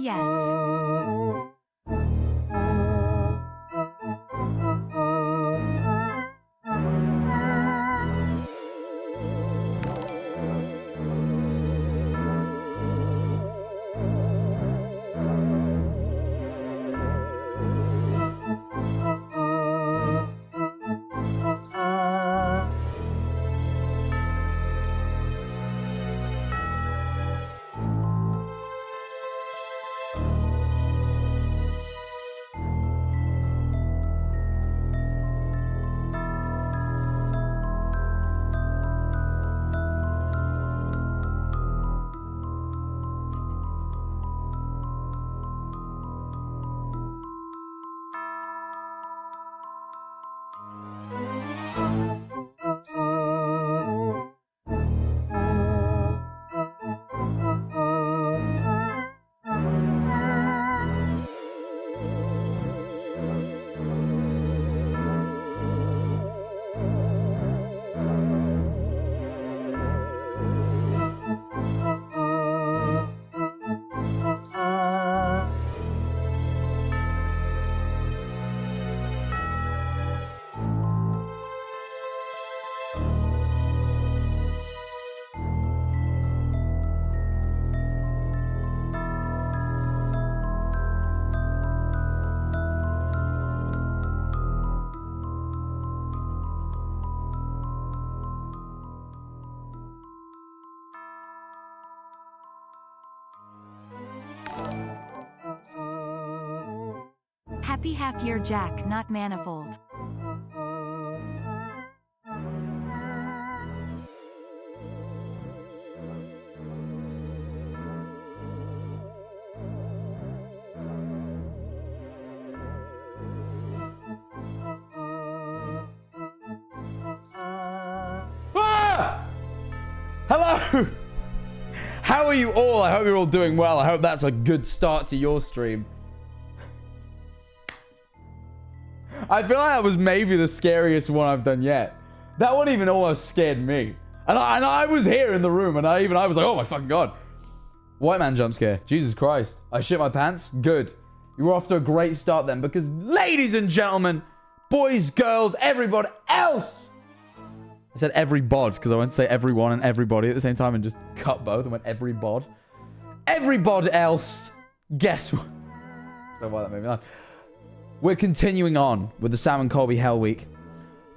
Yes. Happy half-year Jack, not manifold. Ah! Hello! How are you all? I hope you're all doing well. I hope that's a good start to your stream. I feel like that was maybe the scariest one I've done yet. That one even almost scared me. And I was here in the room, and I was like, oh my fucking god. White man jump scare. Jesus Christ. I shit my pants? Good. You were off to a great start then, because ladies and gentlemen, boys, girls, everybody else. I said every bod, because I went to say everyone and everybody at the same time and just cut both and went every bod. Every bod else. Guess what? I don't know why that made me laugh. We're continuing on with the Sam and Colby Hell Week.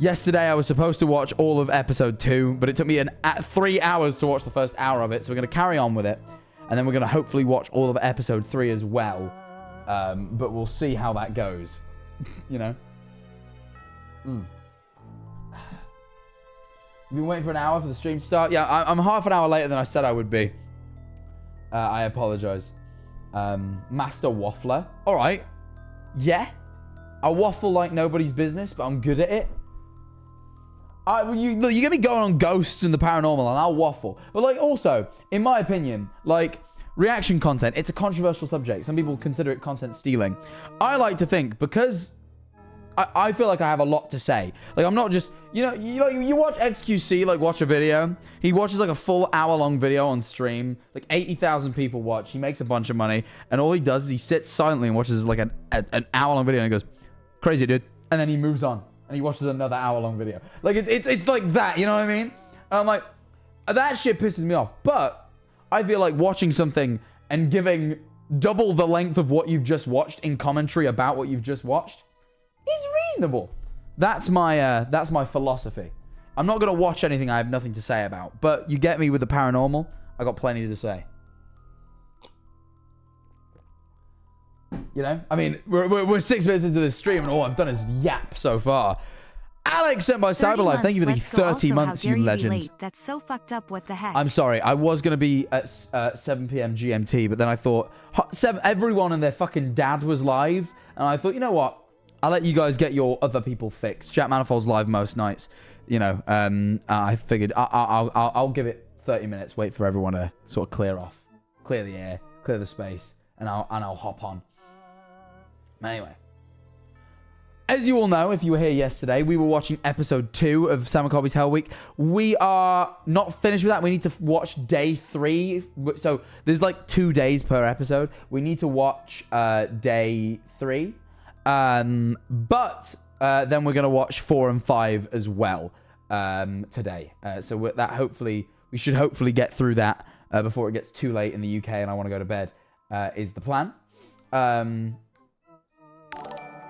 Yesterday, I was supposed to watch all of episode 2, but it took me 3 hours to watch the first hour of it, so we're going to carry on with it. And then we're going to hopefully watch all of episode 3 as well. But we'll see how that goes. You know? You've been waiting for an hour for the stream to start? Yeah, I'm half an hour later than I said I would be. I apologize. Master Waffler. All right. Yeah. I waffle like nobody's business, but I'm good at it. You get me going on ghosts and the paranormal, and I'll waffle. But, like, also, in my opinion, like, reaction content, it's a controversial subject. Some people consider it content stealing. I like to think, because I feel like I have a lot to say. Like, I'm not just, you know, you watch XQC, like, watch a video. He watches, like, a full hour-long video on stream. Like, 80,000 people watch. He makes a bunch of money. And all he does is he sits silently and watches, like, an hour-long video, and he goes, crazy, dude. And then he moves on. And he watches another hour-long video. Like, it's like that, you know what I mean? And I'm like, that shit pisses me off. But I feel like watching something and giving double the length of what you've just watched in commentary about what you've just watched is reasonable. That's my philosophy. I'm not gonna watch anything I have nothing to say about. But you get me with the paranormal. I got plenty to say. You know, I mean, we're 6 minutes into this stream, and all I've done is yap so far. Alex sent by Cyberlife. Thank you for the 30 months, you legend. That's so fucked up. What the heck? I'm sorry. I was going to be at 7 p.m. GMT, but then I thought everyone and their fucking dad was live. And I thought, you know what? I'll let you guys get your other people fixed. Jack Manifold's live most nights. You know, I figured I'll give it 30 minutes, wait for everyone to sort of clear off. Clear the air, clear the space, and I'll hop on. Anyway. As you all know, if you were here yesterday, we were watching episode 2 of Sam and Colby's Hell Week. We are not finished with that. We need to watch day 3. So there's like 2 days per episode. We need to watch day 3. But then we're going to watch 4 and 5 as well today. So we should hopefully get through that before it gets too late in the UK and I want to go to bed, is the plan.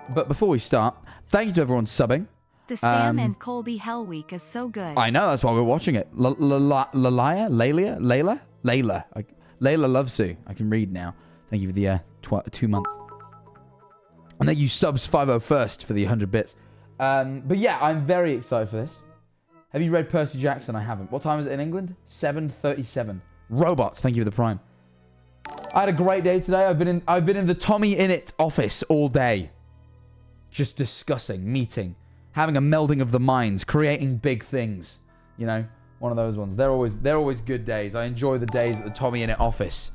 But before we start, thank you to everyone subbing. The Sam and Colby Hell Week is so good. I know, that's why we're watching it. Layla loves you. I can read now. Thank you for the 2 months. And thank you subs 501st for the 100 bits. But yeah, I'm very excited for this. Have you read Percy Jackson? I haven't. What time is it in England? 7:37. Robots, thank you for the prime. I had a great day today. I've been in the Tommy Innit office all day. Just discussing, meeting, having a melding of the minds, creating big things. You know, one of those ones. They're always good days. I enjoy the days at the Tommy Innit office.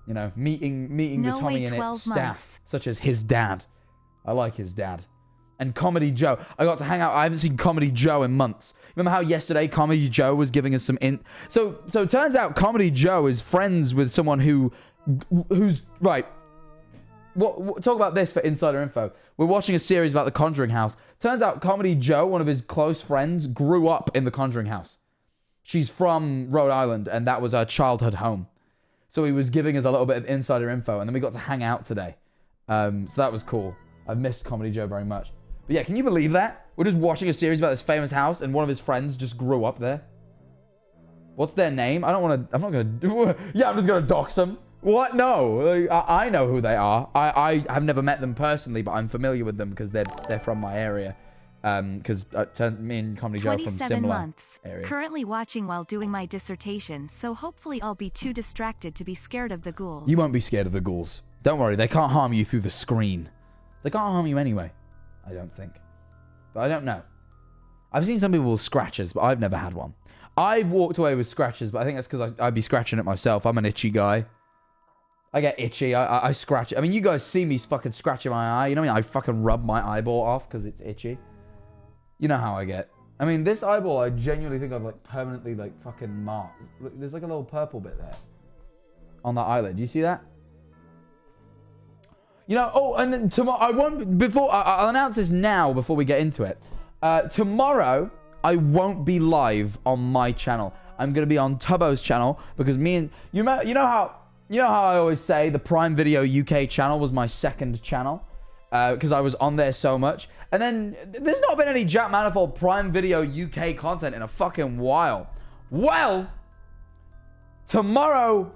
You know, meeting the Tommy Innit staff, such as his dad. I like his dad. And Comedy Joe. I got to hang out. I haven't seen Comedy Joe in months. Remember how yesterday Comedy Joe was giving us some So it turns out Comedy Joe is friends with someone who's right. Talk about this for insider info. We're watching a series about the Conjuring house. Turns out Comedy Joe, one of his close friends, grew up in the Conjuring house. She's from Rhode Island, and that was her childhood home. So he was giving us a little bit of insider info, and then we got to hang out today. So that was cool. I've missed Comedy Joe very much. But yeah, can you believe that? We're just watching a series about this famous house, and one of his friends just grew up there. What's their name? I'm not gonna... Yeah, I'm just gonna dox them. What? No. I know who they are. I have never met them personally, but I'm familiar with them because they're from my area. Because me and Comedy Joe are from similar areas. Currently watching while doing my dissertation, so hopefully I'll be too distracted to be scared of the ghouls. You won't be scared of the ghouls. Don't worry, they can't harm you through the screen. They can't harm you anyway. I don't think. But I don't know. I've seen some people with scratches, but I've never had one. I've walked away with scratches, but I think that's because I'd be scratching it myself. I'm an itchy guy. I get itchy. I scratch it. I mean, you guys see me fucking scratching my eye. You know what I mean? I fucking rub my eyeball off because it's itchy. You know how I get. I mean, this eyeball, I genuinely think I've like permanently like fucking marked. Look, there's like a little purple bit there on that eyelid. Do you see that? You know, oh, and then tomorrow, I'll announce this now before we get into it. Tomorrow, I won't be live on my channel. I'm going to be on Tubbo's channel because you know how I always say the Prime Video UK channel was my second channel because I was on there so much. And then there's not been any Jack Manifold Prime Video UK content in a fucking while. Well, tomorrow,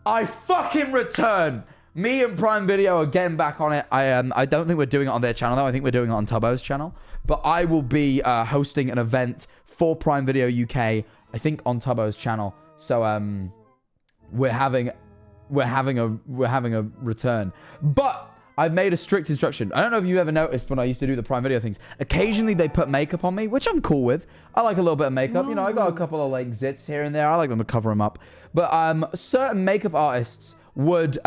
I fucking return. Me and Prime Video are getting back on it. I don't think we're doing it on their channel, though. I think we're doing it on Tubbo's channel. But I will be hosting an event for Prime Video UK, I think on Tubbo's channel. So we're having a return. But I've made a strict instruction. I don't know if you ever noticed when I used to do the Prime Video things. Occasionally they put makeup on me, which I'm cool with. I like a little bit of makeup. You know, I got a couple of like zits here and there. I like them to cover them up. But certain makeup artists would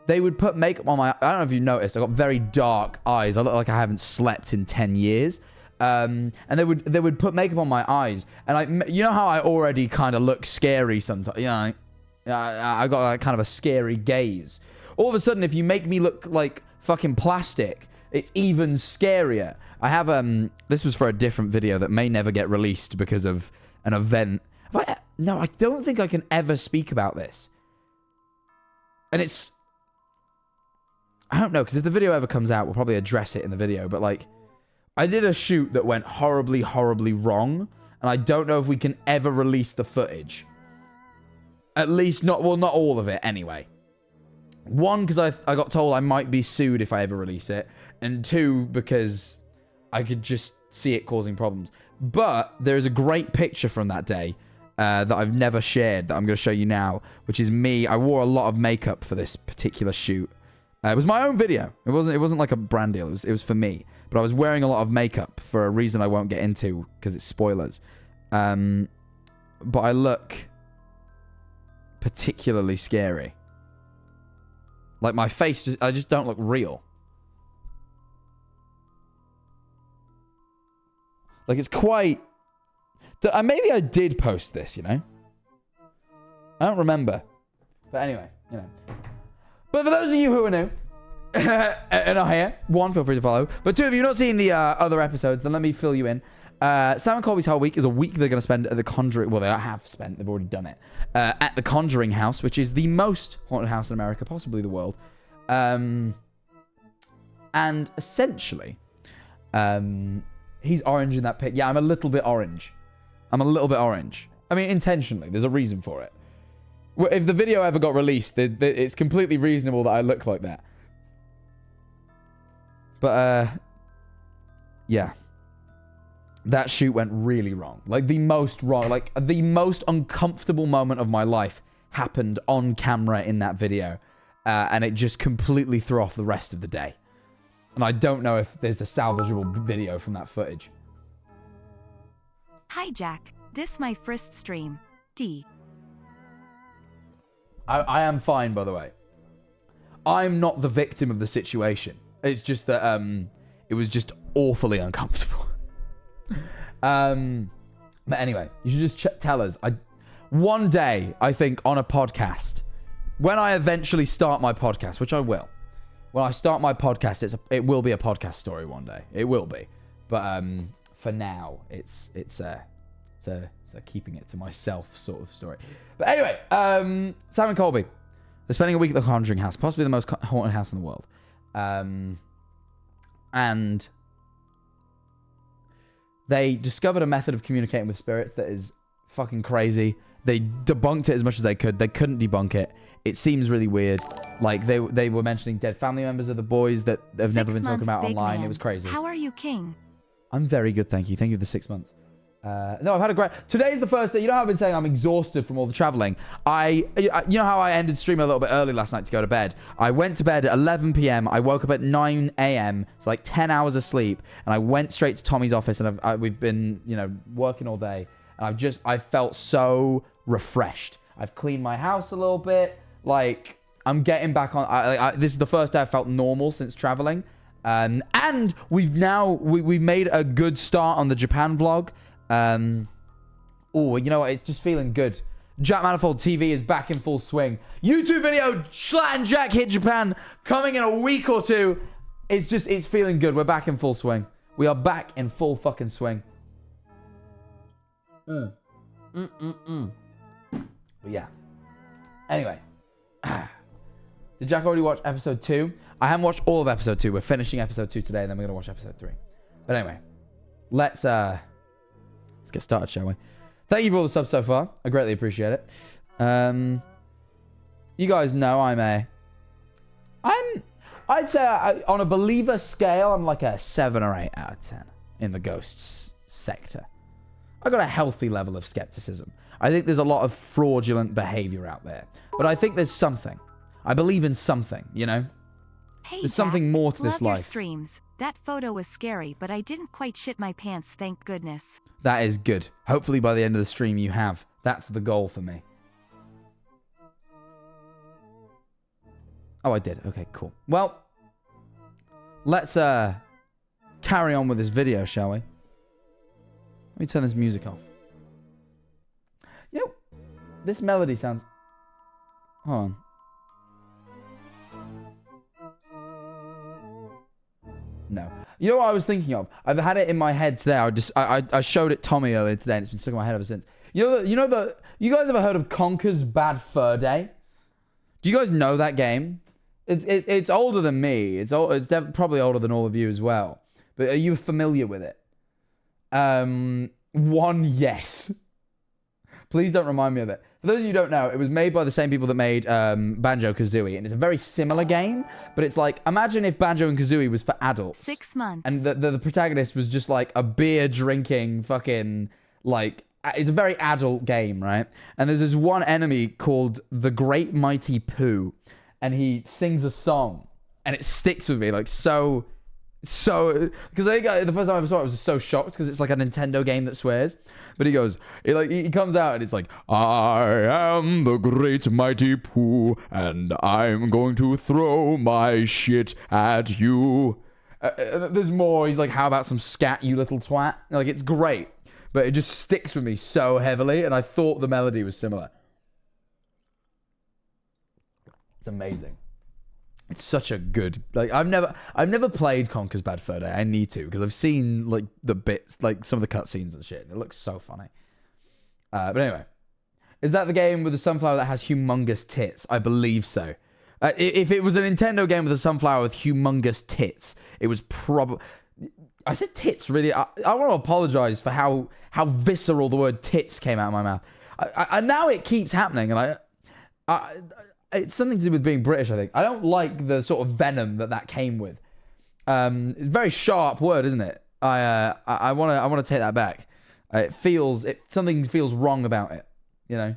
they would put makeup on my... I don't know if you noticed. I got very dark eyes. I look like I haven't slept in 10 years. And they would put makeup on my eyes. And you know how I already kind of look scary sometimes? You know, I got like kind of a scary gaze. All of a sudden, if you make me look like fucking plastic, it's even scarier. I have this was for a different video that may never get released because of an event. No, I don't think I can ever speak about this. And it's... I don't know, because if the video ever comes out, we'll probably address it in the video. But, like, I did a shoot that went horribly, horribly wrong. And I don't know if we can ever release the footage. At least not, well, not all of it anyway. One, because I got told I might be sued if I ever release it. And two, because I could just see it causing problems. But there's a great picture from that day that I've never shared that I'm going to show you now, which is me. I wore a lot of makeup for this particular shoot. It was my own video. It wasn't like a brand deal. It was for me. But I was wearing a lot of makeup for a reason I won't get into because it's spoilers. But I look particularly scary. Like my face, I just don't look real. Like it's quite... Maybe I did post this, you know? I don't remember. But anyway, you know. But for those of you who are new and are here, one, feel free to follow. But two, if you've not seen the other episodes, then let me fill you in. Sam and Colby's whole week is a week they're going to spend at the Conjuring... Well, they have spent. They've already done it. At the Conjuring house, which is the most haunted house in America, possibly the world. And essentially, he's orange in that pic. Yeah, I'm a little bit orange. I mean, intentionally. There's a reason for it. If the video ever got released, it's completely reasonable that I look like that. But, yeah. That shoot went really wrong. Like, the most wrong. Like, the most uncomfortable moment of my life happened on camera in that video. And it just completely threw off the rest of the day. And I don't know if there's a salvageable video from that footage. Hi, Jack. This my first stream. D. I am fine, by the way. I'm not the victim of the situation. It's just that it was just awfully uncomfortable. But anyway, you should just tell us. One day, I think, on a podcast, when I eventually start my podcast, which I will. When I start my podcast, it will be a podcast story one day. It will be. But for now, it's a keeping it to myself sort of story. But anyway, Sam and Colby, they're spending a week at the Conjuring house, possibly the most haunted house in the world. And they discovered a method of communicating with spirits that is fucking crazy. They debunked it as much as they could. They couldn't debunk it. It seems really weird. Like, they were mentioning dead family members of the boys that have never been spoken about online. Man. It was crazy. How are you, King? I'm very good, thank you. Thank you for the 6 months. No, I've had a great... Today's the first day. You know how I've been saying I'm exhausted from all the traveling? You know how I ended streaming a little bit early last night to go to bed? I went to bed at 11 p.m. I woke up at 9 a.m. So like 10 hours of sleep. And I went straight to Tommy's office and we've been, working all day. And I felt so refreshed. I've cleaned my house a little bit. Like, I'm getting back on... this is the first day I felt normal since traveling. And we've made a good start on the Japan vlog. Oh, you know what? It's just feeling good. Jack Manifold TV is back in full swing. YouTube video, Schlatt and Jack Hit Japan, coming in a week or two. It's feeling good. We're back in full swing. We are back in full fucking swing. But yeah. Anyway. Did Jack already watch episode 2? I haven't watched all of episode 2. We're finishing episode 2 today, and then we're going to watch episode 3. But anyway. Let's get started, shall we? Thank you for all the subs so far. I greatly appreciate it. You guys know I'd say on a believer scale, I'm like a 7 or 8 out of 10 in the ghosts sector. I got a healthy level of skepticism. I think there's a lot of fraudulent behavior out there. But I think there's something. I believe in something, you know? Hey, there's something more to this love your life. Streams. That photo was scary, but I didn't quite shit my pants, thank goodness. That is good. Hopefully by the end of the stream you have. That's the goal for me. Oh, I did. Okay, cool. Well, let's carry on with this video, shall we? Let me turn this music off. You know, this melody sounds... Hold on. No. You know what I was thinking of? I've had it in my head today. I showed it Tommy earlier today, and it's been stuck in my head ever since. You guys ever heard of Conker's Bad Fur Day? Do you guys know that game? It's older than me. It's probably older than all of you as well. but are you familiar with it? One, yes. Please don't remind me of it. For those of you who don't know, it was made by the same people that made Banjo-Kazooie, and it's a very similar game, but it's like, imagine if Banjo and Kazooie was for adults. 6 months. And the protagonist was just like a beer-drinking fucking, like, it's a very adult game, right? And there's this one enemy called the Great Mighty Pooh, and he sings a song, and it sticks with me, like, so... because I think the first time I ever saw it, I was just so shocked because it's like a Nintendo game that swears. But he goes, he comes out and it's like, I am the great mighty Pooh, and I'm going to throw my shit at you. There's more. He's like, how about some scat, you little twat? Like, it's great, but it just sticks with me so heavily, and I thought the melody was similar. It's amazing. It's such a good, like, I've never played Conker's Bad Fur Day. I need to, because I've seen, like, the bits, like, some of the cutscenes and shit. And it looks so funny. But anyway. Is that the game with the sunflower that has humongous tits? I believe so. If it was a Nintendo game with a sunflower with humongous tits, it was probably... I said tits, really. I want to apologize for how visceral the word tits came out of my mouth. I now it keeps happening, and it's something to do with being British, I think. I don't like the sort of venom that came with. It's a very sharp word, isn't it? I want to take that back. Something feels wrong about it, you know?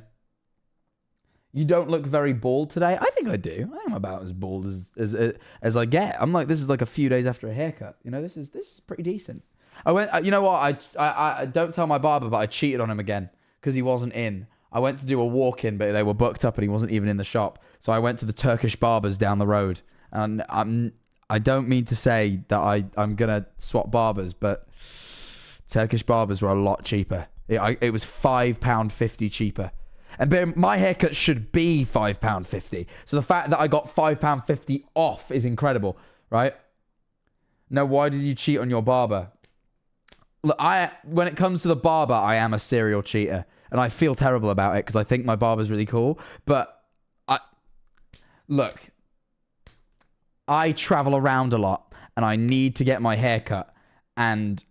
You don't look very bald today. I think I do. I think I'm about as bald as I get. I'm like, this is like a few days after a haircut. You know, this is pretty decent. I went, you know what? I don't tell my barber, but I cheated on him again because he wasn't in. I went to do a walk-in, but they were booked up and he wasn't even in the shop. So I went to the Turkish barbers down the road. And I don't mean to say that I'm going to swap barbers, but Turkish barbers were a lot cheaper. It was £5.50 cheaper. And my haircut should be £5.50. So the fact that I got £5.50 off is incredible, right? Now, why did you cheat on your barber? Look, when it comes to the barber, I am a serial cheater. And I feel terrible about it because I think my barber's really cool. But look, I travel around a lot and I need to get my hair cut. And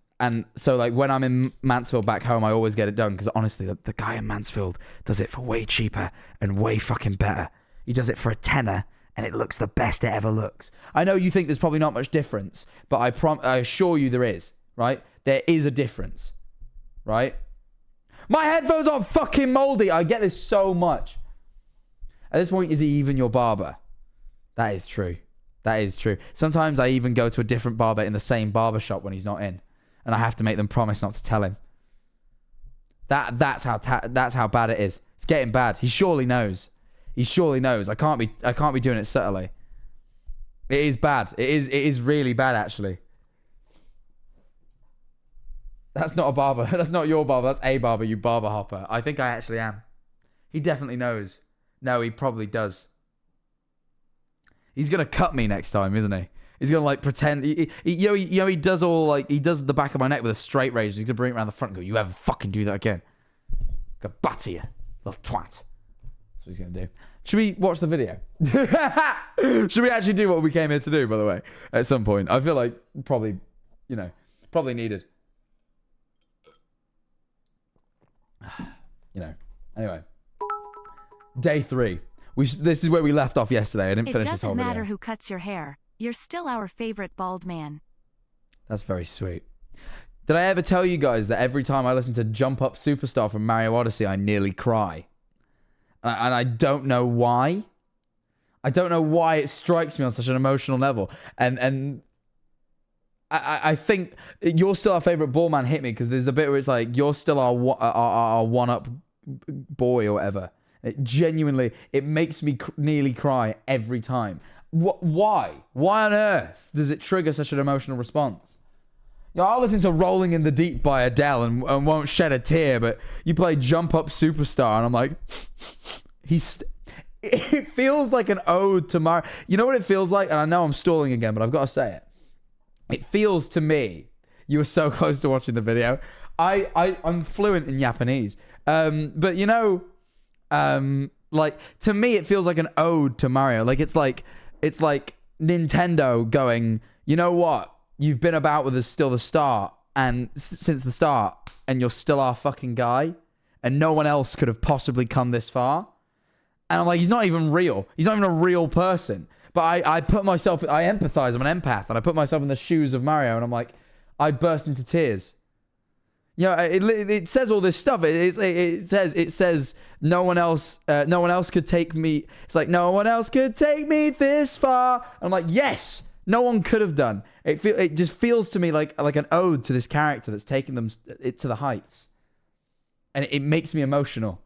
so like when I'm in Mansfield back home, I always get it done because honestly, the guy in Mansfield does it for way cheaper and way fucking better. He does it for a tenner and it looks the best it ever looks. I know you think there's probably not much difference, but I assure you there is, right? There is a difference, right? My headphones aren't fucking moldy. I get this so much. At this point, is he even your barber? That is true. That is true. Sometimes I even go to a different barber in the same barber shop when he's not in. And I have to make them promise not to tell him. That's how bad it is. It's getting bad. He surely knows. He surely knows. I can't be doing it subtly. It is bad. It is really bad, actually. That's not a barber. That's not your barber. That's a barber, you barber hopper. I think I actually am. He definitely knows. No, he probably does. He's going to cut me next time, isn't he? He's going to like pretend. He does all like, he does the back of my neck with a straight razor. He's going to bring it around the front and go, you ever fucking do that again? Go butter you, little twat. That's what he's going to do. Should we watch the video? Should we actually do what we came here to do, by the way, at some point? I feel like probably needed. Anyway, day 3. This is where we left off yesterday. I didn't finish this whole video. It doesn't matter who cuts your hair. You're still our favorite bald man. That's very sweet. Did I ever tell you guys that every time I listen to Jump Up Superstar from Mario Odyssey, I nearly cry? And I don't know why. I don't know why it strikes me on such an emotional level. And I think You're Still Our Favorite Ball Man hit me because there's the bit where it's like, you're still our one-up boy or whatever. It makes me nearly cry every time. Why? Why on earth does it trigger such an emotional response? I'll listen to Rolling in the Deep by Adele and won't shed a tear, but you play Jump Up Superstar and I'm like, it feels like an ode to Mario. You know what it feels like? And I know I'm stalling again, but I've got to say it. It feels to me, you were so close to watching the video. I'm fluent in Japanese. But like to me, it feels like an ode to Mario. Like it's like Nintendo going, you know what? you've been about with us since the start, and you're still our fucking guy, and no one else could have possibly come this far. And I'm like, he's not even real. He's not even a real person. But I empathize. I'm an empath, and I put myself in the shoes of Mario, and I'm like, I burst into tears. You know, it says all this stuff. It says no one else could take me. It's like no one else could take me this far. And I'm like, yes, no one could have done. It just feels to me like an ode to this character that's taken them to the heights, and it makes me emotional.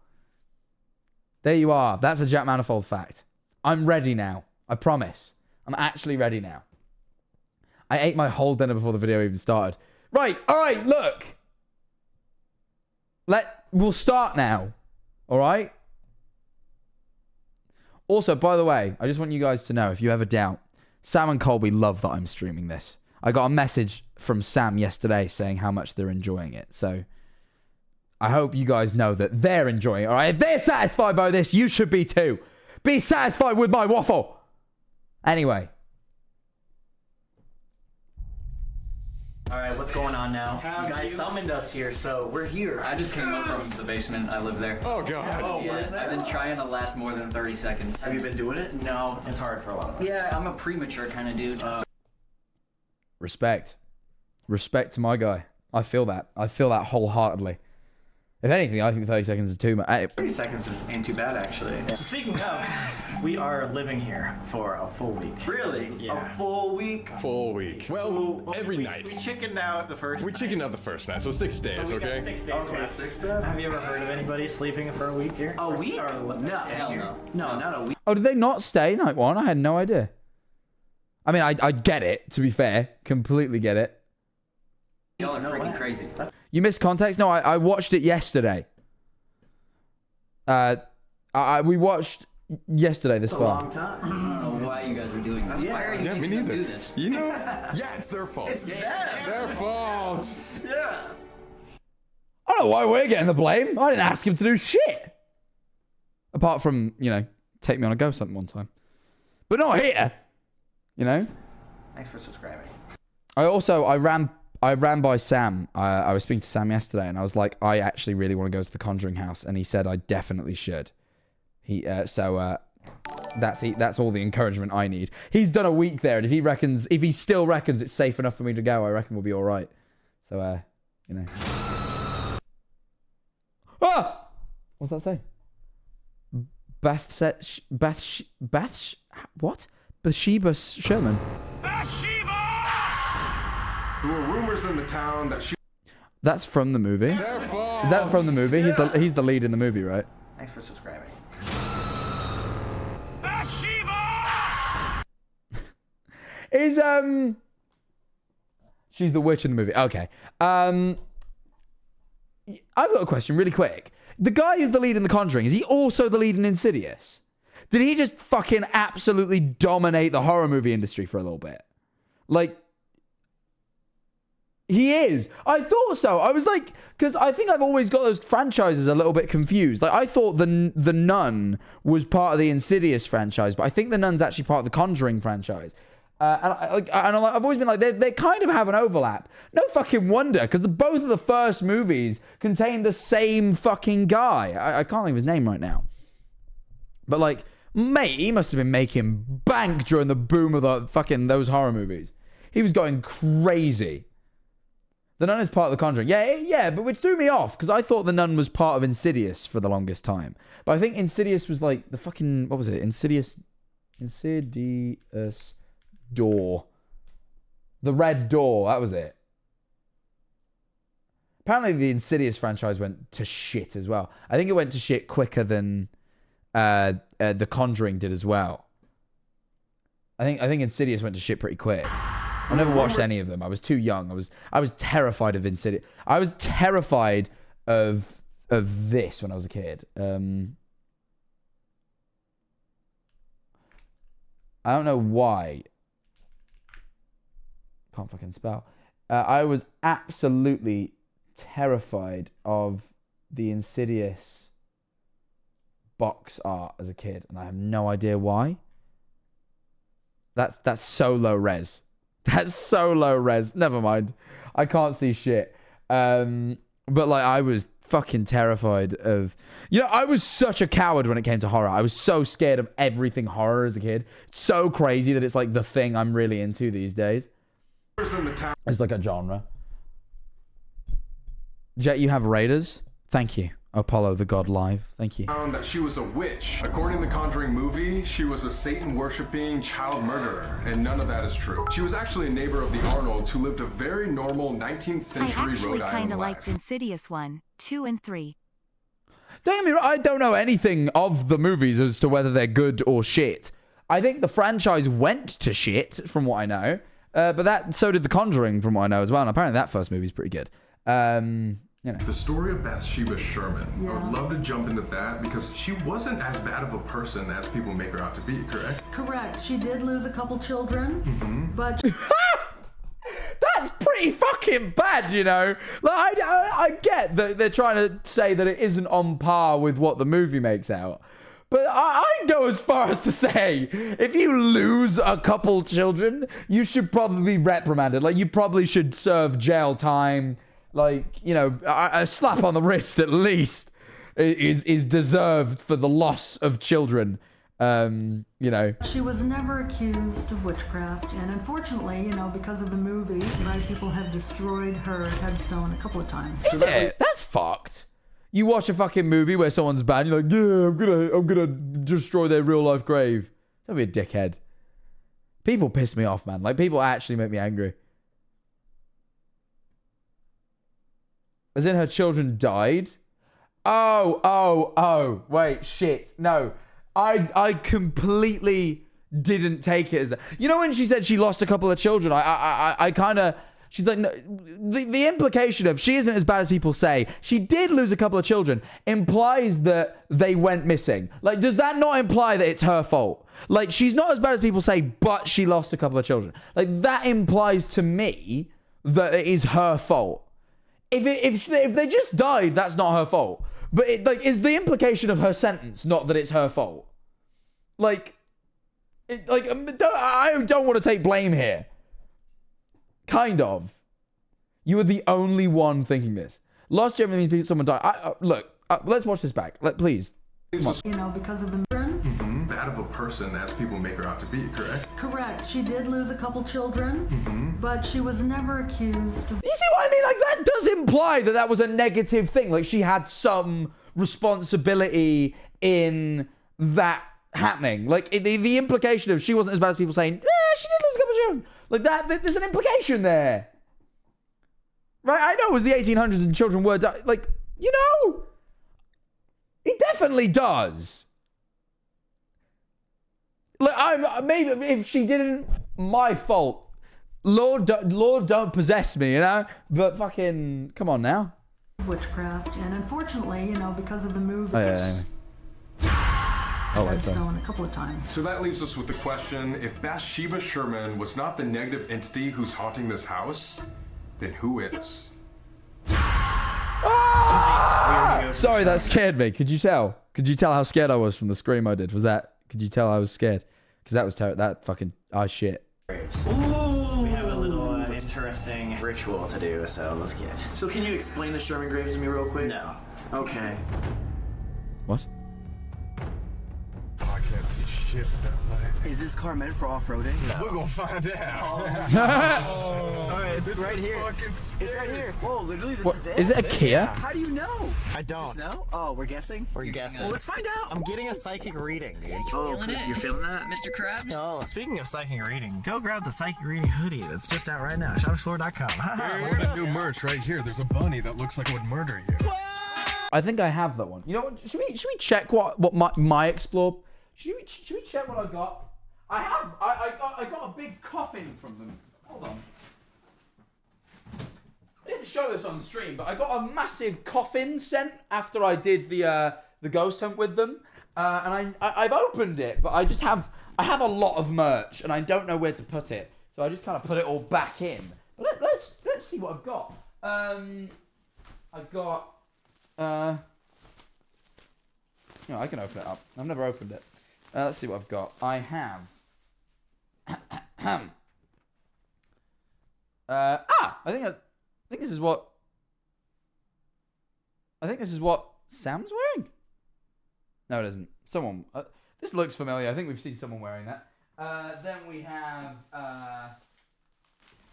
There you are. That's a Jack Manifold fact. I'm ready now. I promise. I'm actually ready now. I ate my whole dinner before the video even started. Right. All right. Look. We'll start now. All right. Also, by the way, I just want you guys to know, if you ever doubt, Sam and Colby love that I'm streaming this. I got a message from Sam yesterday saying how much they're enjoying it. So I hope you guys know that they're enjoying it. All right. If they're satisfied by this, you should be too. Be satisfied with my waffle. Anyway. All right, what's going on now? You guys summoned us here, so we're here. I just came up from the basement. I live there. Oh, God. Oh, Yeah, I've been trying to last more than 30 seconds. Have you been doing it? No. It's hard for a lot of us. Yeah, I'm a premature kind of dude. Respect. Respect to my guy. I feel that. I feel that wholeheartedly. If anything, I think 30 seconds is too much. 30 seconds ain't too bad, actually. Speaking of, we are living here for a full week. Really? Yeah. A full week? Full week. Well, every night. We chickened out the first We chickened out the first night, so 6 days, we okay? got 6 days left. Have you ever heard of anybody sleeping for a week here? A week? No, hell no. No, not a week. Oh, did they not stay night one? I had no idea. I mean, I get it, to be fair. Completely get it. Y'all are freaking crazy. You missed context? No, I watched it yesterday. We watched yesterday this It's a far. long time. I don't know why you guys are doing this. Why are you Yeah, me making them neither. do this? You know? Yeah, it's their fault. It's their fault. Yeah. I don't know why we're getting the blame. I didn't ask him to do shit. Apart from, you know, take me on a go something one time. But not here. You know? Thanks for subscribing. I ran by Sam. I was speaking to Sam yesterday, and I was like, I actually really want to go to the Conjuring house, and he said I definitely should. That's all the encouragement I need. He's done a week there, and if he still reckons it's safe enough for me to go, I reckon we'll be all right. So, you know. Ah! What's that say? What? Bathsheba Sherman. There were rumors in the town that That's from the movie. their fault. Is that from the movie? He's the lead in the movie, right? Thanks for subscribing. Is she's the witch in the movie. Okay. I've got a question really quick. The guy who's the lead in The Conjuring, is he also the lead in Insidious? Did he just fucking absolutely dominate the horror movie industry for a little bit? Like, he is. I thought so. I was like, because I think I've always got those franchises a little bit confused. Like, I thought the Nun was part of the Insidious franchise, but I think the Nun's actually part of the Conjuring franchise. I've always been like, they kind of have an overlap. No fucking wonder, because both of the first movies contain the same fucking guy. I can't think of his name right now. But like, mate, he must have been making bank during the boom of the fucking those horror movies. He was going crazy. The Nun is part of the Conjuring. Yeah, but which threw me off, because I thought the Nun was part of Insidious for the longest time. But I think Insidious was like the fucking, what was it? Insidious door. The Red Door, that was it. Apparently the Insidious franchise went to shit as well. I think it went to shit quicker than The Conjuring did as well. I think Insidious went to shit pretty quick. I never watched any of them. I was too young. I was terrified of Insidious. I was terrified of this when I was a kid. I don't know why. Can't fucking spell. I was absolutely terrified of the Insidious box art as a kid, and I have no idea why. That's so low res That's so low res. Never mind. I can't see shit. But like, I was fucking terrified of... You know, I was such a coward when it came to horror. I was so scared of everything horror as a kid. It's so crazy that it's like the thing I'm really into these days. It's like a genre. Jet, you have Raiders? Thank you. Apollo the God Live. Thank you. Found that she was a witch. According to the Conjuring movie, she was a Satan-worshipping child murderer, and none of that is true. She was actually a neighbor of the Arnolds who lived a very normal 19th I century actually Rhode Island kinda life. liked Insidious 1, 2, and 3. Don't get me wrong, I don't know anything of the movies as to whether they're good or shit. I think the franchise went to shit, from what I know. But so did The Conjuring, from what I know as well. And apparently that first movie's pretty good. You know. The story of Bathsheba Sherman. I would love to jump into that because she wasn't as bad of a person as people make her out to be, correct? Correct. She did lose a couple children, but... That's pretty fucking bad, you know? Like, I get that they're trying to say that it isn't on par with what the movie makes out. But I'd go as far as to say, if you lose a couple children, you should probably be reprimanded. Like, you probably should serve jail time. Like, you know, a slap on the wrist at least is deserved for the loss of children. You know. She was never accused of witchcraft, and unfortunately, you know, because of the movie, a lot of people have destroyed her headstone a couple of times. Is it? That's fucked. You watch a fucking movie where someone's bad, you're like, yeah, I'm gonna destroy their real life grave. Don't be a dickhead. People piss me off, man. Like, people actually make me angry. As in, her children died? Oh, wait, shit. No. I completely didn't take it as that. You know when she said she lost a couple of children? I kind of... She's like, no, the implication of she isn't as bad as people say. She did lose a couple of children implies that they went missing. Like, does that not imply that it's her fault? Like, she's not as bad as people say, but she lost a couple of children. Like, that implies to me that it is her fault. If they just died, that's not her fault. But it, like, is the implication of her sentence not that it's her fault? Like, I don't want to take blame here. Kind of. You were the only one thinking this. Lost generally means someone died. Look, let's watch this back. Please. You know, because of the children. Bad of a person as people make her out to be, correct? Correct. She did lose a couple children, but she was never accused of... You see what I mean? Like, that does imply that that was a negative thing. Like, she had some responsibility in that happening. Like, the implication of she wasn't as bad as people saying, she did lose a couple of children. Like, that, there's an implication there. Right? I know it was the 1800s and children were... Like, you know... It definitely does. Like, maybe if she didn't, my fault. Lord, don't possess me, you know. But fucking, come on now. Witchcraft, and unfortunately, you know, because of the movie, Headstone a couple of times. So that leaves us with the question: if Bathsheba Sherman was not the negative entity who's haunting this house, then who is? Sorry, that scared me. Could you tell? Could you tell how scared I was from the scream I did? Could you tell I was scared? Because that was terrible. That fucking... shit. Ooh. We have a little interesting ritual to do, so let's get. So can you explain the Sherman graves to me real quick? No. Okay. What? Oh, I can't see shit with that light. Is this car meant for off-roading? No. We're gonna find out. Alright, it's right here. It's right here. Whoa, literally, this is it? Is it a Kia? How do you know? I don't. Just know? Oh, we're guessing? We're guessing. Well, let's find out. I'm getting a psychic reading, dude. You're feeling that, Mr. Krabs? Oh, speaking of psychic reading, go grab the psychic reading hoodie that's just out right now. Shopsfloor.com. Or the new merch right here. There's a bunny that looks like it would murder you. I think I have that one. You know what? Should we check what my explore? Should we check what I got? I got a big coffin from them. Hold on. I didn't show this on stream, but I got a massive coffin sent after I did the ghost hunt with them, and I've opened it, but I have a lot of merch, and I don't know where to put it, so I just kind of put it all back in. But let's see what I've got. I've got I can open it up. I've never opened it. Let's see what I've got. I have I think this is what Sam's wearing. No, it isn't. Someone. This looks familiar. I think we've seen someone wearing that. Then we have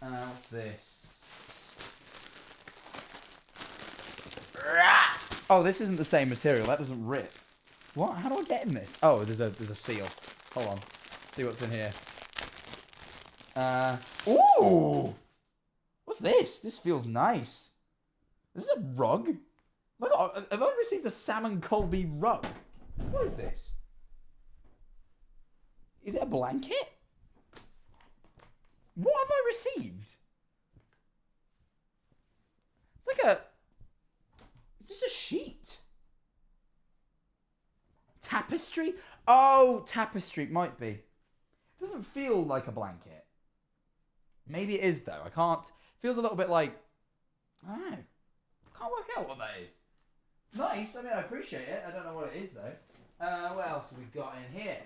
what's this? Oh, this isn't the same material. That doesn't rip. What? How do I get in this? Oh, there's a seal. Hold on. Let's see what's in here. Ooh! What's this? This feels nice. This is a rug? Look, have I received a salmon Colby rug? What is this? Is it a blanket? What have I received? It's like a... It's just a sheet. Tapestry? Oh, tapestry. Might be. It doesn't feel like a blanket. Maybe it is, though. I can't... It feels a little bit like... I don't know. I can't work out what that is. Nice. I mean, I appreciate it. I don't know what it is, though. What else have we got in here?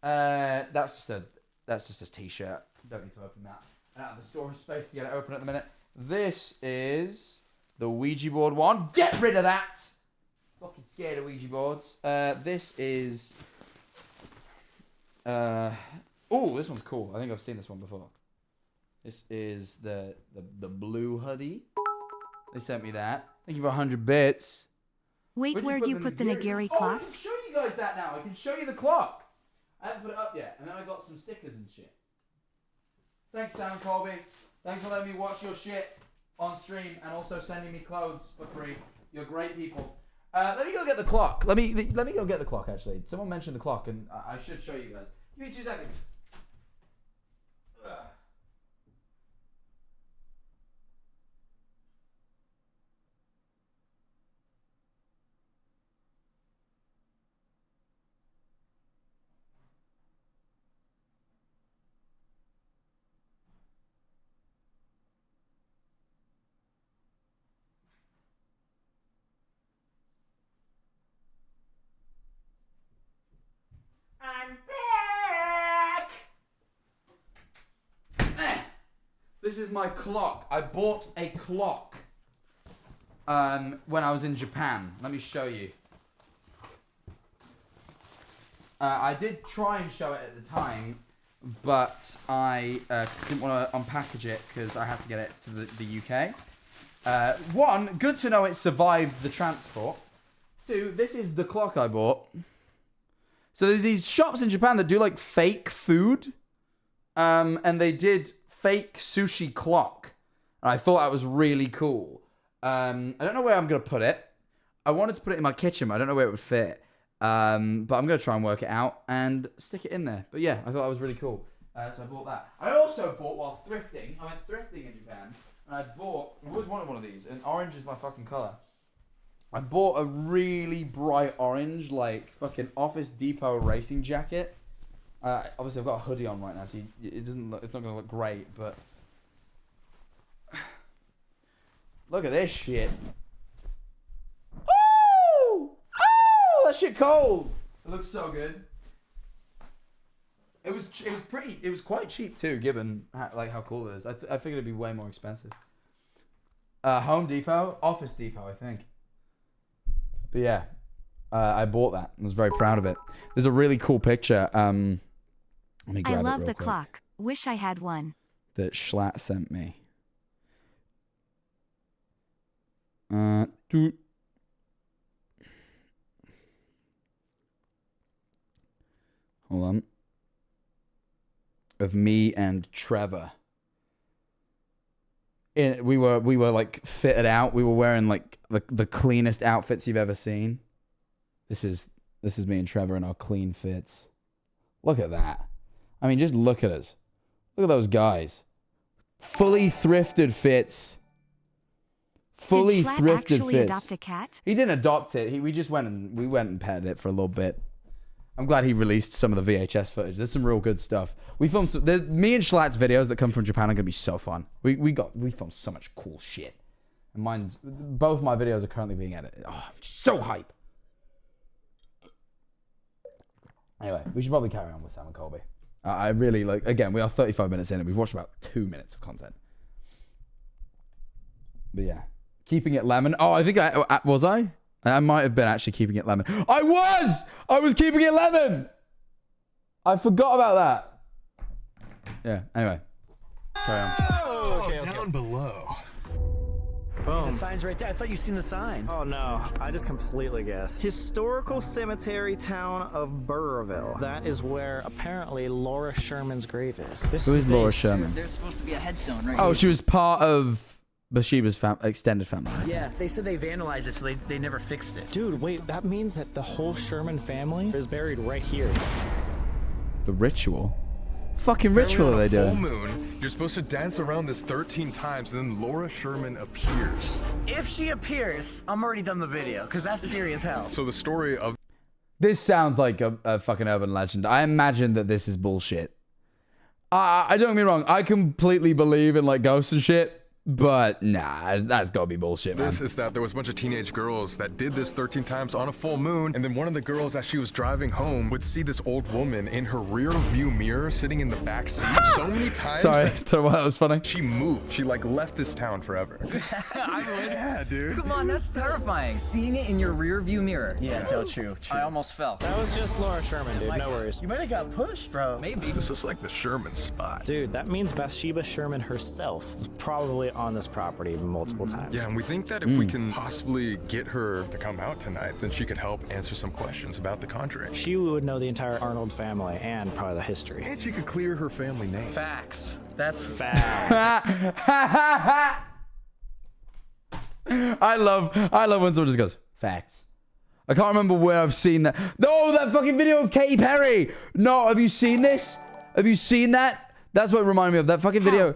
That's just a t-shirt. Don't need to open that. And out of the storage space to get it open at the minute. This is the Ouija board one. Get rid of that! Fucking scared of Ouija boards. This is... Oh, this one's cool. I think I've seen this one before. This is the blue hoodie. They sent me that. Thank you for 100 bits. Wait, where do you put the Nagiri clock? I can show you guys that now. I can show you the clock. I haven't put it up yet. And then I got some stickers and shit. Thanks, Sam Colby. Thanks for letting me watch your shit on stream and also sending me clothes for free. You're great people. Let me go get the clock. Let me go get the clock, actually. Someone mentioned the clock, and I should show you guys. Give me 2 seconds. Ugh. I'm back! This is my clock. I bought a clock when I was in Japan. Let me show you. I did try and show it at the time, but I didn't want to unpackage it because I had to get it to the UK. One, good to know it survived the transport. Two, this is the clock I bought. So there's these shops in Japan that do like fake food. And they did fake sushi clock. And I thought that was really cool. I don't know where I'm going to put it. I wanted to put it in my kitchen, but I don't know where it would fit. But I'm going to try and work it out and stick it in there. But yeah, I thought that was really cool. So I bought that. I also bought, while thrifting, I went thrifting in Japan. And I always wanted one of these. And orange is my fucking colour. I bought a really bright orange, like, fucking Office Depot racing jacket. Obviously, I've got a hoodie on right now, so it's not going to look great, but... Look at this shit. Oh! Oh! That shit cold! It looks so good. It was quite cheap, too, given, how cool it is. I figured it'd be way more expensive. Home Depot? Office Depot, I think. But yeah, I bought that. I was very proud of it. There's a really cool picture. Let me grab I it love real the quick. clock. Wish I had one. That Schlatt sent me. Hold on. Of me and Trevor. We were like fitted out. We were wearing like the cleanest outfits you've ever seen. This is me and Trevor in our clean fits. Look at that. I mean, just look at us. Look at those guys. Fully thrifted fits. Fully Did Schlatt thrifted actually fits. adopt a cat? He didn't adopt it. We just went and petted it for a little bit. I'm glad he released some of the VHS footage. There's some real good stuff. We filmed me and Schlatt's videos that come from Japan are gonna be so fun. We filmed so much cool shit. And both my videos are currently being edited. Oh, I'm so hype. Anyway, we should probably carry on with Sam and Colby. I really again, we are 35 minutes in and we've watched about 2 minutes of content. But yeah, keeping it lemon. Oh, I think I was I. I might have been actually keeping it lemon. I was keeping it lemon. I forgot about that. Yeah. Anyway, carry on. Oh, down below. Boom. The sign's right there. I thought you seen the sign. Oh no, I just completely guessed. Historical Cemetery Town of Burrville. That is where apparently Laura Sherman's grave is. Who is Laura Sherman? There's supposed to be a headstone right Oh, here. she was part of Bathsheba's extended family. Yeah, they said they vandalized it, so they never fixed it. Dude, wait, that means that the whole Sherman family is buried right here. The ritual? Fucking ritual are they Full doing? moon, you're supposed to dance around this 13 times, and then Laura Sherman appears. If she appears, I'm already done the video, because that's scary as hell. So the story of This sounds like a fucking urban legend. I imagine that this is bullshit. I don't get me wrong. I completely believe in like ghosts and shit. But nah, that's gotta be bullshit, man. this is that there was a bunch of teenage girls that did this 13 times on a full moon, and then one of the girls, as she was driving home, would see this old woman in her rear view mirror sitting in the back seat so many times. Sorry, that that was funny. she moved. She like left this town forever. I would. Yeah, dude. Come on, that's terrifying. Seeing it in your rear view mirror. Yeah, no, true. I almost fell. That was just Laura Sherman, dude. No worries. You might have got pushed, bro. Maybe. This is like the Sherman spot. Dude, that means Bathsheba Sherman herself was probably on this property multiple times. Yeah, and we think that if we can possibly get her to come out tonight, then she could help answer some questions about the Conjuring. She would know the entire Arnold family and probably the history. And she could clear her family name. Facts. That's Fact. I love when someone just goes, facts. I can't remember where I've seen that. No, that fucking video of Katy Perry. No, have you seen this? Have you seen that? That's what it reminded me of. That fucking video.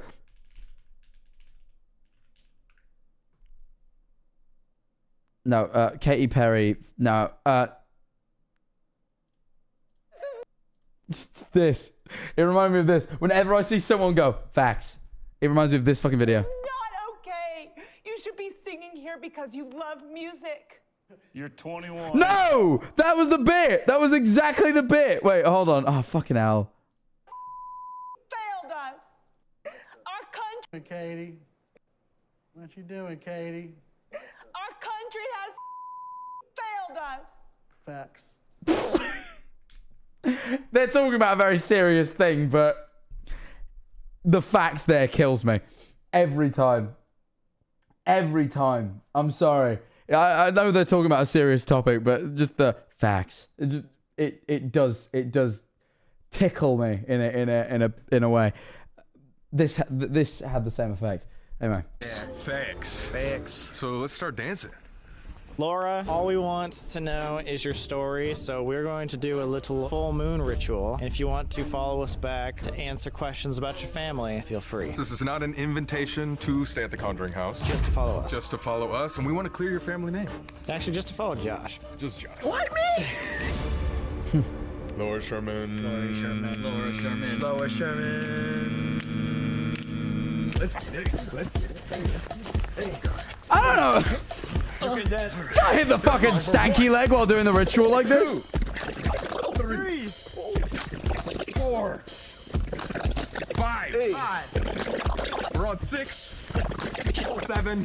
No, Katy Perry. No, this. It reminds me of this. Whenever I see someone go, facts, it reminds me of this fucking video. Not okay. You should be singing here because you love music. You're 21. No! That was the bit! That was exactly the bit! Wait, hold on. Oh, fucking hell. Failed us. Our country. Katie. What you doing, Katie? Our country has failed us. Facts. They're talking about a very serious thing, but the facts there kills me. Every time. Every time. I'm sorry. I know they're talking about a serious topic, but just the facts. It does tickle me in a way. This had the same effect. Anyway. Facts. So let's start dancing. Laura, all we want to know is your story, so we're going to do a little full moon ritual. And if you want to follow us back to answer questions about your family, feel free. This is not an invitation to stay at the Conjuring house. Just to follow us. Just to follow us, and we want to clear your family name. Actually, just to follow Josh. Just Josh. What, me? Laura Sherman. Laura Sherman. Laura Sherman. Laura Sherman. Let's get it. I don't know. I hit the fucking stanky leg while doing the ritual like this. 3, 4, 5. We're on 6, 7.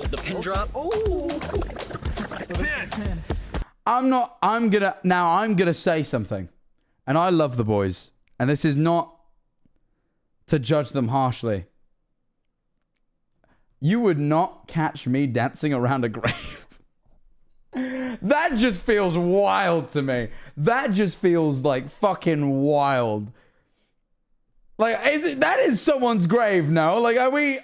The pin drop. 10. I'm gonna say something. And I love the boys. And this is not to judge them harshly. You would not catch me dancing around a grave. That just feels wild to me. That just feels like fucking wild. Like, that is someone's grave now? Like, are we...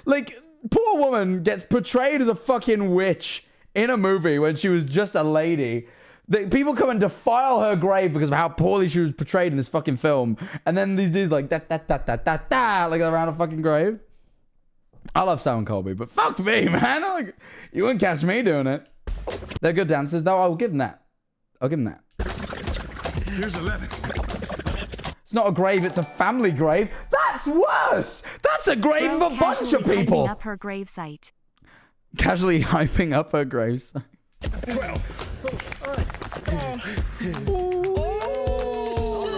Like, poor woman gets portrayed as a fucking witch in a movie when she was just a lady. People come and defile her grave because of how poorly she was portrayed in this fucking film. And then these dudes like, like around a fucking grave. I love Sam and Colby, but fuck me, man. Like, you wouldn't catch me doing it. They're good dancers, though. I'll give them that. I'll give them that. Here's 11. It's not a grave, it's a family grave. That's worse! That's a grave of a bunch of people! Hyping up her gravesite. Casually hyping up her gravesite. 12.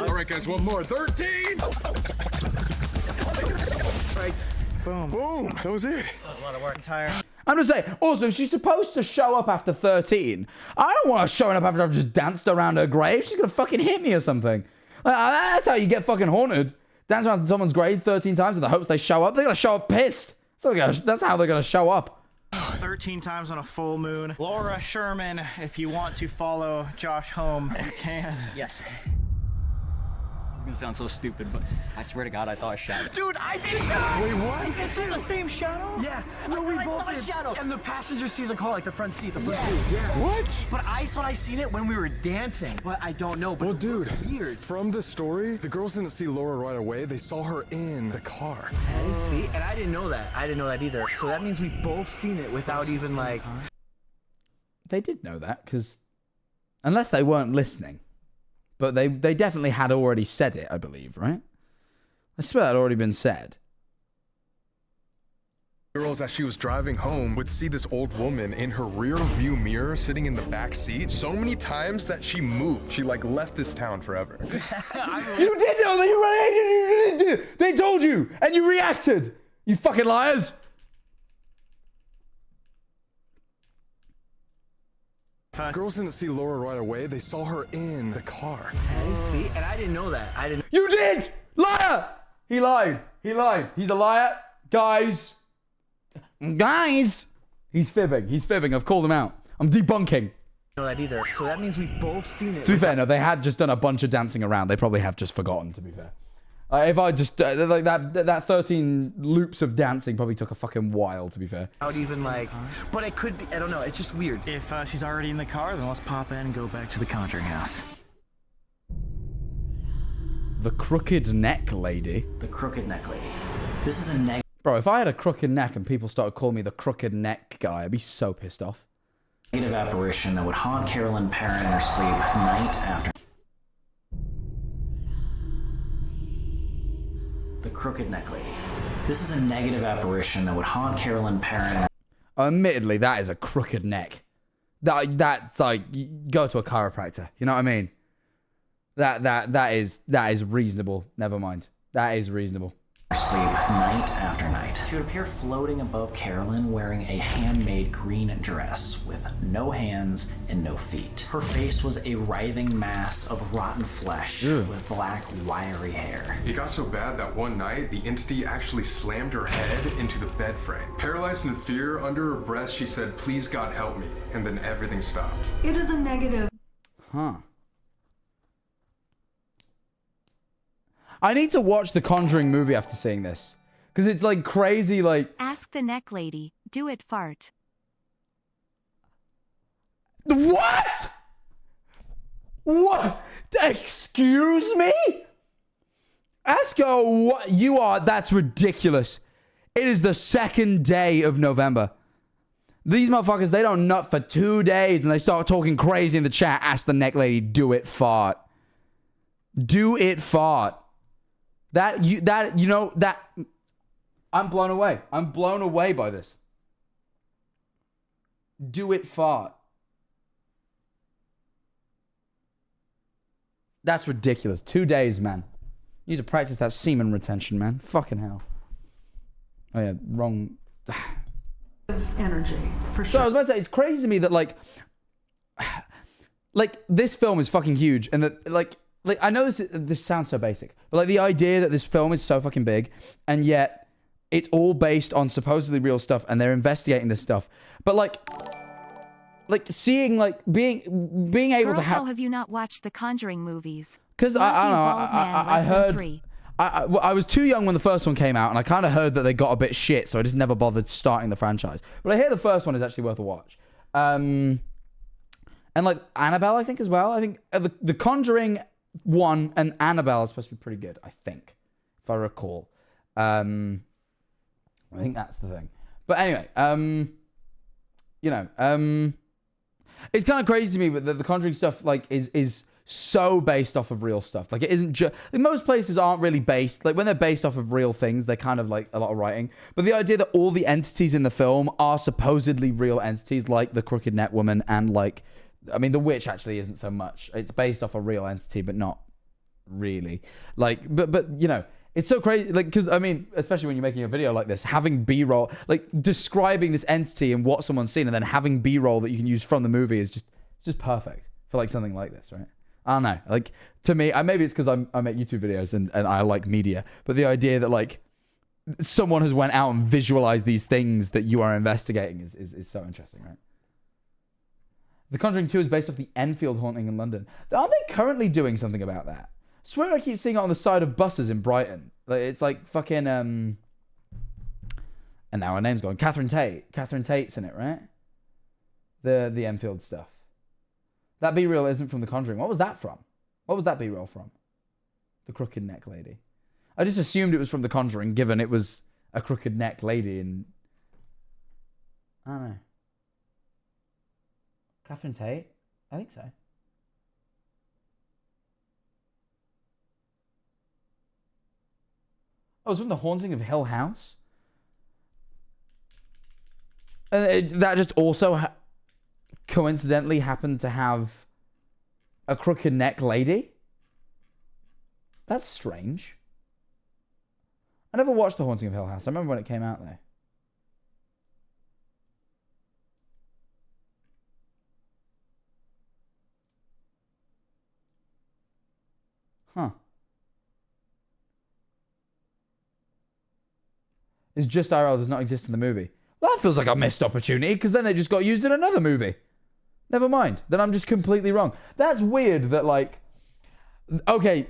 All right, guys, one more. 13. Boom. Boom. That was it. That was a lot of work. Entire. I'm just saying, also, if she's supposed to show up after 13, I don't want her showing up after I've just danced around her grave. She's going to fucking hit me or something. That's how you get fucking haunted. Dance around someone's grave 13 times in the hopes they show up. They're going to show up pissed. So that's how they're going to show up. 13 times on a full moon. Laura Sherman, if you want to follow Josh home, you can. Yes. It's gonna sound so stupid, but I swear to God, I thought I shot it. Dude, I did too! Wait, what? You saw the same shadow? Yeah. No, we both did. Shadow. And the passenger seat of the car, like the front seat, seat. Yeah. What? But I thought I seen it when we were dancing. But I don't know. But Well, dude, weird. from the story, the girls didn't see Laura right away. They saw her in the car. See? And I didn't know that. I didn't know that either. So that means we both seen it without even like... They did know that, because unless they weren't listening. But they definitely had already said it, I believe, right? I swear that had already been said. Girls, as she was driving home, would see this old woman in her rear view mirror sitting in the back seat so many times that she moved. She like left this town forever. You did know that you reacted. They told you, and you reacted. You fucking liars. Girls didn't see Laura right away. They saw her in the car. See? And I didn't know that. I didn't... You did! Liar! He lied. He lied. He's a liar. Guys. He's fibbing. He's fibbing. I've called him out. I'm debunking. know that either. So that means we both seen it. To be fair, no, they had just done a bunch of dancing around. They probably have just forgotten, to be fair. If I just, like that 13 loops of dancing probably took a fucking while, to be fair. Out even like, but it could be, I don't know, it's just weird. If she's already in the car, then let's pop in and go back to the Conjuring house. The crooked neck lady. The crooked neck lady. This is a negative. Bro, if I had a crooked neck and people started calling me the crooked neck guy, I'd be so pissed off. Negative apparition that would haunt Carolyn Perrin in her sleep night after. The crooked neck lady. This is a negative apparition that would haunt Carolyn Perrin. Admittedly, that is a crooked neck. That's like, go to a chiropractor. You know what I mean? That is reasonable. Never mind. That is reasonable. Sleep night after night. She would appear floating above Carolyn wearing a handmade green dress with no hands and no feet. Her face was a writhing mass of rotten flesh with black, wiry hair. It got so bad that one night, the entity actually slammed her head into the bed frame. Paralyzed in fear, under her breath, she said, "Please God help me," and then everything stopped. It is a negative. Huh. I need to watch the Conjuring movie after seeing this. Because it's like crazy, like... Ask the neck lady. Do it fart. What? What? Excuse me? Ask her what you are. That's ridiculous. It is the 2nd day of November. These motherfuckers, they don't nut for 2 days and they start talking crazy in the chat. Ask the neck lady, do it fart. Do it fart. I'm blown away. I'm blown away by this. Do it fart. That's ridiculous. 2 days, man. You need to practice that semen retention, man. Fucking hell. Oh yeah, wrong. Energy, for sure. So I was about to say, it's crazy to me that like this film is fucking huge, and that like I know this sounds so basic, but like the idea that this film is so fucking big, and yet it's all based on supposedly real stuff, and they're investigating this stuff. But like seeing like being able Girl, to have. how have you not watched the Conjuring movies? Because I don't know. I heard. I was too young when the first one came out, and I kind of heard that they got a bit shit, so I just never bothered starting the franchise. But I hear the first one is actually worth a watch. And like Annabelle, I think as well. I think the Conjuring 1 and Annabelle are supposed to be pretty good, I think, if I recall. I think that's the thing. But anyway, it's kind of crazy to me, but the Conjuring stuff like is so based off of real stuff. Like it isn't just, like, most places aren't really based, like when they're based off of real things, they're kind of like a lot of writing. But the idea that all the entities in the film are supposedly real entities, like the Crooked Neck Woman and like, I mean, the witch actually isn't so much. It's based off a real entity, but not really. Like, but you know, It's so crazy, like, because, I mean, especially when you're making a video like this, having B-roll, like, describing this entity and what someone's seen, and then having B-roll that you can use from the movie is just perfect for, like, something like this, right? I don't know. Like, to me, maybe it's because I make YouTube videos and I like media, but the idea that, like, someone has went out and visualized these things that you are investigating is so interesting, right? The Conjuring 2 is based off the Enfield haunting in London. Aren't they currently doing something about that? I swear I keep seeing it on the side of buses in Brighton. Like, it's like fucking, and now her name's gone. Catherine Tate. Catherine Tate's in it, right? The Enfield stuff. That B-reel isn't from The Conjuring. What was that from? What was that B-roll from? The crooked neck lady. I just assumed it was from The Conjuring, given it was a crooked neck lady and... I don't know. Catherine Tate? I think so. Oh, it's from The Haunting of Hill House? And that just also coincidentally happened to have a crooked neck lady? That's strange. I never watched The Haunting of Hill House. I remember when it came out, though. Huh. It's just IRL does not exist in the movie. Well, that feels like a missed opportunity, because then they just got used in another movie. Never mind. Then I'm just completely wrong. That's weird that, like... Okay,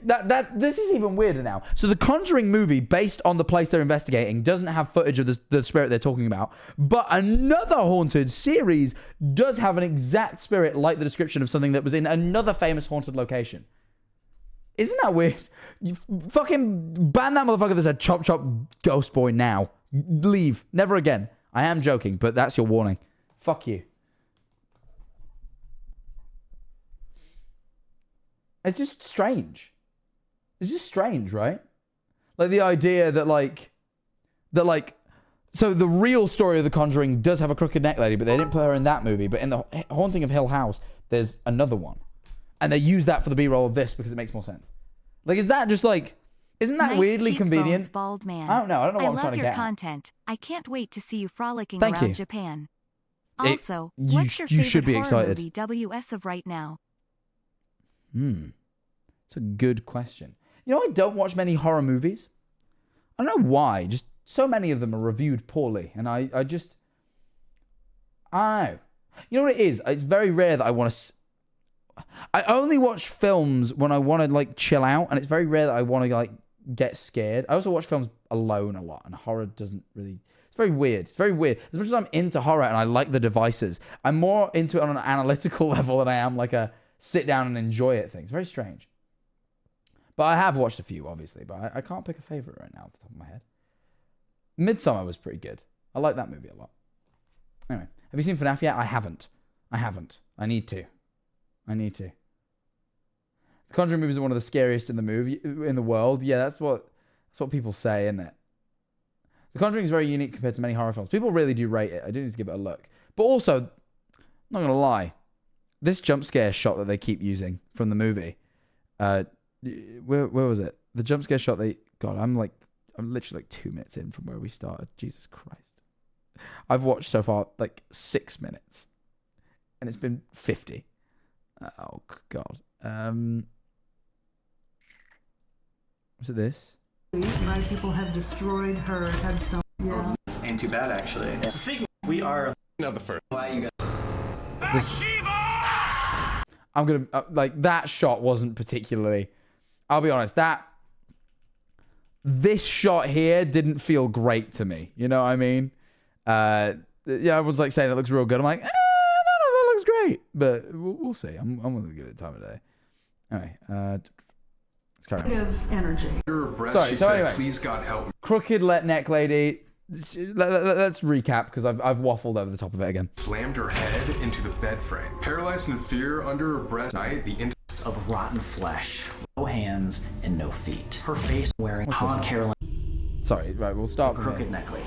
this is even weirder now. So the Conjuring movie, based on the place they're investigating, doesn't have footage of the spirit they're talking about. But another haunted series does have an exact spirit like the description of something that was in another famous haunted location. Isn't that weird? You fucking ban that motherfucker that said chop chop ghost boy now. Leave. Never again. I am joking, but that's your warning. Fuck you. It's just strange. It's just strange, right? Like the idea that so the real story of The Conjuring does have a crooked neck lady, but they didn't put her in that movie. But in The Haunting of Hill House, there's another one. And they use that for the B-roll of this because it makes more sense. Like, is that just like... Isn't that Nice weirdly convenient? Bald man. I don't know. I don't know what I'm trying to I get love your at. content. I can't wait to see you frolicking Thank around you. Japan. It- Also, you what's your you favorite should be horror excited. movie WS of right now? It's a good question. You know, I don't watch many horror movies. I don't know why. Just so many of them are reviewed poorly. And I don't know. You know what it is? It's very rare that I want to... I only watch films when I want to, like, chill out. And it's very rare that I want to, like, get scared. I also watch films alone a lot. And horror doesn't really... It's very weird. It's very weird. As much as I'm into horror and I like the devices, I'm more into it on an analytical level than I am like a sit down and enjoy it thing. It's very strange. But I have watched a few, obviously. But I can't pick a favorite right now off the top of my head. Midsummer was pretty good. I like that movie a lot. Anyway, have you seen FNAF yet? I haven't. I need to. The Conjuring movies are one of the scariest in the world. Yeah, that's what people say, isn't it? The Conjuring is very unique compared to many horror films. People really do rate it. I do need to give it a look. But also, I'm not gonna lie, this jump scare shot that they keep using from the movie, where was it? The jump scare shot I'm literally like 2 minutes in from where we started. Jesus Christ. I've watched so far like 6 minutes. And it's been 50. Oh God. Was it this? My people have destroyed her headstone. Yeah. Ain't too bad, actually. Speaking, we are... Not the first. Why you guys... I'm gonna like that shot wasn't particularly. I'll be honest. This shot here didn't feel great to me. You know what I mean? Yeah, I was like saying it looks real good. I'm like, I don't know, that looks great, but we'll see. I'm gonna give it time of day. Anyway, let's carry on. Negative energy. Under her breath, Sorry, she so said, anyway. "Please God help me." Crooked neck lady. Let's recap because I've waffled over the top of it again. Slammed her head into the bed frame. Paralyzed in fear, under her breath, the of rotten flesh, no hands and no feet. Her face wearing haunt Carolyn. Sorry, right, we'll start from Crooked here. neck lady.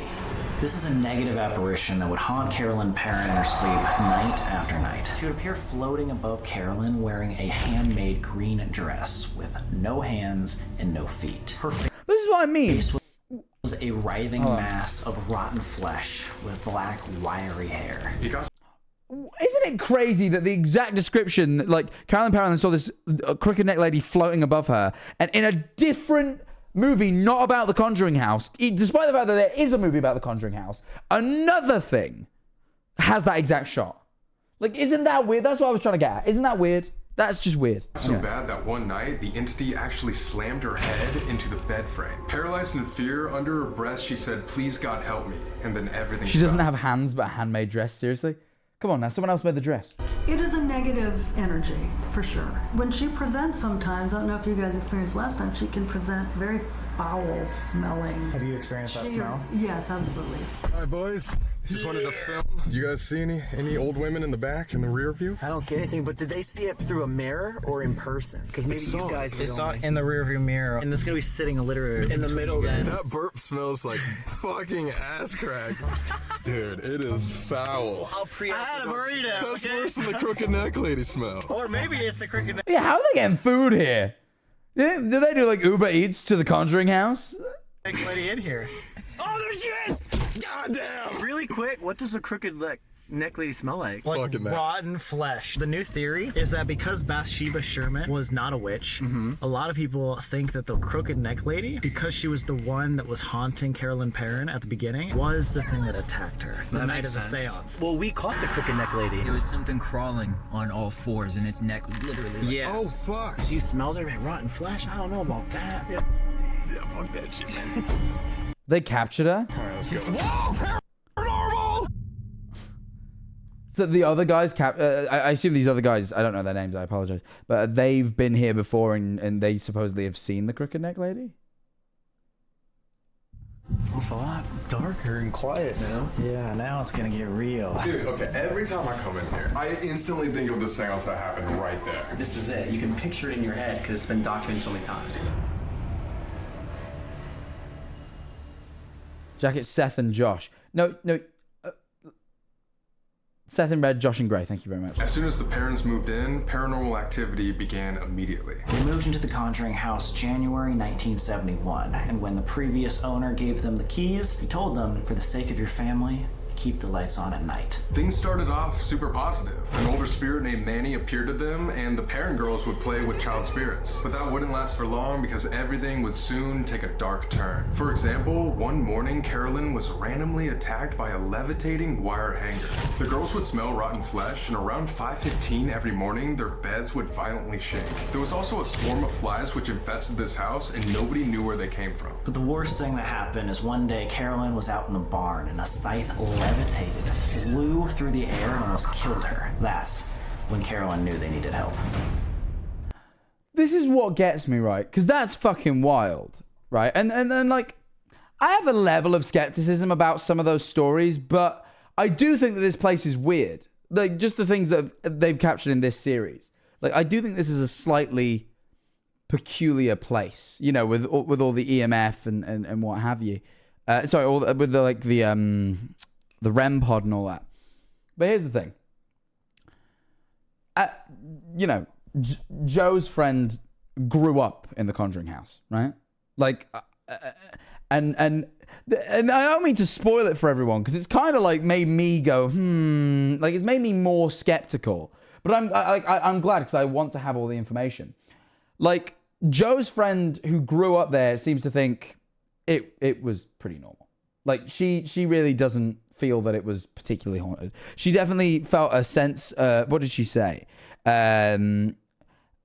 This is a negative apparition that would haunt Carolyn Perrin in her sleep night after night. She would appear floating above Carolyn wearing a handmade green dress with no hands and no feet. Her face... This is what what I mean. Face was a writhing mass of rotten flesh with black, wiry hair. Isn't it crazy that the exact description, like Carolyn Parlin saw this crooked neck lady floating above her, and in a different movie, not about the Conjuring house, despite the fact that there is a movie about the Conjuring house, another thing has that exact shot. Like, isn't that weird? That's what I was trying to get at. Isn't that weird? That's just weird. So bad that one night, the entity actually slammed her head into the bed frame. Paralyzed in fear, under her breath, she said, "Please God help me," and then everything She doesn't stopped. have hands, but a handmade dress, seriously? Come on now, someone else made the dress. It is a negative energy, for sure. When she presents sometimes, I don't know if you guys experienced last time, she can present very foul smelling. Have you experienced that smell? Yes, absolutely. Hi, boys. Just wanted to film. Do you guys see any old women in the back, in the rear view? I don't see anything, but did they see it through a mirror or in person? Because maybe you guys They saw it in the rearview mirror, and it's gonna be sitting literally in the middle then. That burp smells like fucking ass crack. Dude, it is foul. I had a burrito. That's worse than the crooked neck lady smell. Or maybe it's the cricket. Yeah, how are they getting food here? Do they do like Uber Eats to the Conjuring house? Next lady in here. Oh, there she is! God damn! Really quick, what does a crooked neck lady smell like? Fucking that. Rotten flesh. The new theory is that because Bathsheba Sherman was not a witch, a lot of people think that the crooked neck lady, because she was the one that was haunting Carolyn Perrin at the beginning, was the thing that attacked her the night of the seance. Well, we caught the crooked neck lady. It was something crawling on all fours, and its neck was literally like, Yeah. Oh, fuck. So you smelled her like rotten flesh? I don't know about that. Yeah, fuck that shit, man. They captured her? All right, let's go. Whoa, paranormal! So the other guys, I assume these other guys, I don't know their names, I apologize, but they've been here before and they supposedly have seen the crooked neck lady? It's a lot darker and quiet now. Yeah, now it's gonna get real. Dude, okay, every time I come in here, I instantly think of the seance that happened right there. This is it. You can picture it in your head because it's been documented so many times. Jack, it's Seth and Josh. No. Seth in red, Josh in grey. Thank you very much. As soon as the parents moved in, paranormal activity began immediately. They moved into the Conjuring house January 1971, and when the previous owner gave them the keys, he told them, for the sake of your family, keep the lights on at night. Things started off super positive. An older spirit named Manny appeared to them, and the parent girls would play with child spirits. But that wouldn't last for long because everything would soon take a dark turn. For example, one morning, Carolyn was randomly attacked by a levitating wire hanger. The girls would smell rotten flesh, and around 5:15 every morning, their beds would violently shake. There was also a swarm of flies which infested this house, and nobody knew where they came from. But the worst thing that happened is one day Carolyn was out in the barn and a scythe levitated, flew through the air, and almost killed her. That's when Carolyn knew they needed help. This is what gets me, right? Because that's fucking wild, right? And like, I have a level of skepticism about some of those stories, but I do think that this place is weird. Like, just the things that they've captured in this series. Like, I do think this is a slightly peculiar place, you know, with all the EMF and what have you. Sorry, with the REM pod and all that. But here's the thing. Joe's friend grew up in the Conjuring house, right? Like, and I don't mean to spoil it for everyone because it's kind of like made me go, like it's made me more skeptical. But I'm glad because I want to have all the information. Like, Joe's friend who grew up there seems to think it was pretty normal. Like, she really doesn't feel that it was particularly haunted. She definitely felt a sense. What did she say? That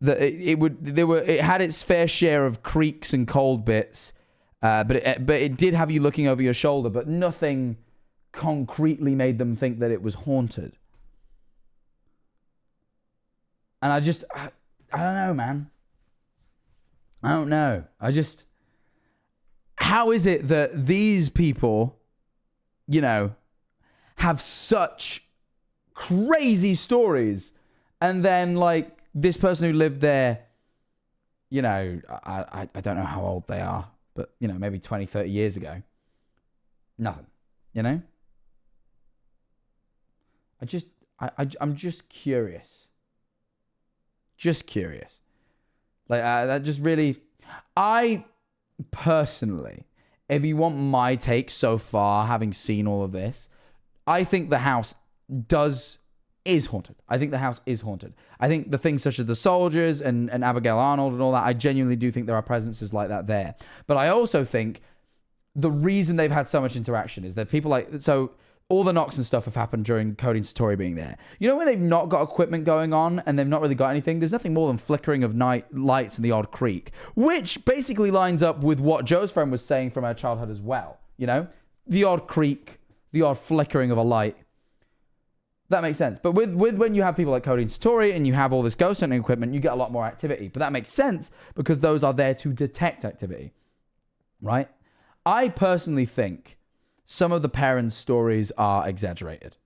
it had its fair share of creaks and cold bits, but it did have you looking over your shoulder, but nothing concretely made them think that it was haunted. And I don't know, man. I don't know. How is it that these people, you know, have such crazy stories, and then like this person who lived there, you know, I don't know how old they are, but you know, maybe 20, 30 years ago, nothing, you know? I'm just curious. Just curious. Like, that just really, personally, if you want my take so far, having seen all of this, I think the house is haunted. I think the house is haunted. I think the things such as the soldiers and Abigail Arnold and all that, I genuinely do think there are presences like that there. But I also think the reason they've had so much interaction is that people so all the knocks and stuff have happened during Cody and Satori being there. You know when they've not got equipment going on and they've not really got anything? There's nothing more than flickering of night lights and the odd creak, which basically lines up with what Joe's friend was saying from her childhood as well. You know? The odd creak, the odd flickering of a light. That makes sense. But with when you have people like Cody and Satori and you have all this ghost hunting equipment, you get a lot more activity. But that makes sense because those are there to detect activity. Right? I personally think some of the parents' stories are exaggerated.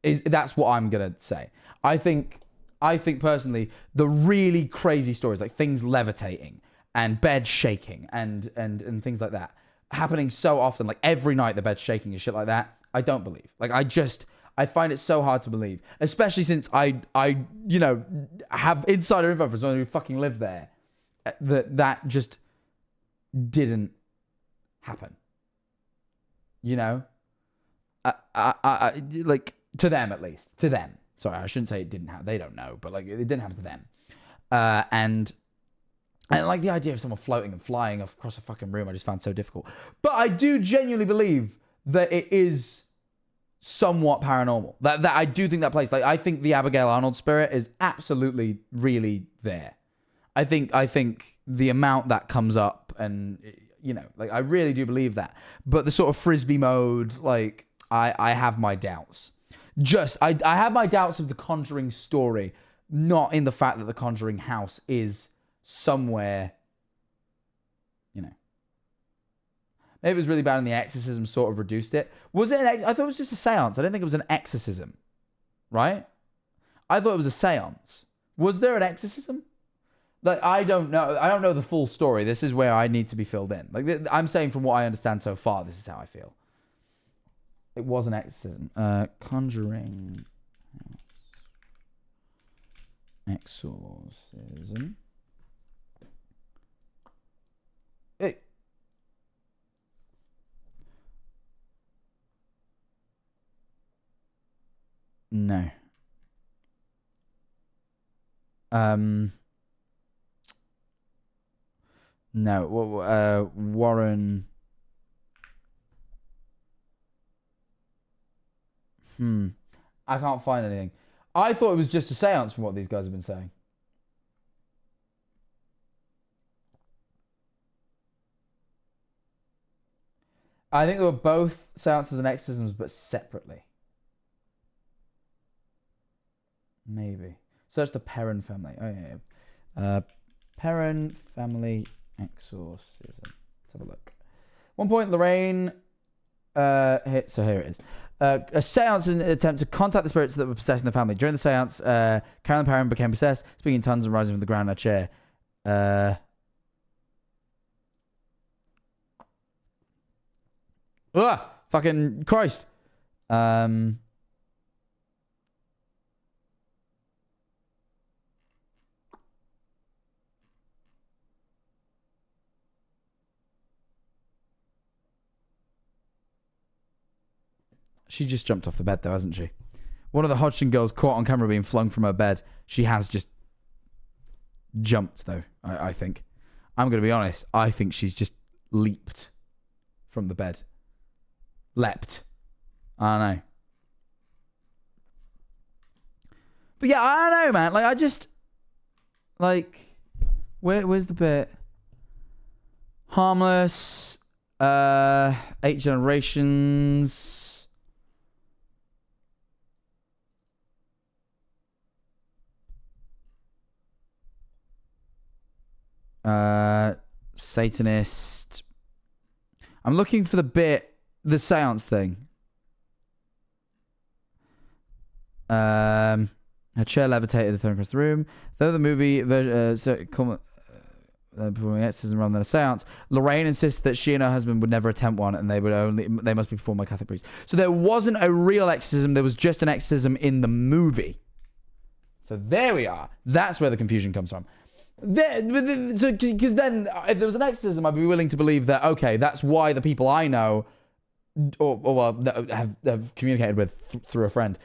That's what I'm going to say. I think personally, the really crazy stories, like things levitating and beds shaking and things like that, happening so often, like every night the bed's shaking and shit like that, I don't believe. Like, I find it so hard to believe, especially since I have insider info from someone who fucking lived there, that just didn't happen. You know, I like, to them at least. To them. Sorry, I shouldn't say it didn't happen. They don't know, but like it didn't happen to them. And like the idea of someone floating and flying across a fucking room, I just found so difficult. But I do genuinely believe that it is somewhat paranormal. That I do think that place. Like, I think the Abigail Arnold spirit is absolutely really there. I think the amount that comes up and, you know, like, I really do believe that. But the sort of frisbee mode, like, I have my doubts. I have my doubts of the Conjuring story, not in the fact that the Conjuring house is somewhere, you know. Maybe it was really bad and the exorcism sort of reduced it. Was it I thought it was just a seance. I didn't think it was an exorcism. Right? I thought it was a seance. Was there an exorcism? Like, I don't know. I don't know the full story. This is where I need to be filled in. Like, I'm saying from what I understand so far, this is how I feel. It was an exorcism. Conjuring exorcism. Hey. No. No. Warren. I can't find anything. I thought it was just a seance from what these guys have been saying. I think they were both seances and exorcisms, but separately. Maybe. Search the Perrin family. Oh, yeah. Perrin family exorcism. Let's have a look. One point, Lorraine... so here it is. A seance in an attempt to contact the spirits that were possessing the family. During the seance, Carolyn Perrin became possessed, speaking in tongues and rising from the ground in a chair. Fucking Christ. She just jumped off the bed, though, hasn't she? One of the Hodgson girls caught on camera being flung from her bed. She has just jumped, though, I think. I'm going to be honest. I think she's just leaped from the bed. Leapt. I don't know. But yeah, I don't know, man. Like, I just... Like, where's the bit? Harmless. 8 generations... Satanist. I'm looking for the seance thing. Her chair levitated the thing across the room. Though the movie performing exorcism rather than a seance, Lorraine insists that she and her husband would never attempt one, and they must be performed by Catholic priests. So there wasn't a real exorcism. There was just an exorcism in the movie. So there we are. That's where the confusion comes from. Because then, if there was an exorcism, I'd be willing to believe that, okay, that's why the people I know, have communicated with through a friend,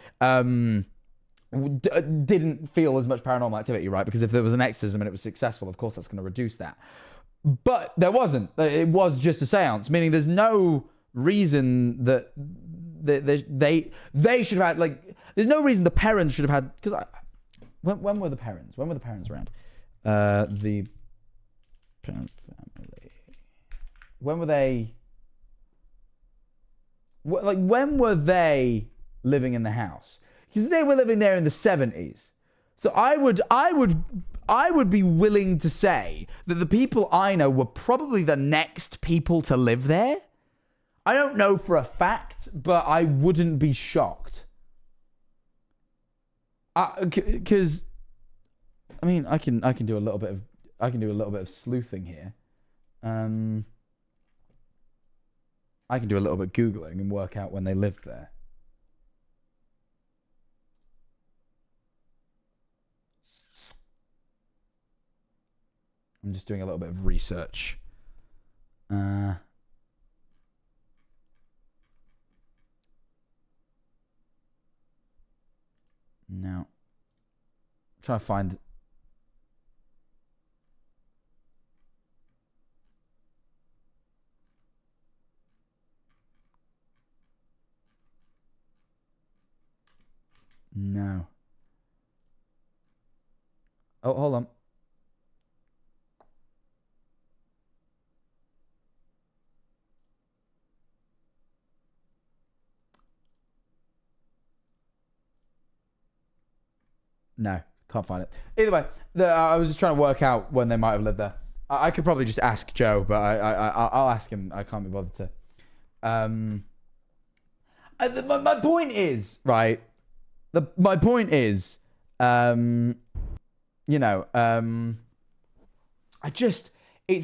didn't feel as much paranormal activity, right? Because if there was an exorcism and it was successful, of course that's going to reduce that. But there wasn't. It was just a seance, meaning there's no reason that they should have had, like, there's no reason the parents should have had, because when were the parents? When were the parents around? The parent family. When were they? When were they living in the house? Because they were living there in the 70s. So I would be willing to say that the people I know were probably the next people to live there. I don't know for a fact, but I wouldn't be shocked. Because I mean, I can do a little bit of sleuthing here. I can do a little bit of Googling and work out when they lived there. I'm just doing a little bit of research. No. I'm trying to find... No. Oh, hold on. No, can't find it. Either way, I was just trying to work out when they might have lived there. I could probably just ask Joe, but I'll ask him. I can't be bothered to. My point is, right? My point is, it's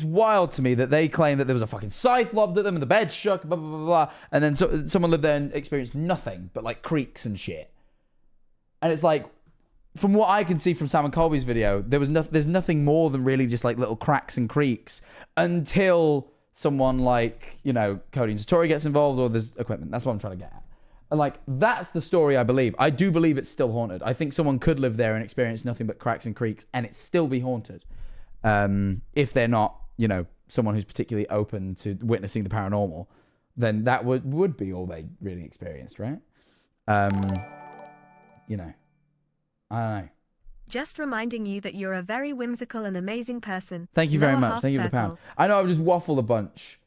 wild to me that they claim that there was a fucking scythe lobbed at them and the bed shook, blah, blah, blah, blah. And then someone lived there and experienced nothing but like creaks and shit. And it's like, from what I can see from Sam and Colby's video, there's nothing more than really just like little cracks and creaks until someone like, Cody and Satori gets involved or there's equipment. That's what I'm trying to get at. And like, that's the story I believe. I do believe it's still haunted. I think someone could live there and experience nothing but cracks and creaks and it still be haunted. If they're not, someone who's particularly open to witnessing the paranormal, then that would be all they really experienced, right? I don't know. Just reminding you that you're a very whimsical and amazing person. Thank you very Lower much. half Thank you for the circle. pound. I know I've just waffled a bunch.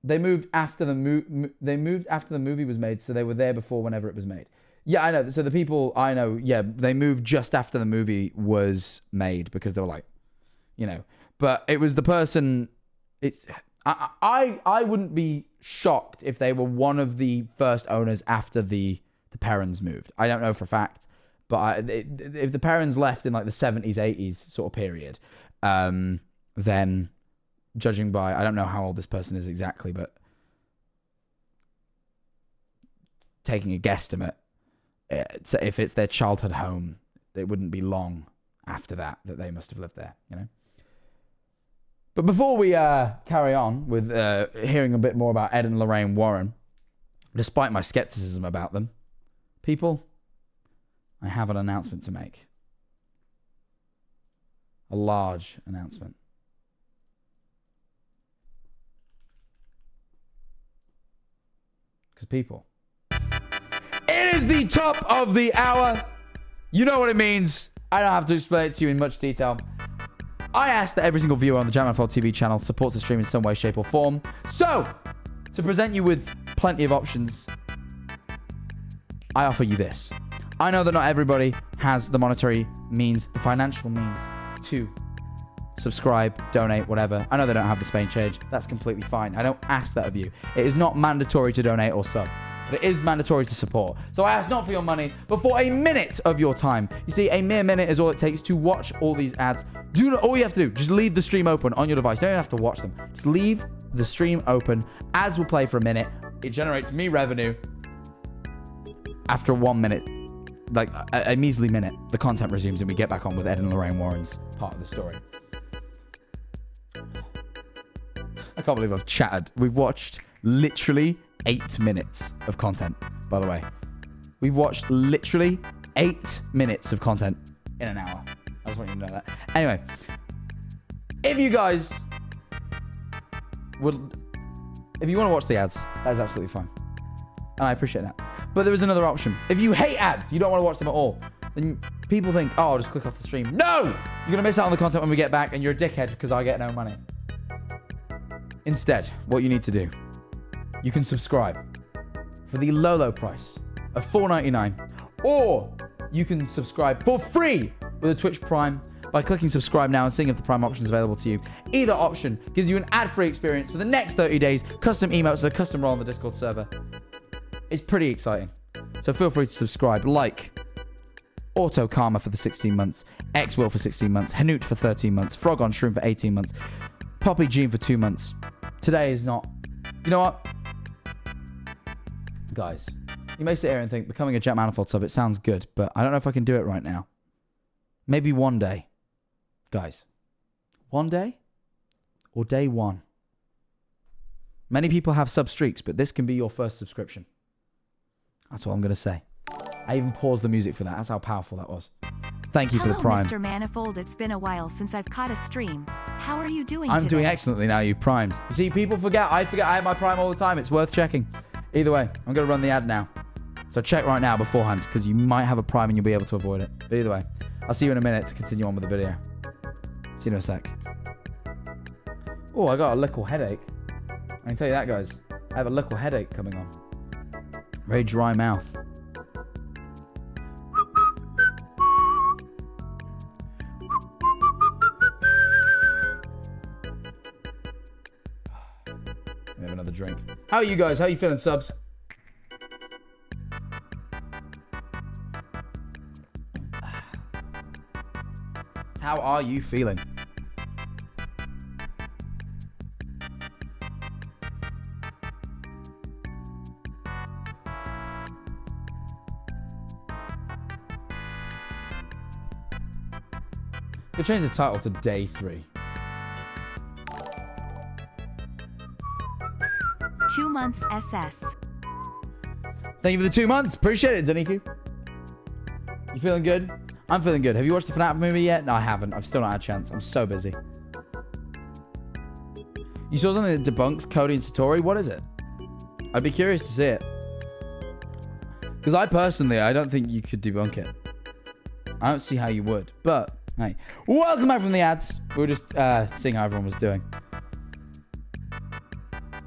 They moved after the movie was made, so they were there before whenever it was made. Yeah, I know. So the people I know, yeah, they moved just after the movie was made because they were like, But it was the person. I wouldn't be shocked if they were one of the first owners after the parents moved. I don't know for a fact, but if the parents left in like the 70s, 80s sort of period, then judging by, I don't know how old this person is exactly, but taking a guesstimate, if it's their childhood home, it wouldn't be long after that they must have lived there, But before we carry on with hearing a bit more about Ed and Lorraine Warren, despite my skepticism about them, people, I have an announcement to make. A large announcement. Because people, it is the top of the hour. You know what it means. I don't have to explain it to you in much detail. I ask that every single viewer on the Jam Unfold TV channel supports the stream in some way, shape, or form. So, to present you with plenty of options, I offer you this. I know that not everybody has the monetary means, the financial means to subscribe, donate, whatever. I know they don't have the Spain change. That's completely fine. I don't ask that of you. It is not mandatory to donate or sub, but it is mandatory to support. So I ask not for your money, but for a minute of your time. You see, a mere minute is all it takes to watch all these ads. All you have to do, just leave the stream open on your device. You don't even have to watch them. Just leave the stream open. Ads will play for a minute. It generates me revenue. After 1 minute, like a measly minute, the content resumes and we get back on with Ed and Lorraine Warren's part of the story. I can't believe I've chatted. We've watched literally 8 minutes of content, by the way. We've watched literally 8 minutes of content in an hour. I just want you to know that. Anyway, if you guys if you want to watch the ads, that is absolutely fine. And I appreciate that. But there is another option. If you hate ads, you don't want to watch them at all, then people think, oh, I'll just click off the stream. No! You're going to miss out on the content when we get back, and you're a dickhead because I get no money. Instead, what you need to do, you can subscribe for the low, low price of $4.99, or you can subscribe for free with a Twitch Prime by clicking subscribe now and seeing if the Prime option is available to you. Either option gives you an ad-free experience for the next 30 days, custom emotes, and a custom role on the Discord server. It's pretty exciting. So feel free to subscribe. Like Auto Karma for the 16 months, X Will for 16 months, Hanut for 13 months, Frog on Shroom for 18 months, Poppy Jean for 2 months. Today is not... You know what? Guys, you may sit here and think becoming a Jack Manifold sub, it sounds good, but I don't know if I can do it right now. Maybe one day. Guys, one day or day one. Many people have sub streaks, but this can be your first subscription. That's all I'm going to say. I even paused the music for that. That's how powerful that was. Thank you for the Prime. Mr. Manifold. It's been a while since I've caught a stream. How are you doing I'm today? doing excellently now, you primed. You see, people forget. I forget I have my Prime all the time. It's worth checking. Either way, I'm going to run the ad now. So check right now beforehand, because you might have a Prime and you'll be able to avoid it. But either way, I'll see you in a minute to continue on with the video. See you in a sec. Oh, I got a little headache. I can tell you that, guys. I have a little headache coming on. Very dry mouth. Let me have another drink. How are you guys? How are you feeling, subs? How are you feeling? Could change the title to Day 3. 2 months SS. Thank you for the 2 months. Appreciate it, Daniku. You feeling good? I'm feeling good. Have you watched the FNAF movie yet? No, I haven't. I've still not had a chance. I'm so busy. You saw something that debunks Cody and Satori? What is it? I'd be curious to see it. Because I don't think you could debunk it. I don't see how you would. But, hey. Welcome back from the ads. We were just seeing how everyone was doing.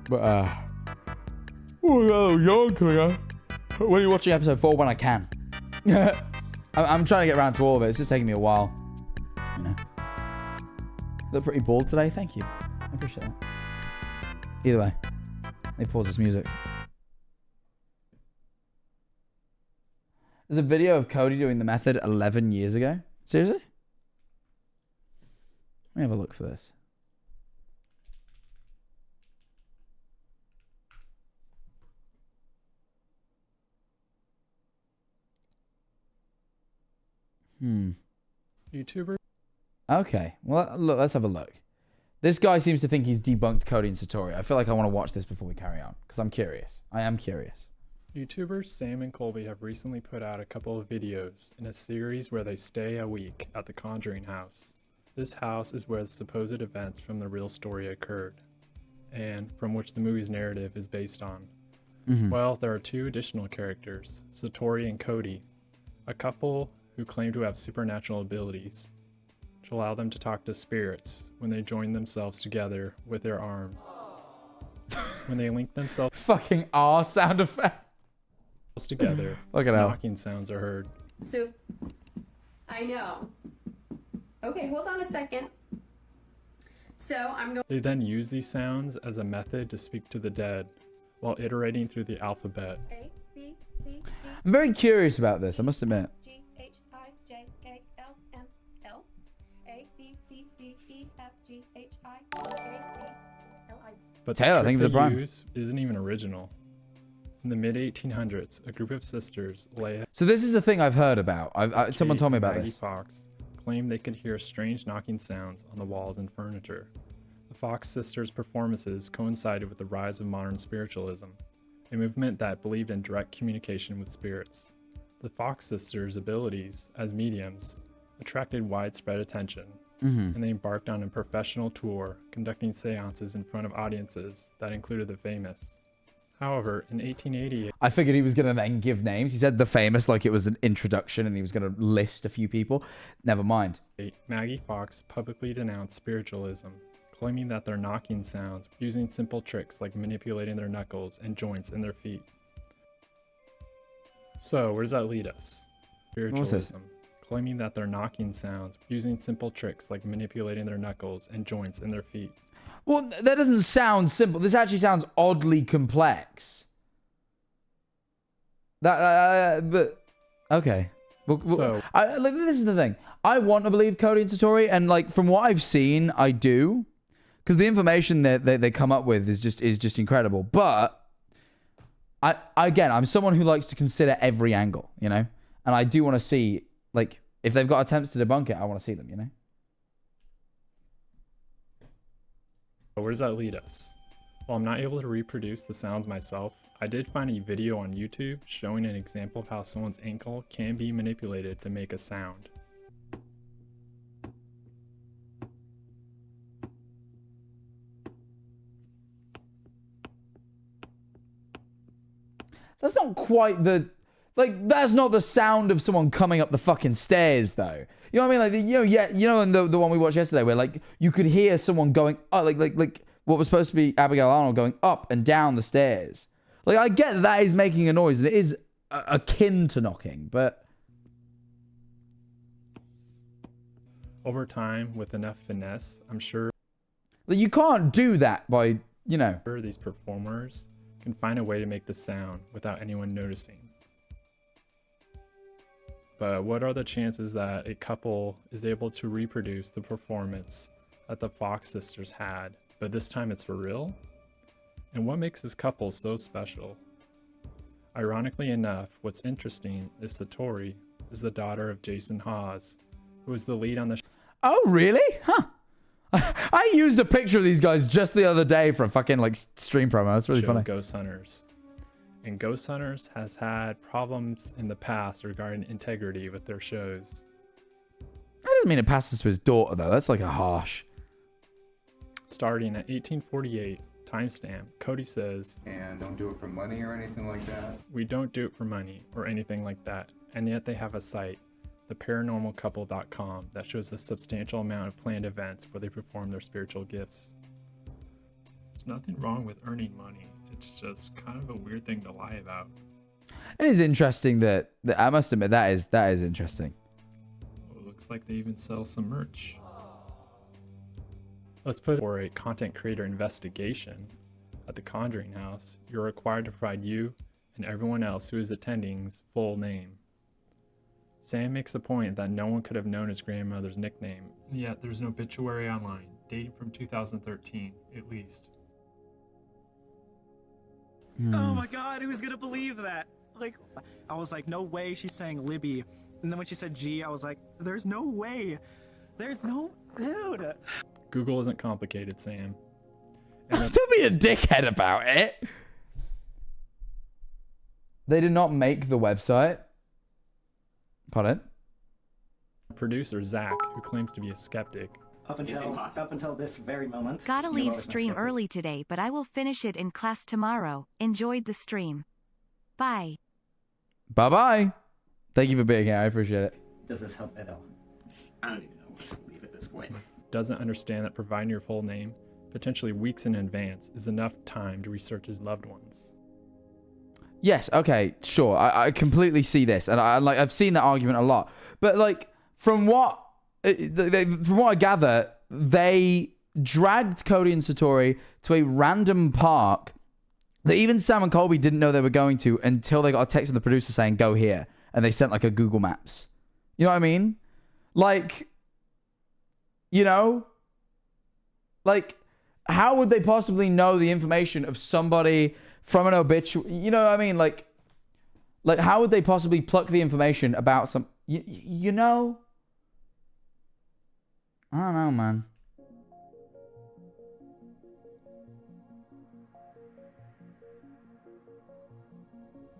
But, oh, got a yawn coming on. When are you watching episode 4? When I can. I'm trying to get around to all of it. It's just taking me a while. You know. Look pretty bald today. Thank you. I appreciate that. Either way. Let me pause this music. There's a video of Cody doing the method 11 years ago. Seriously? Let me have a look for this. YouTuber? Okay. Well, look, let's have a look. This guy seems to think he's debunked Cody and Satori. I feel like I want to watch this before we carry on, because I'm curious. I am curious. YouTubers Sam and Colby have recently put out a couple of videos in a series where they stay a week at the Conjuring house. This house is where the supposed events from the real story occurred, and from which the movie's narrative is based on. Well, there are 2 additional characters, Satori and Cody, a couple who claim to have supernatural abilities, which allow them to talk to spirits when they join themselves together with their arms. When they link themselves fucking R sound effect together, look at that. Knocking sounds are heard. So, I know. Okay, hold on a second. So, I'm going. They then use these sounds as a method to speak to the dead while iterating through the alphabet. A, B, C, D, I'm very curious about this, I must admit. G, H, I, J, K, L, M, L, A, B, C, D, E, F, G, H, I, J, K, L, I. But Taylor, the thank trick you for the they Prime. use isn't even original. In the mid-1800s, a group of sisters, Leah... So this is the thing I've heard about. Someone told me about Maggie this. Fox claimed they could hear strange knocking sounds on the walls and furniture. The Fox sisters' performances coincided with the rise of modern spiritualism, a movement that believed in direct communication with spirits. The Fox sisters' abilities as mediums attracted widespread attention, and they embarked on a professional tour, conducting seances in front of audiences that included the famous. However, in 1888... I figured he was going to then give names. He said the famous like it was an introduction and he was going to list a few people. Never mind. Maggie Fox publicly denounced spiritualism, claiming that their knocking sounds were using simple tricks like manipulating their knuckles and joints in their feet. So, where does that lead us? Spiritualism, claiming that their knocking sounds were using simple tricks like manipulating their knuckles and joints in their feet. Well, that doesn't sound simple. This actually sounds oddly complex. But okay. So this is the thing. I want to believe Cody and Satori, and like from what I've seen, I do, because the information that they come up with is just incredible. But I'm someone who likes to consider every angle, you know, and I do want to see like if they've got attempts to debunk it, I want to see them, you know. Where does that lead us? While I'm not able to reproduce the sounds myself, I did find a video on YouTube showing an example of how someone's ankle can be manipulated to make a sound. That's not quite the... Like, that's not the sound of someone coming up the fucking stairs, though. You know what I mean? Like, in the one we watched yesterday, where like you could hear someone going up, like what was supposed to be Abigail Arnold going up and down the stairs. Like, I get that is making a noise, and it is akin to knocking, but over time, with enough finesse, I'm sure like, you can't do that by, you know. These performers can find a way to make the sound without anyone noticing. But what are the chances that a couple is able to reproduce the performance that the Fox sisters had, but this time it's for real? And what makes this couple so special? Ironically enough, what's interesting is Satori is the daughter of Jason Hawes, who was the lead on the Oh, really? Huh. I used a picture of these guys just the other day for a fucking like stream promo. That's really show funny. Ghost Hunters. And Ghost Hunters has had problems in the past regarding integrity with their shows. That doesn't mean it passes to his daughter, though. That's like a harsh. Starting at 1848, timestamp, Cody says, and don't do it for money or anything like that. We don't do it for money or anything like that. And yet they have a site, theparanormalcouple.com, that shows a substantial amount of planned events where they perform their spiritual gifts. There's nothing wrong with earning money. It's just kind of a weird thing to lie about. It is interesting that I must admit that is interesting. Well, it looks like they even sell some merch. Let's put it for a content creator investigation at the Conjuring house. You're required to provide you and everyone else who is attending's full name. Sam makes the point that no one could have known his grandmother's nickname, and yet there's an obituary online dating from 2013 at least. Oh my god, who's gonna believe that? Like, I was like, no way she's saying Libby. And then when she said G, I was like, there's no way. There's no... Dude. Google isn't complicated, Sam. Don't be a dickhead about it. They did not make the website. Pardon? Producer Zach, who claims to be a skeptic. Up until this very moment. Gotta leave stream early today, but I will finish it in class tomorrow. Enjoyed the stream. Bye. Bye-bye. Thank you for being here. I appreciate it. Does this help at all? I don't even know what to believe at this point. Doesn't understand that providing your full name, potentially weeks in advance, is enough time to research his loved ones. Yes, okay, sure. I completely see this, and I've seen that argument a lot. But like, from what I gather, they dragged Cody and Satori to a random park that even Sam and Colby didn't know they were going to until they got a text from the producer saying, go here. And they sent like a Google Maps. You know what I mean? Like, you know? Like, how would they possibly know the information of somebody from an obituary. You know what I mean? Like how would they possibly pluck the information about some? You know? I don't know, man.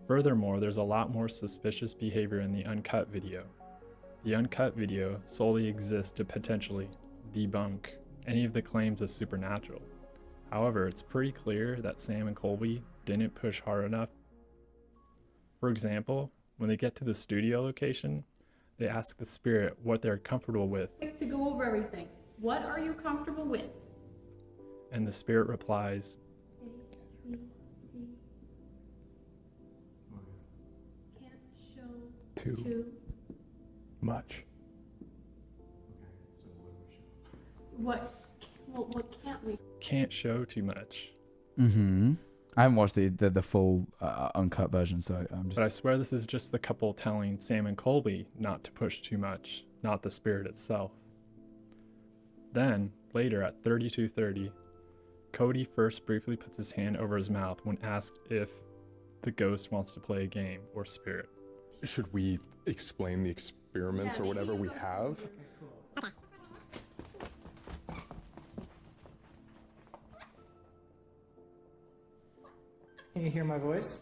Furthermore, there's a lot more suspicious behavior in the uncut video. The uncut video solely exists to potentially debunk any of the claims of supernatural. However, it's pretty clear that Sam and Colby didn't push hard enough. For example, when they get to the studio location, they ask the spirit what they're comfortable with. To go over everything. What are you comfortable with? And the spirit replies, Can't show Too much. What can't we? Can't show too much. Mm-hmm. I haven't watched the full uncut version, so I'm just... But I swear this is just the couple telling Sam and Colby not to push too much, not the spirit itself. Then, later at 32:30, Cody first briefly puts his hand over his mouth when asked if the ghost wants to play a game or spirit. Should we explain the experiments or whatever we have? Can you hear my voice?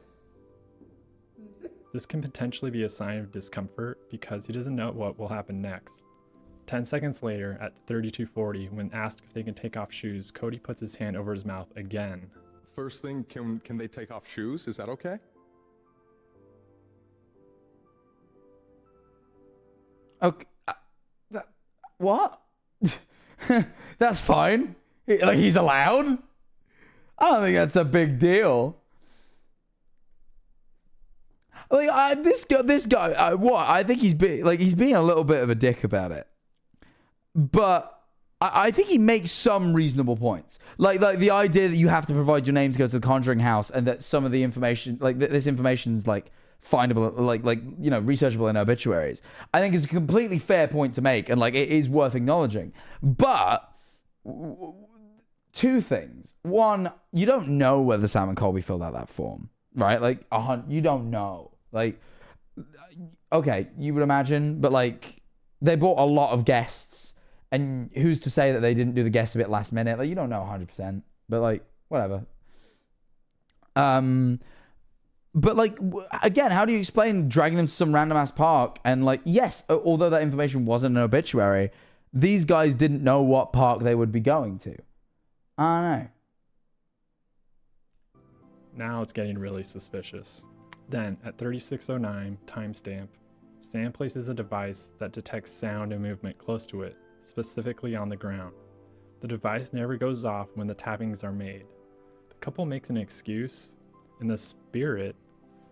This can potentially be a sign of discomfort because he doesn't know what will happen next. 10 seconds later, at 32:40, when asked if they can take off shoes, Cody puts his hand over his mouth again. First thing, can they take off shoes? Is that okay? Okay. What? That's fine. Like, he's allowed? I don't think that's a big deal. Like, this guy, what? I think he's being a little bit of a dick about it. But I think he makes some reasonable points. Like the idea that you have to provide your name to go to the Conjuring house, and that some of the information, like this information's like findable, like researchable in obituaries. I think it's a completely fair point to make, and like it is worth acknowledging. But two things: one, you don't know whether Sam and Colby filled out that form, right? Like you don't know. Like, okay, you would imagine, but like they brought a lot of guests, and who's to say that they didn't do the guests a bit last minute? Like, you don't know 100%, but like whatever. But like, again, how do you explain dragging them to some random ass park? And like, yes, although that information wasn't an obituary, these guys didn't know what park they would be going to. I don't know. Now it's getting really suspicious. Then, at 36:09 timestamp, Sam places a device that detects sound and movement close to it, specifically on the ground. The device never goes off when the tappings are made. The couple makes an excuse, and the spirit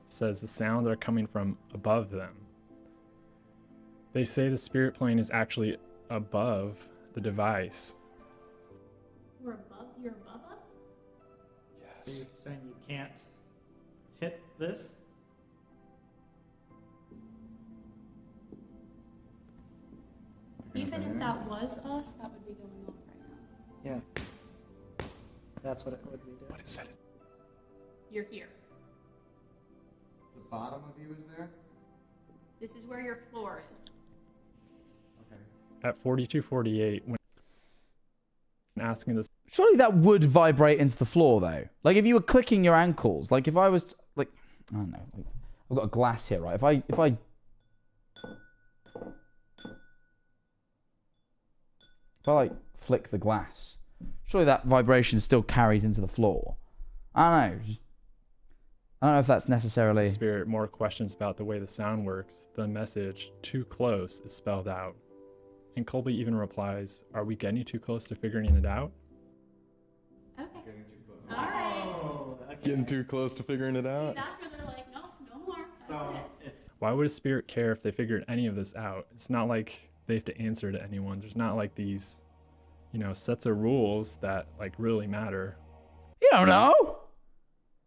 says the sounds are coming from above them. They say the spirit plane is actually above the device. You're above us? So you're saying you can't hit this? Even if that was us, that would be going on right now. Yeah. That's what it would be doing. What is that? You're here. The bottom of you is there? This is where your floor is. Okay. At 42:48, when asking this, Surely that would vibrate into the floor, though. Like, if you were clicking your ankles, like if I was, like, I don't know, like, I've got a glass here, right? If I like flick the glass, surely that vibration still carries into the floor. I don't know. I don't know if that's necessarily... Spirit more questions about the way the sound works. The message, too close, is spelled out. And Colby even replies, are we getting too close to figuring it out? Okay. All right. Getting too close to figuring it out? That's where they're like, no more. That's it. Why would a spirit care if they figured any of this out? It's not like they have to answer to anyone. There's not like these, sets of rules that like really matter. You don't know.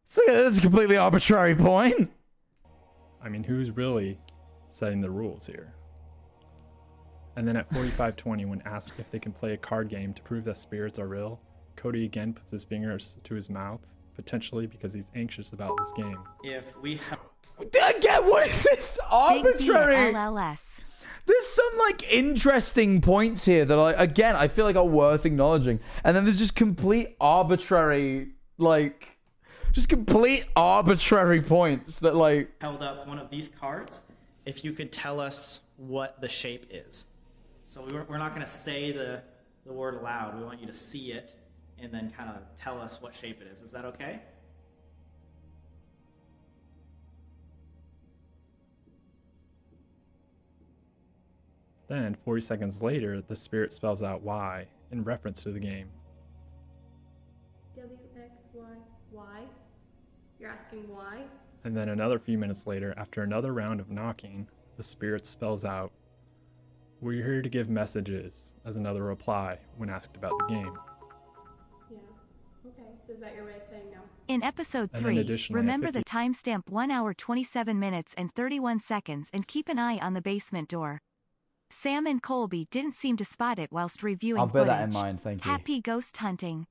It's a completely arbitrary point. I mean, who's really setting the rules here? And then at 45:20, when asked if they can play a card game to prove that spirits are real, Cody again puts his fingers to his mouth potentially because he's anxious about this game. If we have Again, what is this? Arbitrary. LLS. There's some like interesting points here that I feel like are worth acknowledging. And then there's just complete arbitrary, like, just complete arbitrary points that like held up one of these cards, if you could tell us what the shape is. So we're not going to say the word aloud. We want you to see it and then kind of tell us what shape it is. Is that okay? Then, 40 seconds later, the spirit spells out Y in reference to the game. W, X, Y, Y? You're asking why? And then another few minutes later, after another round of knocking, the spirit spells out, "We're here to give messages," as another reply when asked about the game. Yeah. Okay, so is that your way of saying no? In episode And then 3, additionally, remember at the timestamp 1 hour 27 minutes and 31 seconds and keep an eye on the basement door. Sam and Colby didn't seem to spot it whilst reviewing I'll bear footage. that in mind, thank you. Happy ghost hunting.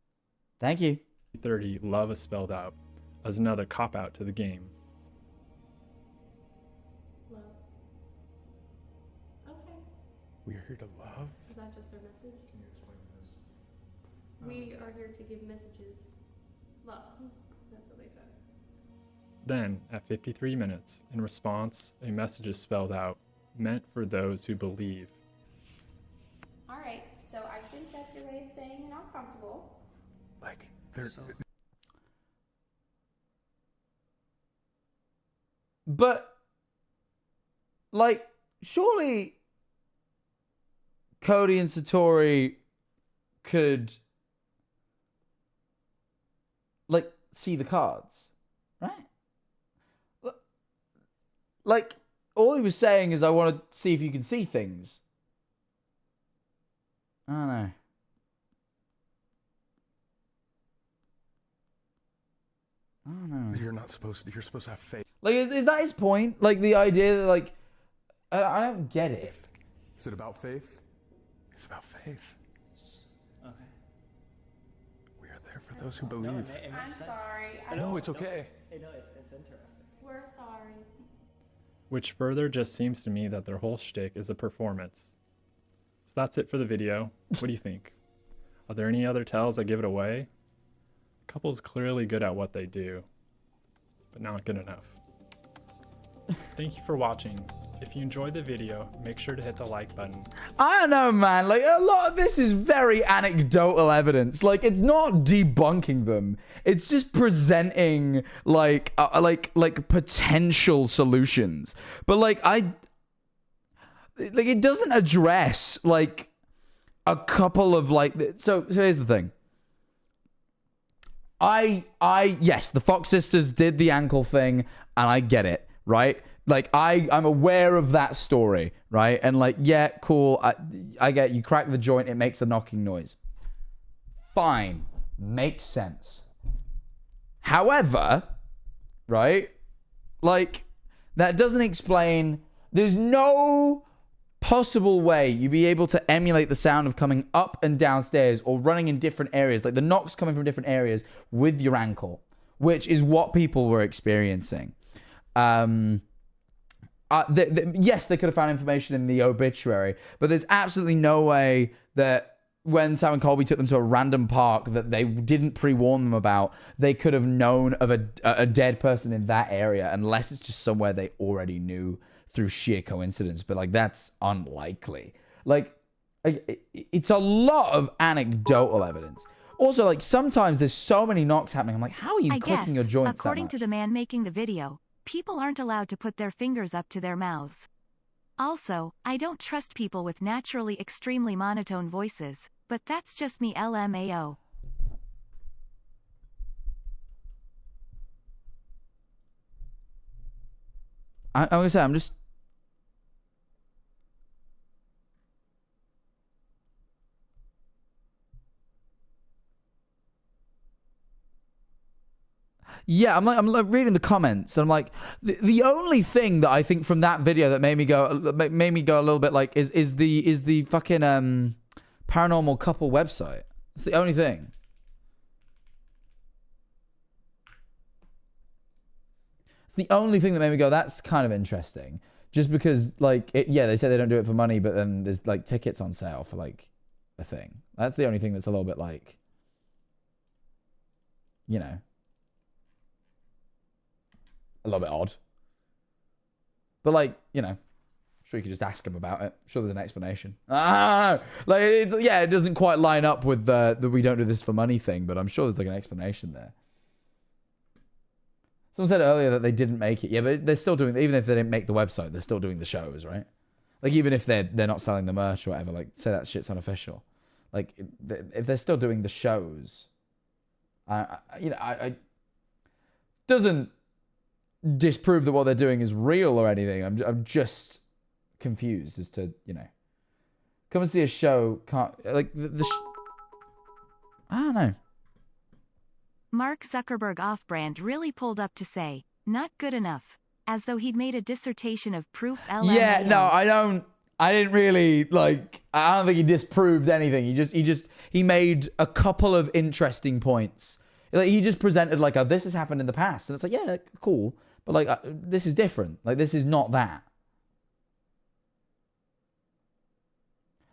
Thank you. 30, love is spelled out as another cop-out to the game. Love. Okay. We're here to love? Is that just their message? Can you explain this? We are here to give messages. Love. That's what they said. Then, at 53 minutes, in response, a message is spelled out, "Meant for those who believe." Alright, so I think that's your way of saying you're not comfortable. Like, they're... But, like, surely Cody and Satori could, like, see the cards, right? Like, all he was saying is, I want to see if you can see things. I don't know. I don't know. You're supposed to have faith. Like, is that his point? Like, the idea that, like, I don't get it. Is it about faith? It's about faith. Okay. We are there for those who believe. I'm sorry. No, it's okay. Hey, no, it's interesting. We're sorry. Which further just seems to me that their whole shtick is a performance. So that's it for the video. What do you think? Are there any other tells that give it away? The couple's clearly good at what they do, but not good enough. Thank you for watching. If you enjoyed the video, make sure to hit the like button. I don't know, man. Like, a lot of this is very anecdotal evidence. Like, it's not debunking them. It's just presenting, like potential solutions. But, like, it doesn't address, like, a couple of, like... So here's the thing. Yes, the Fox sisters did the ankle thing, and I get it, right? Like, I'm aware of that story, right? And, like, yeah, cool. I get you crack the joint, it makes a knocking noise. Fine. Makes sense. However, right? Like, that doesn't explain... There's no possible way you'd be able to emulate the sound of coming up and downstairs or running in different areas, like the knocks coming from different areas with your ankle, which is what people were experiencing. Yes, they could have found information in the obituary, but there's absolutely no way that when Sam and Colby took them to a random park that they didn't pre-warn them about, they could have known of a dead person in that area, unless it's just somewhere they already knew through sheer coincidence. But, like, that's unlikely. Like, it's a lot of anecdotal evidence. Also, like, sometimes there's so many knocks happening. I'm like, how are you clicking your joints that according much? to the man making the video, people aren't allowed to put their fingers up to their mouths. Also, I don't trust people with naturally extremely monotone voices, but that's just me LMAO. I'm gonna say, I'm just... Yeah, I'm like reading the comments, and I'm like, the only thing that I think from that video that made me go a little bit like is the fucking paranormal couple website. It's the only thing. It's the only thing that made me go, that's kind of interesting. Just because, like, yeah, they say they don't do it for money, but then there's, like, tickets on sale for, like, a thing. That's the only thing that's a little bit, like, you know, a little bit odd. But, like, you know, sure you could just ask him about it. Sure there's an explanation. I don't know. Like, it's, yeah, it doesn't quite line up with the we don't do this for money thing, but I'm sure there's, like, an explanation there. Someone said earlier that they didn't make it. Yeah, but they're still doing, even if they didn't make the website, they're still doing the shows, right? Like, even if they're not selling the merch or whatever, like, say that shit's unofficial. Like, if they're still doing the shows, I doesn't disprove that what they're doing is real or anything. I'm just confused as to, you know, come and see a show, can't, like, I don't know. Mark Zuckerberg off-brand really pulled up to say, not good enough, as though he'd made a dissertation of proof LMAO. Yeah, no, I didn't really, like, I don't think he disproved anything. He made a couple of interesting points. Like, he just presented, like, this has happened in the past. And it's like, yeah, cool. But, like, this is different. Like, this is not that.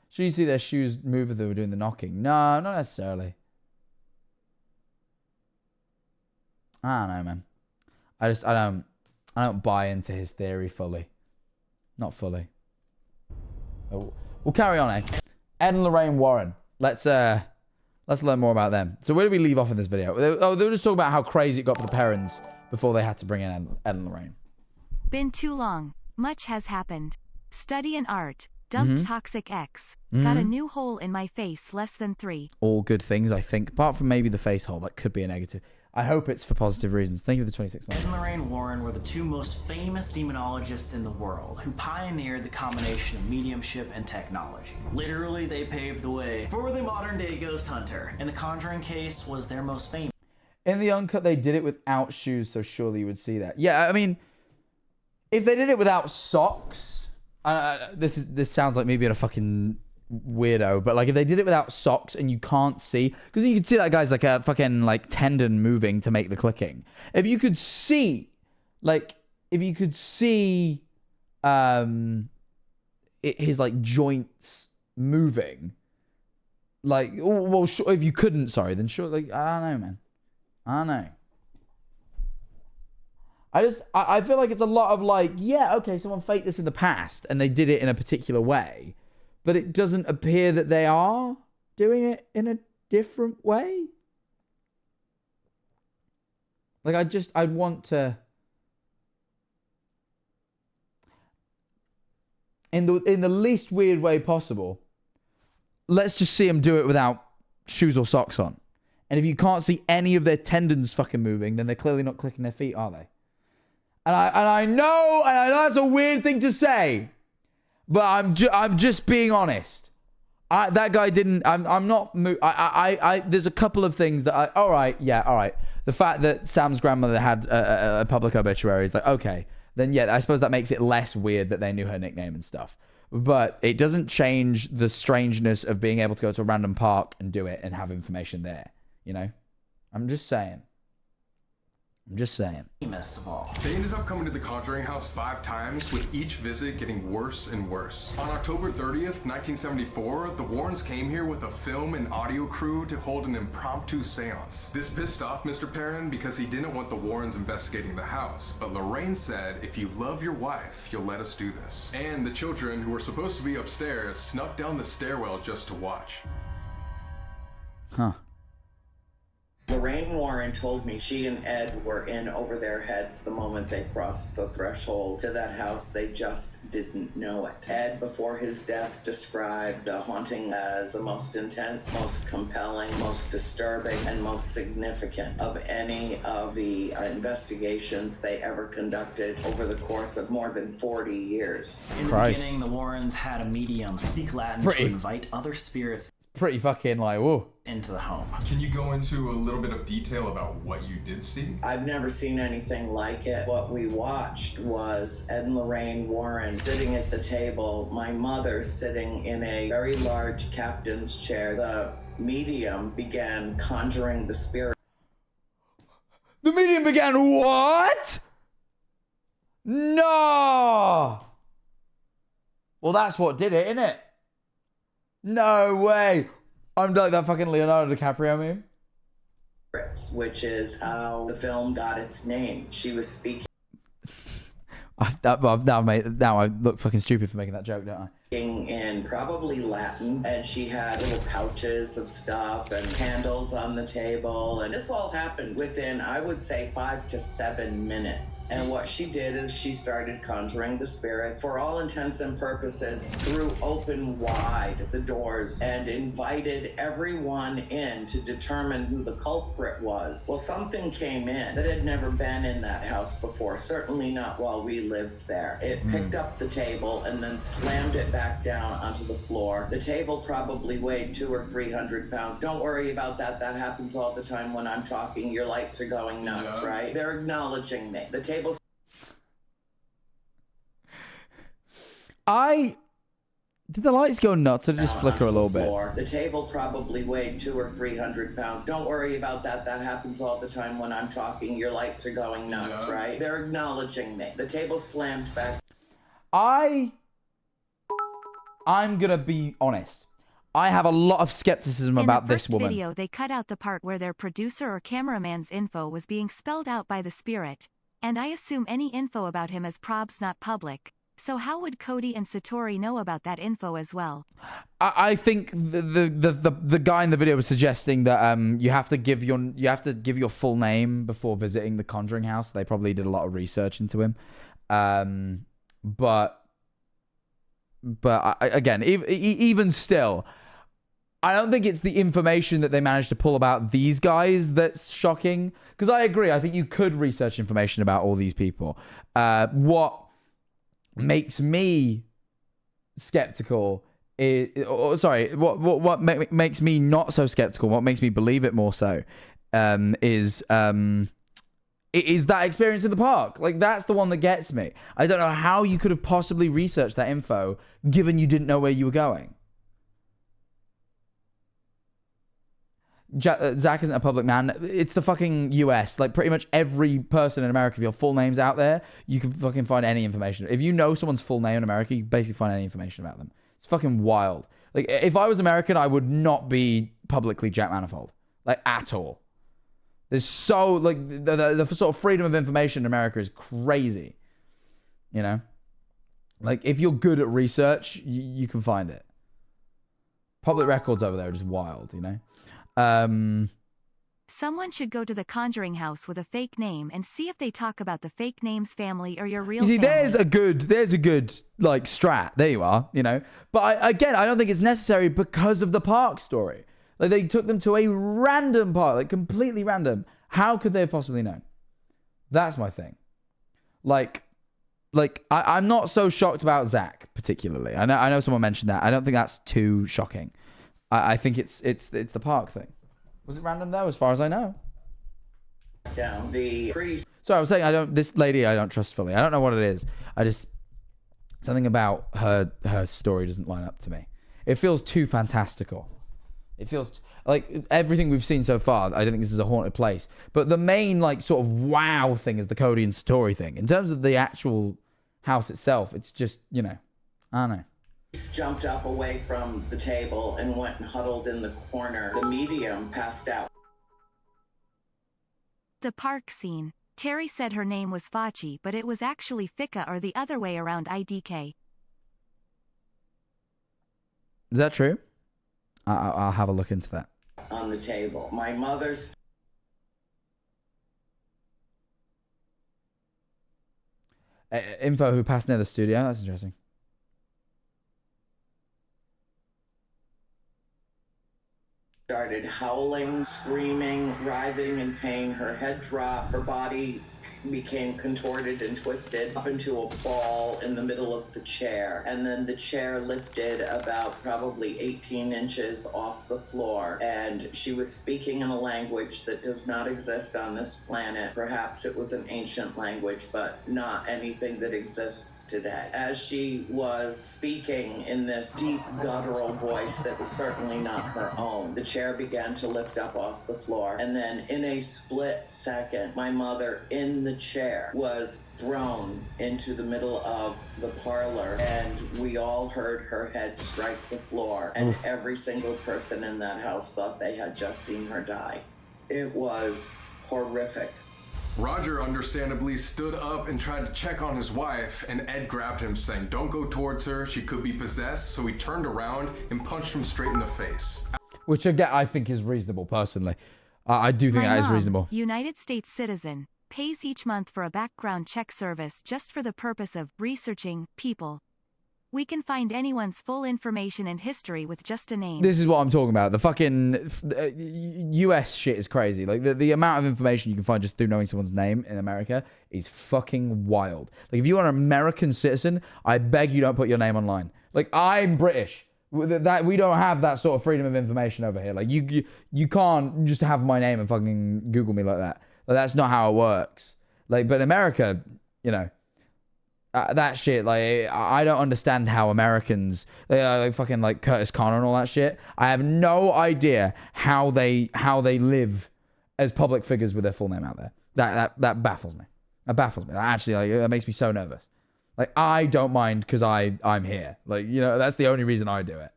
Should you see their shoes move if they were doing the knocking? No, not necessarily. I don't know, man. I don't buy into his theory fully. Not fully. We'll carry on, eh? Ed and Lorraine Warren. Let's learn more about them. So where do we leave off in this video? They were just talking about how crazy it got for the parents before they had to bring in Ed and Lorraine. Been too long. Much has happened. Study and art. Dumped toxic ex. Got a new hole in my face less than 3. All good things, I think. Apart from maybe the face hole. That could be a negative. I hope it's for positive reasons. Thank you for the 26 months. Ed and Lorraine Warren were the 2 most famous demonologists in the world who pioneered the combination of mediumship and technology. Literally, they paved the way for the modern-day ghost hunter, and the Conjuring case was their most famous. In the uncut, they did it without shoes, so surely you would see that. Yeah, I mean, if they did it without socks, this sounds like me being a fucking weirdo, but like if they did it without socks and you can't see, because you could see that guy's like a fucking like tendon moving to make the clicking. If you could see his like joints moving, like, well, sure, if you couldn't, sorry, then sure, like, I don't know, man. I don't know. I feel like it's a lot of like, yeah, okay, someone faked this in the past and they did it in a particular way, but it doesn't appear that they are doing it in a different way. Like, I'd want to, in the least weird way possible, let's just see them do it without shoes or socks on. And if you can't see any of their tendons fucking moving, then they're clearly not clicking their feet, are they? And I know that's a weird thing to say, but I'm just being honest. That guy didn't. I'm not. There's a couple of things that all right. The fact that Sam's grandmother had a public obituary is like, okay, then yeah, I suppose that makes it less weird that they knew her nickname and stuff. But it doesn't change the strangeness of being able to go to a random park and do it and have information there. You know, I'm just saying. Famous of all. They ended up coming to the Conjuring house 5 times, with each visit getting worse and worse. On October 30th, 1974, the Warrens came here with a film and audio crew to hold an impromptu seance. This pissed off Mr. Perrin because he didn't want the Warrens investigating the house, but Lorraine said, if you love your wife, you'll let us do this. And the children, who were supposed to be upstairs, snuck down the stairwell just to watch. Huh. Lorraine Warren told me she and Ed were in over their heads the moment they crossed the threshold to that house. They just didn't know it. Ed, before his death, described the haunting as the most intense, most compelling, most disturbing, and most significant of any of the investigations they ever conducted over the course of more than 40 years. In the beginning, the Warrens had a medium speak Latin to invite other spirits pretty fucking like, whoa, into the home. Can you go into a little bit of detail about what you did see? I've never seen anything like it. What we watched was Ed and Lorraine Warren sitting at the table, my mother sitting in a very large captain's chair. The medium began conjuring the spirit. The medium began what? No! Well, that's what did it, innit? No way. I'm like that fucking Leonardo DiCaprio meme. Which is how the film got its name. She was speaking Now I look fucking stupid for making that joke, don't I? in probably Latin, and she had little pouches of stuff and candles on the table, and this all happened within, I would say, 5 to 7 minutes. And what she did is she started conjuring the spirits, for all intents and purposes, threw open wide the doors and invited everyone in to determine who the culprit was. Well, something came in that had never been in that house before, certainly not while we lived there. It picked up the table and then slammed it back down onto the floor. The table probably weighed 200 or 300 pounds. Don't worry about that. That happens all the time when I'm talking. Your lights are going nuts, right? They're acknowledging me. The table's... Did the lights go nuts or did it just flicker a little bit? The table probably weighed 200 or 300 pounds. Don't worry about that. That happens all the time when I'm talking. Your lights are going nuts, right? They're acknowledging me. The table slammed back. I'm gonna be honest. I have a lot of skepticism about this woman. In the first video, they cut out the part where their producer or cameraman's info was being spelled out by the spirit, and I assume any info about him is probs not public. So how would Cody and Satori know about that info as well? I think the guy in the video was suggesting that you have to give your full name before visiting the Conjuring house. They probably did a lot of research into him, but again, even still, I don't think it's the information that they managed to pull about these guys that's shocking. Because I agree, I think you could research information about all these people. What makes me skeptical what makes me not so skeptical, what makes me believe it more so, is that experience in the park. Like, that's the one that gets me. I don't know how you could have possibly researched that info given you didn't know where you were going. Zach isn't a public man. It's the fucking US. Like, pretty much every person in America, if your full name's out there, you can fucking find any information. If you know someone's full name in America, you can basically find any information about them. It's fucking wild. Like, if I was American, I would not be publicly Jack Manifold. Like, at all. There's so, like, the sort of freedom of information in America is crazy. You know? Like, if you're good at research, you can find it. Public records over there are just wild, you know? Someone should go to the Conjuring house with a fake name and see if they talk about the fake name's family or your real family. You see, there's a good, like, strat. There you are, you know? But, I don't think it's necessary because of the park story. Like, they took them to a random park, like, completely random. How could they have possibly known? That's my thing. I'm not so shocked about Zach, particularly. I know someone mentioned that. I don't think that's too shocking. I think it's the park thing. Was it random though, as far as I know? Down the priest. So I was saying this lady I don't trust fully. I don't know what it is. Something about her story doesn't line up to me. It feels too fantastical. It feels like everything we've seen so far. I don't think this is a haunted place. But the main, like, sort of wow thing is the Cody and Satori thing. In terms of the actual house itself, it's just, you know, I don't know. Jumped up away from the table and went and huddled in the corner. The medium passed out. The park scene. Terry said her name was Fachi, but it was actually Fika, or the other way around, IDK. Is that true? I'll have a look into that. On the table. My mother's... Info who passed near the studio. That's interesting. Started howling, screaming, writhing in pain. Her head dropped. Her body became contorted and twisted up into a ball in the middle of the chair. And then the chair lifted about probably 18 inches off the floor. And she was speaking in a language that does not exist on this planet. Perhaps it was an ancient language, but not anything that exists today. As she was speaking in this deep guttural voice that was certainly not her own, the chair began to lift up off the floor. And then in a split second, my mother, in in the chair was thrown into the middle of the parlor, and we all heard her head strike the floor, and every single person in that house thought they had just seen her die. It was horrific. Roger understandably stood up and tried to check on his wife, and Ed grabbed him, saying, "Don't go towards her, she could be possessed," so he turned around and punched him straight in the face. Which, again, I think is reasonable, personally. I do think My that is mom, reasonable. United States citizen, pays each month for a background check service just for the purpose of researching people. We can find anyone's full information and history with just a name. This is what I'm talking about. The fucking US shit is crazy. Like, the amount of information you can find just through knowing someone's name in America is fucking wild. Like, if you are an American citizen, I beg you don't put your name online. Like, I'm British. That we don't have that sort of freedom of information over here. Like, you can't just have my name and fucking Google me like that. Like, that's not how it works. Like, but in America, you know, that shit, like, I don't understand how Americans, like fucking like Curtis Connor and all that shit. I have no idea how they live as public figures with their full name out there. That baffles me. That baffles me. Actually, like, that makes me so nervous. Like, I don't mind because I'm here. Like, you know, that's the only reason I do it.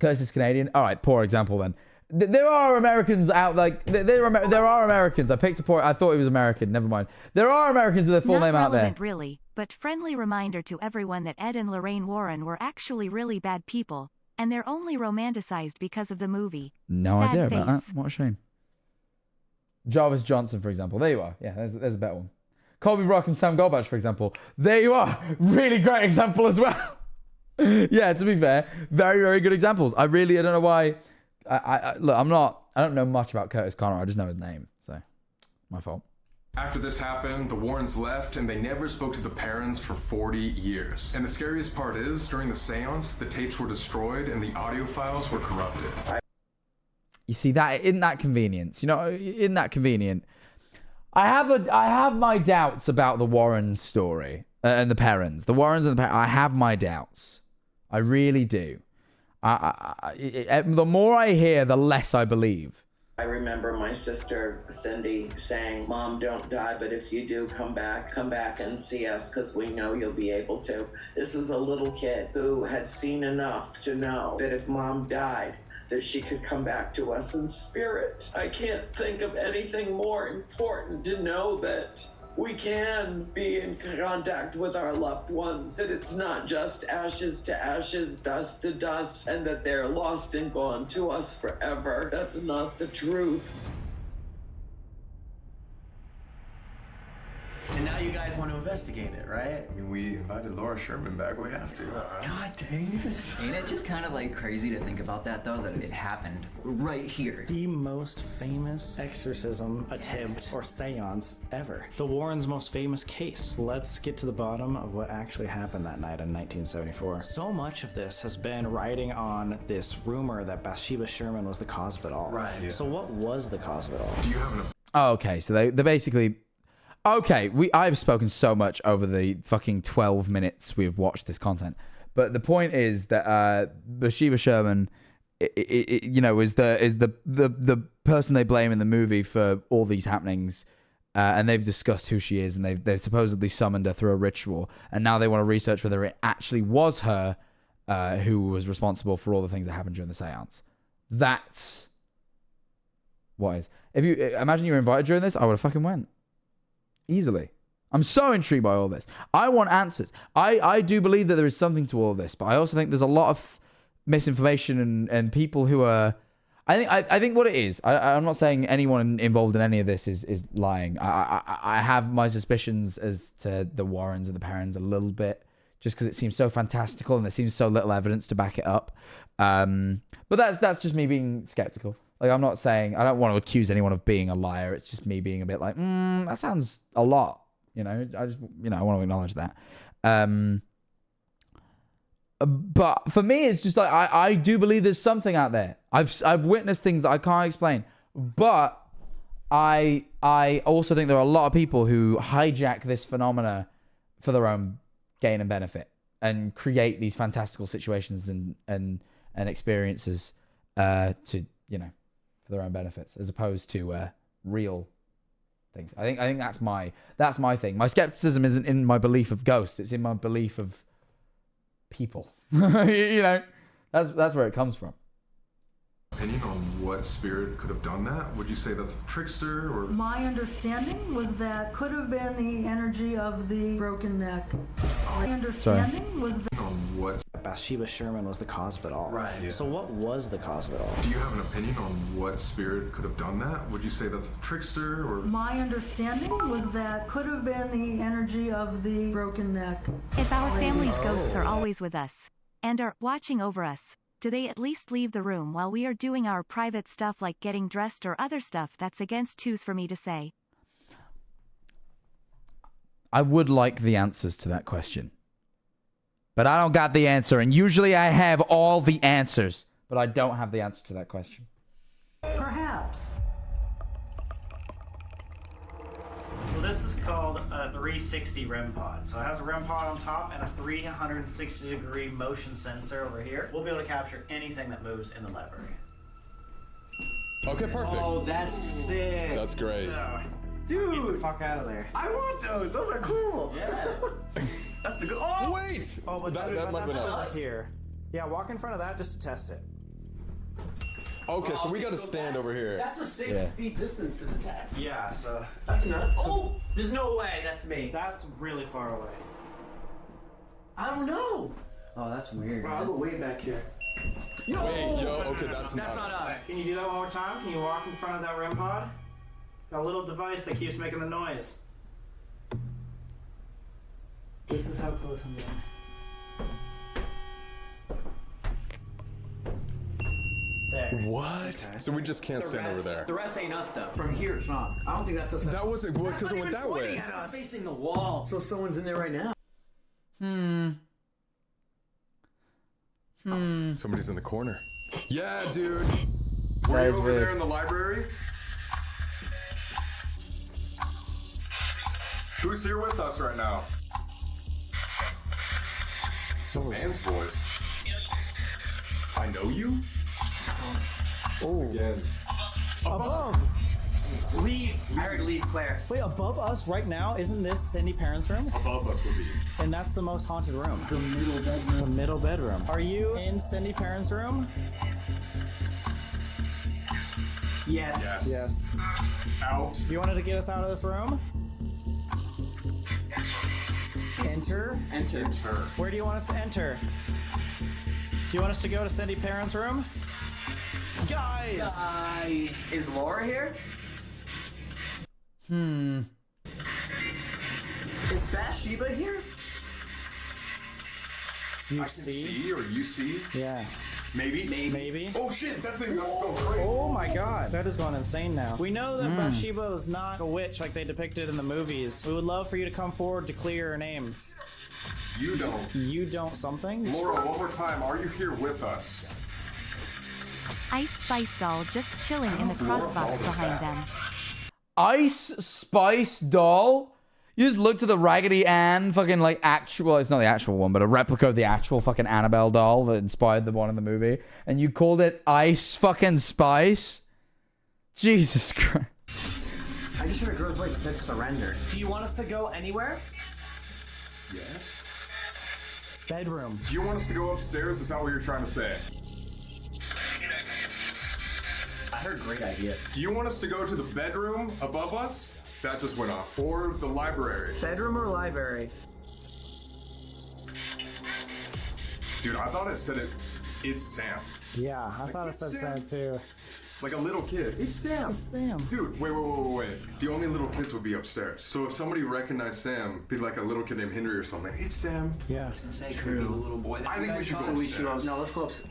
Curtis is Canadian. All right, poor example then. There are Americans out, like, there are Americans. I picked a poor, I thought he was American. Never mind. There are Americans with their full name out there. Not relevant, really, but friendly reminder to everyone that Ed and Lorraine Warren were actually really bad people, and they're only romanticized because of the movie. No Sad idea face. about that. What a shame. Jarvis Johnson, for example. There you are. Yeah, there's a better one. Colby Brock and Sam Goldbach, for example. There you are. Really great example as well. Yeah, to be fair, very, very good examples. I don't know why. Look, I don't know much about Curtis Connor. I just know his name. So, my fault. After this happened, the Warrens left, and they never spoke to the parents for 40 years. And the scariest part is, during the seance, the tapes were destroyed and the audio files were corrupted. You see, that isn't that convenience. You know, isn't that convenient? I have my doubts about the Warren story and the parents. The Warrens and the parents. I have my doubts. I really do. The more I hear, the less I believe. I remember my sister Cindy saying, "Mom, don't die, but if you do, come back and see us, because we know you'll be able to." This was a little kid who had seen enough to know that if Mom died, that she could come back to us in spirit. I can't think of anything more important to know that we can be in contact with our loved ones, that it's not just ashes to ashes, dust to dust, and that they're lost and gone to us forever. That's not the truth. And now you guys want to investigate it, right? I mean, we invited Laura Sherman back. We have to. God dang it. Ain't it just kind of like crazy to think about that though, that it happened right here? The most famous exorcism attempt or seance ever. The Warrens' most famous case. Let's get to the bottom of what actually happened that night in 1974. So much of this has been riding on this rumor that Bathsheba Sherman was the cause of it all. Right. Yeah. So what was the cause of it all? Do you have an Oh, okay, so they basically... Okay, I've spoken so much over the fucking 12 minutes we've watched this content. But the point is that Bathsheba Sherman, you know, is the person they blame in the movie for all these happenings. And they've discussed who she is, and they've supposedly summoned her through a ritual. And now they want to research whether it actually was her who was responsible for all the things that happened during the seance. That's what is. If you imagine you were invited during this, I would have fucking went. Easily. I'm so intrigued by all this. I want answers. I do believe that there is something to all of this, but I also think there's a lot of misinformation and people who are... I think what it is, I'm not saying anyone involved in any of this is lying. I have my suspicions as to the Warrens and the Perrons a little bit, just because it seems so fantastical and there seems so little evidence to back it up. But that's just me being skeptical. Like, I'm not saying, I don't want to accuse anyone of being a liar. It's just me being a bit like, that sounds a lot. You know, I just, I want to acknowledge that. But for me, it's just like, I do believe there's something out there. I've witnessed things that I can't explain. But I also think there are a lot of people who hijack this phenomena for their own gain and benefit and create these fantastical situations and experiences to, for their own benefits, as opposed to real things. I think that's my thing. My skepticism isn't in my belief of ghosts. It's in my belief of people. You know, that's where it comes from. Opinion on what spirit could have done that? Would you say that's a trickster or? My understanding was that could have been the energy of the broken neck. My understanding was that On what? Bathsheba Sherman was the cause of it all. Right. Yeah. So what was the cause of it all? Do you have an opinion on what spirit could have done that? Would you say that's a trickster or? my understanding was that could have been the energy of the broken neck. If our family's ghosts are always with us and are watching over us, do they at least leave the room while we are doing our private stuff like getting dressed or other stuff that's against twos for me to say? I would like the answers to that question. But I don't got the answer, and usually I have all the answers, but I don't have the answer to that question. Perhaps. Well, this is called a 360 REM pod. So it has a REM pod on top and a 360-degree motion sensor over here. We'll be able to capture anything that moves in the library. Okay, perfect. Oh, that's sick. That's great. Dude, get the fuck out of there. I want those. Those are cool. Yeah. That's the good. Oh wait. Oh, but that might have been us. Here. Yeah, walk in front of that just to test it. Okay, so we got to stand over here. That's a 6 feet distance to the tap. Yeah, so That's nuts. Oh, there's no way. That's me. that's really far away. I don't know. Oh, that's weird. Bro, I'll go way back here. Yo. Wait, yo. Okay, that's not us. Can you do that one more time? Can you walk in front of that REM pod? That little device that keeps making the noise. This is how close I'm getting. There. What? So we just can't stand over there. The rest ain't us though. From here, it's not. I don't think that's us. That wasn't because it went that way. It's facing the wall. So someone's in there right now. Somebody's in the corner. Yeah, dude. Were That you is over weird. there in the library? Who's here with us right now? It's a man's voice. I know you? Oh. Again. Above. Leave. I heard leave, Claire. Wait, above us right now? Isn't this Cindy Parent's room? Above us would be. And that's the most haunted room. The middle bedroom. The middle bedroom. Are you in Cindy Parent's room? Yes. Yes. Yes. Out. You wanted to get us out of this room? Enter. Enter. Where do you want us to enter? Do you want us to go to Cindy Parent's room? Guys! Guys. Is Laura here? Is Bathsheba here? You I can see or you see? Yeah. Maybe? Maybe. Oh shit, that thing got going crazy. Oh my god, that has gone insane now. We know that Bathsheba was not a witch like they depicted in the movies. We would love for you to come forward to clear her name. You don't. You don't something? Laura, one more time, are you here with us? Ice Spice doll just chilling in the crossbox behind them. Ice Spice doll? You just looked at the Raggedy Ann fucking like actual, it's not the actual one, but a replica of the actual fucking Annabelle doll that inspired the one in the movie, and you called it Ice fucking Spice? Jesus Christ. I just heard a girl's voice said surrender. Do you want us to go anywhere? Yes. Bedroom. Do you want us to go upstairs? Is that what you're trying to say? I heard great idea. Do you want us to go to the bedroom above us? That just went off. Or the library? Bedroom or library? Dude, I thought it said it's Sam. Yeah, I thought it said Sam too. Like a little kid. It's Sam. It's Sam. Dude, wait. The only little kids would be upstairs. So if somebody recognized Sam, be like a little kid named Henry or something. It's Sam. Yeah. Say true. The little boy. I think we should go upstairs. No, let's go upstairs.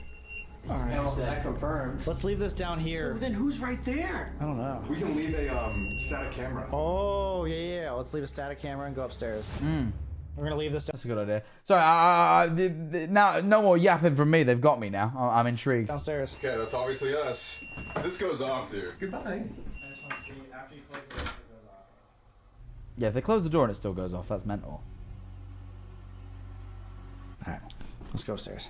All right. That confirmed. Let's leave this down here. So then who's right there? I don't know. We can leave a static camera. Oh, yeah. Let's leave a static camera and go upstairs. We're gonna leave this down. That's a good idea. Sorry, now no more yapping from me. They've got me now. I'm intrigued. Downstairs. Okay, that's obviously us. This goes off, dude. Goodbye. I just want to see after you close the door, it goes off. Yeah, if they close the door and it still goes off, that's mental. Alright, let's go upstairs.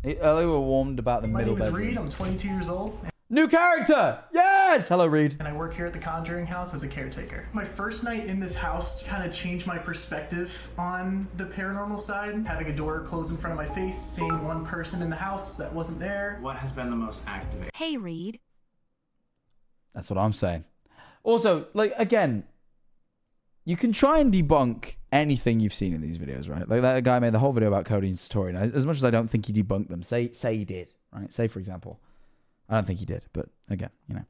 Earlier we were warned about the My middle name is bedroom. Reed. I'm 22 years old. New character! Yeah! Yes, hello, Reed. And I work here at the Conjuring house as a caretaker. My first night in this house kind of changed my perspective on the paranormal side. Having a door close in front of my face, seeing one person in the house that wasn't there. What has been the most activating? Hey, Reed. That's what I'm saying. Also, like, again, you can try and debunk anything you've seen in these videos, right? Like that guy made the whole video about Cody and Satori. Now, as much as I don't think he debunked them, say he did, right? Say, for example, I don't think he did, but again, you know.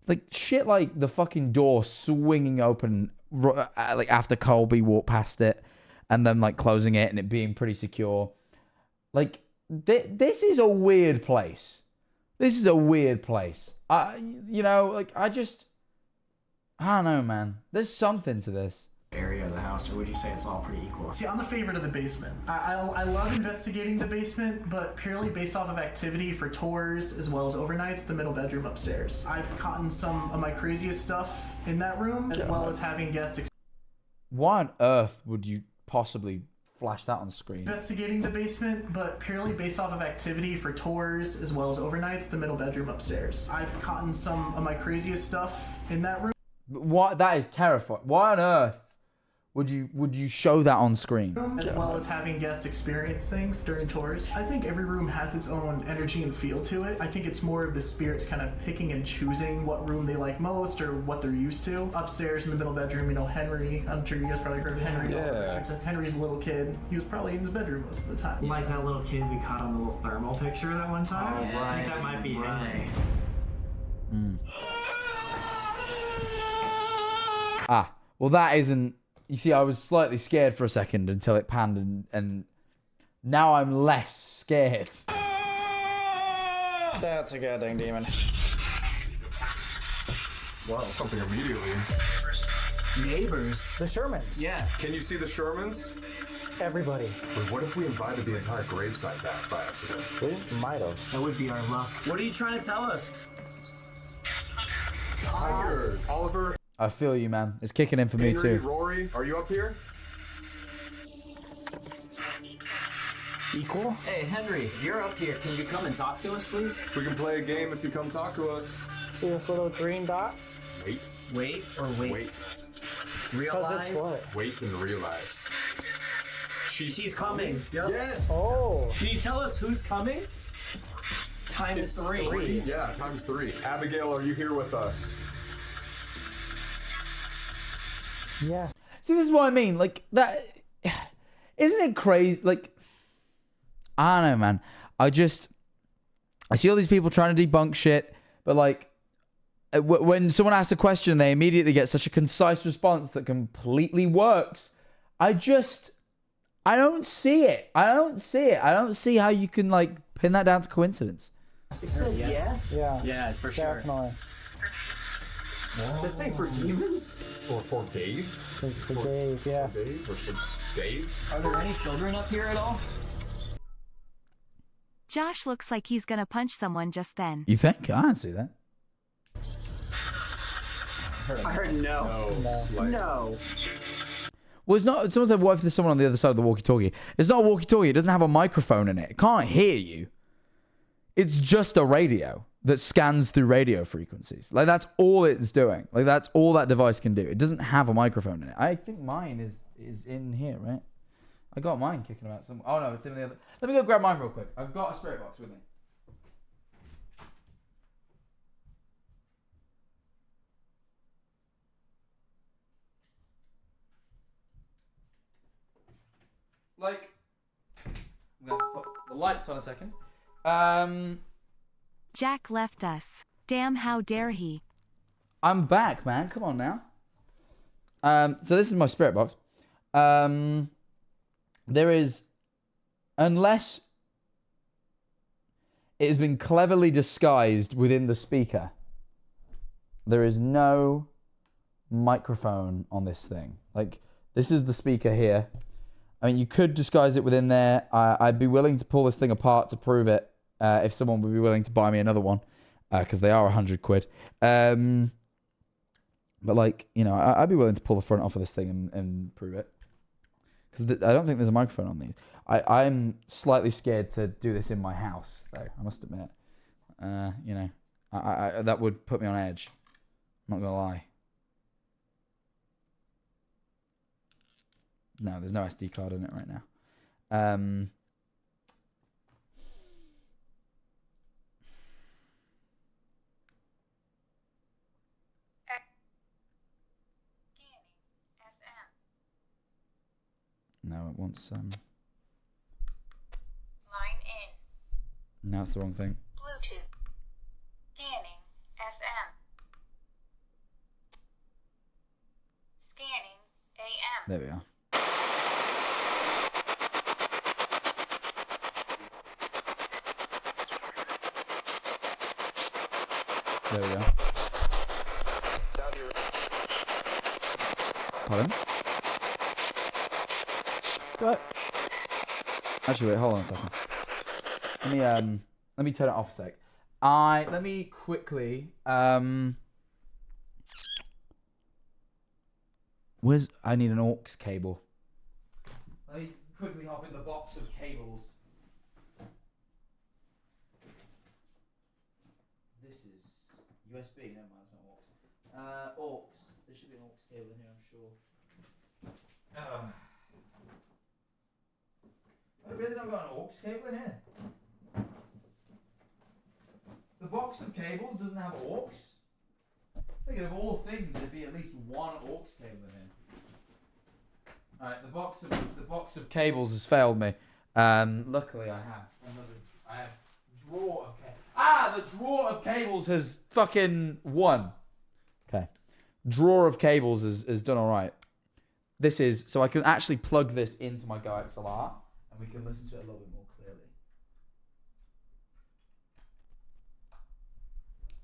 Like, shit like the fucking door swinging open like after Colby walked past it and then, like, closing it and it being pretty secure. Like, this is a weird place. This is a weird place. You know, like, I don't know, man. There's something to this. Area of the house, or would you say it's all pretty equal? See, I'm a favorite of the basement. I love investigating the basement, but purely based off of activity for tours as well as overnights, the middle bedroom upstairs. I've caught in some of my craziest stuff in that room, as well as having guests Why on earth would you possibly flash that on screen? investigating the basement, but purely based off of activity for tours as well as overnights, the middle bedroom upstairs. I've caught in some of my craziest stuff in that room. What? That is terrifying. Why on earth would you show that on screen? As well as having guests experience things during tours. I think every room has its own energy and feel to it. I think it's more of the spirits kind of picking and choosing what room they like most or what they're used to. Upstairs in the middle bedroom, you know, Henry, I'm sure you guys probably heard of Henry. Yeah. Henry's a little kid. He was probably in his bedroom most of the time. Like that little kid we caught on the little thermal picture that one time? Oh, I think that might be Henry. Well, that isn't... You see, I was slightly scared for a second until it panned, and now I'm less scared. That's a goddamn demon. Wow, something immediately. Neighbors. The Shermans. Yeah. Can you see the Shermans? Everybody. Wait, what if we invited the entire gravesite back by accident? We might have. That would be our luck. What are you trying to tell us? Tiger, Oliver, I feel you, man. It's kicking in for me, Henry, too. Rory, are you up here? Equal? Hey, Henry, if you're up here, can you come and talk to us, please? We can play a game if you come talk to us. See this little green dot? Wait. Wait or wait? Wait. Realize? Because it's what? Wait and realize. She's coming. Yep. Yes. Oh. Can you tell us who's coming? Times It's three. Yeah, times 3. Abigail, are you here with us? Yes. See, this is what I mean. Like, that... Isn't it crazy? Like, I don't know, man. I see all these people trying to debunk shit, but, like, when someone asks a question, they immediately get such a concise response that completely works. I don't see it. I don't see how you can, like, pin that down to coincidence. Yes? Yeah. Yeah, for sure. Definitely. This ain't for demons? Or for Dave? For Dave, yeah. For Dave? Or for Dave? Are there any children up here at all? Josh looks like he's gonna punch someone just then. You think? I don't see that. I heard no. No. Well, it's not... Someone said, what if there's someone on the other side of the walkie-talkie? It's not a walkie-talkie. It doesn't have a microphone in it. It can't hear you. It's just a radio that scans through radio frequencies. Like, that's all it's doing. Like, that's all that device can do. It doesn't have a microphone in it. I think mine is in here, right? I got mine kicking about somewhere. Oh, no, it's in the other... Let me go grab mine real quick. I've got a spirit box with me. Like... I'm going to put the lights on a second. Jack left us. Damn, how dare he. I'm back, man. Come on now. So this is my spirit box. There is, unless it has been cleverly disguised within the speaker, there is no microphone on this thing. Like, this is the speaker here. I mean, you could disguise it within there. I'd be willing to pull this thing apart to prove it. If someone would be willing to buy me another one, because they are £100. But, like, you know, I'd be willing to pull the front off of this thing and prove it. Because I don't think there's a microphone on these. I'm slightly scared to do this in my house, though, I must admit. You know, That would put me on edge. I'm not gonna lie. No, there's no SD card in it right now. No, it wants Line in. No, it's the wrong thing. Bluetooth. Scanning. FM. Scanning. AM. There we are. There we go. Pardon? Do I... Actually, wait, hold on a second. Let me turn it off a sec. Let me quickly, I need an aux cable. Let me quickly hop in the box of cables. This is USB, never mind, it's not aux. Aux. There should be an aux cable in here, I'm sure. I really not got an aux cable in here. The box of cables doesn't have aux. I figured of all things there'd be at least one aux cable in here. Alright, the box of cables has failed me. Luckily I have drawer of cables. The drawer of cables has fucking won. Okay. Drawer of cables is done alright. This is so I can actually plug this into my Go XLR and we can listen to it a little bit more clearly.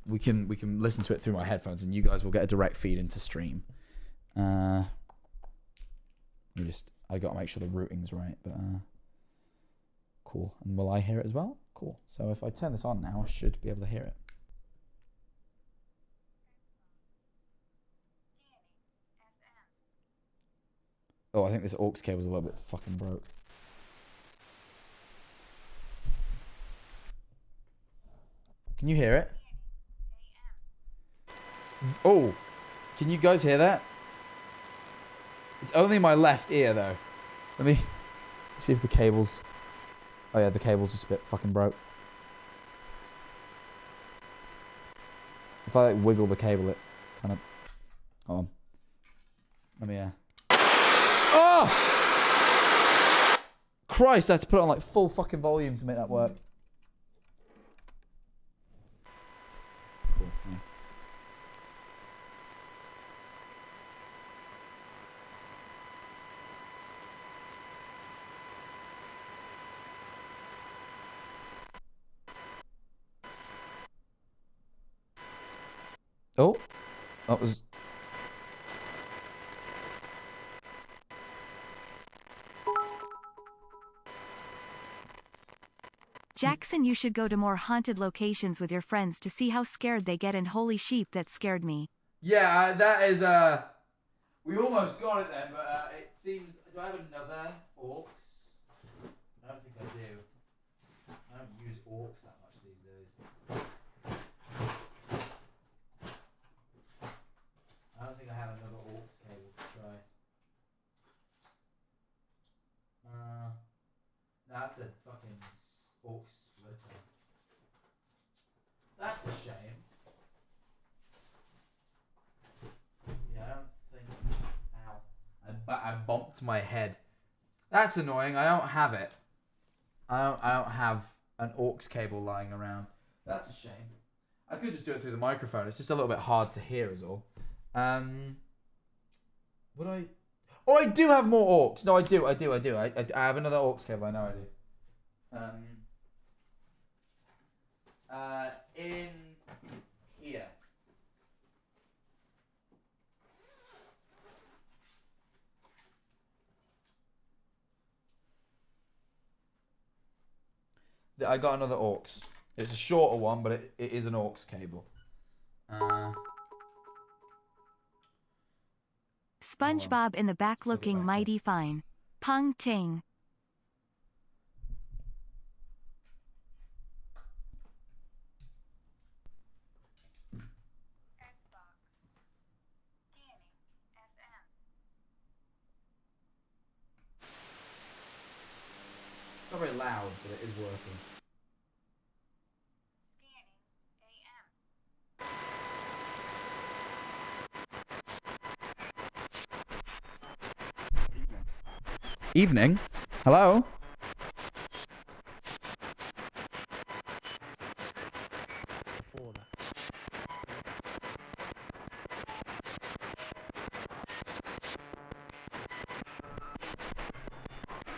We can listen to it through my headphones and you guys will get a direct feed into stream. I gotta make sure the routing's right, but cool. And will I hear it as well? Cool. So if I turn this on now, I should be able to hear it. Oh, I think this aux cable's a little bit fucking broke. Can you hear it? Oh, can you guys hear that? It's only my left ear though. Let me see if the cables. Oh yeah, the cable's just a bit fucking broke. If I like wiggle the cable, it kind of. Hold on. Let me. Oh! Christ! I had to put it on like full fucking volume to make that work. Cool. Yeah. Oh, that was. Jackson, you should go to more haunted locations with your friends to see how scared they get, and holy sheep, that scared me. Yeah, that is, we almost got it then, but it seems, do I have another aux? I don't think I do. I don't use aux that much these days. I don't think I have another aux cable to try. That's a fucking aux splitter. That's a shame. Yeah, I don't think. Ow. I bumped my head. That's annoying. I don't have it. I don't have an aux cable lying around. That's a shame. I could just do it through the microphone. It's just a little bit hard to hear, is all. Would I? Oh, I do have more aux. No, I do. I have another aux cable. I know I do. It's in here. I got another aux. It's a shorter one, but it is an aux cable. SpongeBob in the back looking mighty fine. Pong ting. loud, but it is working. Evening? Hello?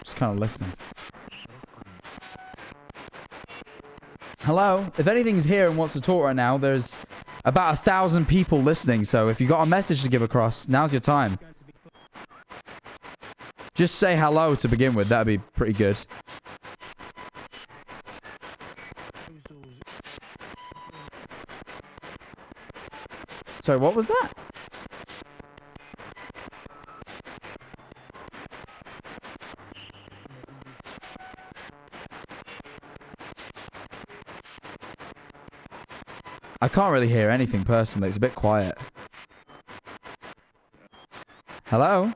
Just kind of listening. Hello? If anything's here and wants to talk right now, there's about 1,000 people listening, so if you got a message to give across, now's your time. Just say hello to begin with, that'd be pretty good. Sorry, what was that? I can't really hear anything personally, it's a bit quiet. Hello?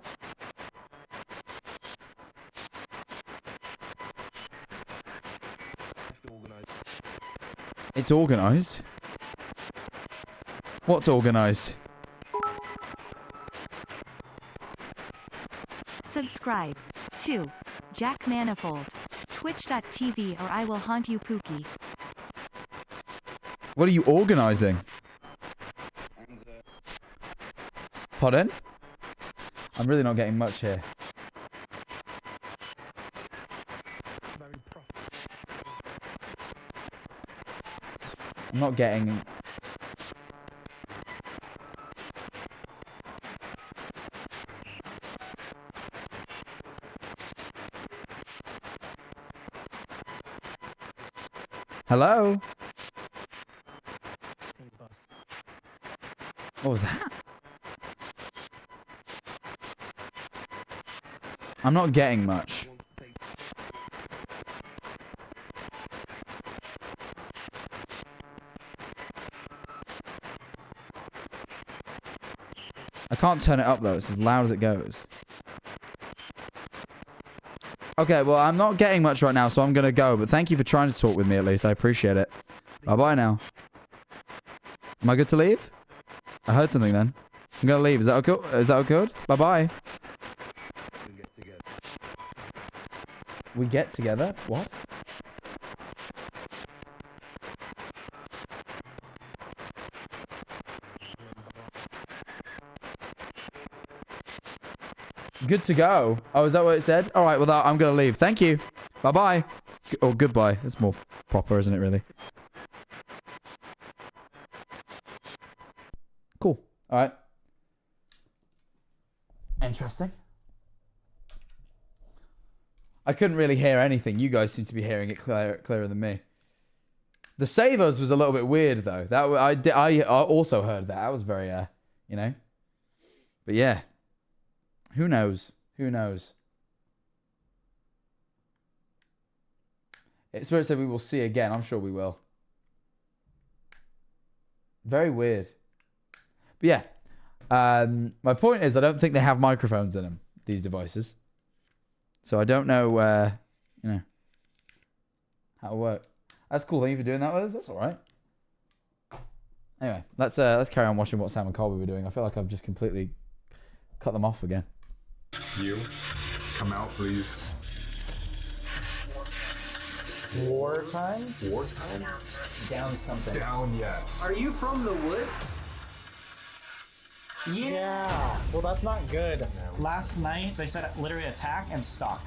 It's organised. What's organised? Subscribe to Jack Manifold. Twitch.tv or I will haunt you, Pookie. What are you organising? Pardon? I'm really not getting much here. I'm not getting... Hello? What was that? I'm not getting much. I can't turn it up though, it's as loud as it goes. Okay, well, I'm not getting much right now, so I'm gonna go, but thank you for trying to talk with me at least, I appreciate it. Bye-bye now. Am I good to leave? I heard something then. I'm gonna leave, is that okay? Is that okay? Bye-bye. We get together? What? Good to go. Oh, is that what it said? All right, well, I'm going to leave. Thank you. Bye-bye. Or goodbye. It's more proper, isn't it, really? Cool. All right. Interesting. I couldn't really hear anything. You guys seem to be hearing it clearer than me. The Savers was a little bit weird, though. That I also heard that. That was very, you know. But yeah. Who knows? Who knows? Spirit said we will see again. I'm sure we will. Very weird. But yeah. My point is, I don't think they have microphones in them, these devices. So I don't know, you know, how it works. That's cool. Thank you for doing that with us. That's all right. Anyway, let's carry on watching what Sam and Colby were doing. I feel like I've just completely cut them off again. You, come out, please. Wartime? Wartime? Down something. Down, yes. Are you from the woods? Yeah. Well, that's not good. Last night, they said literally attack and stalk.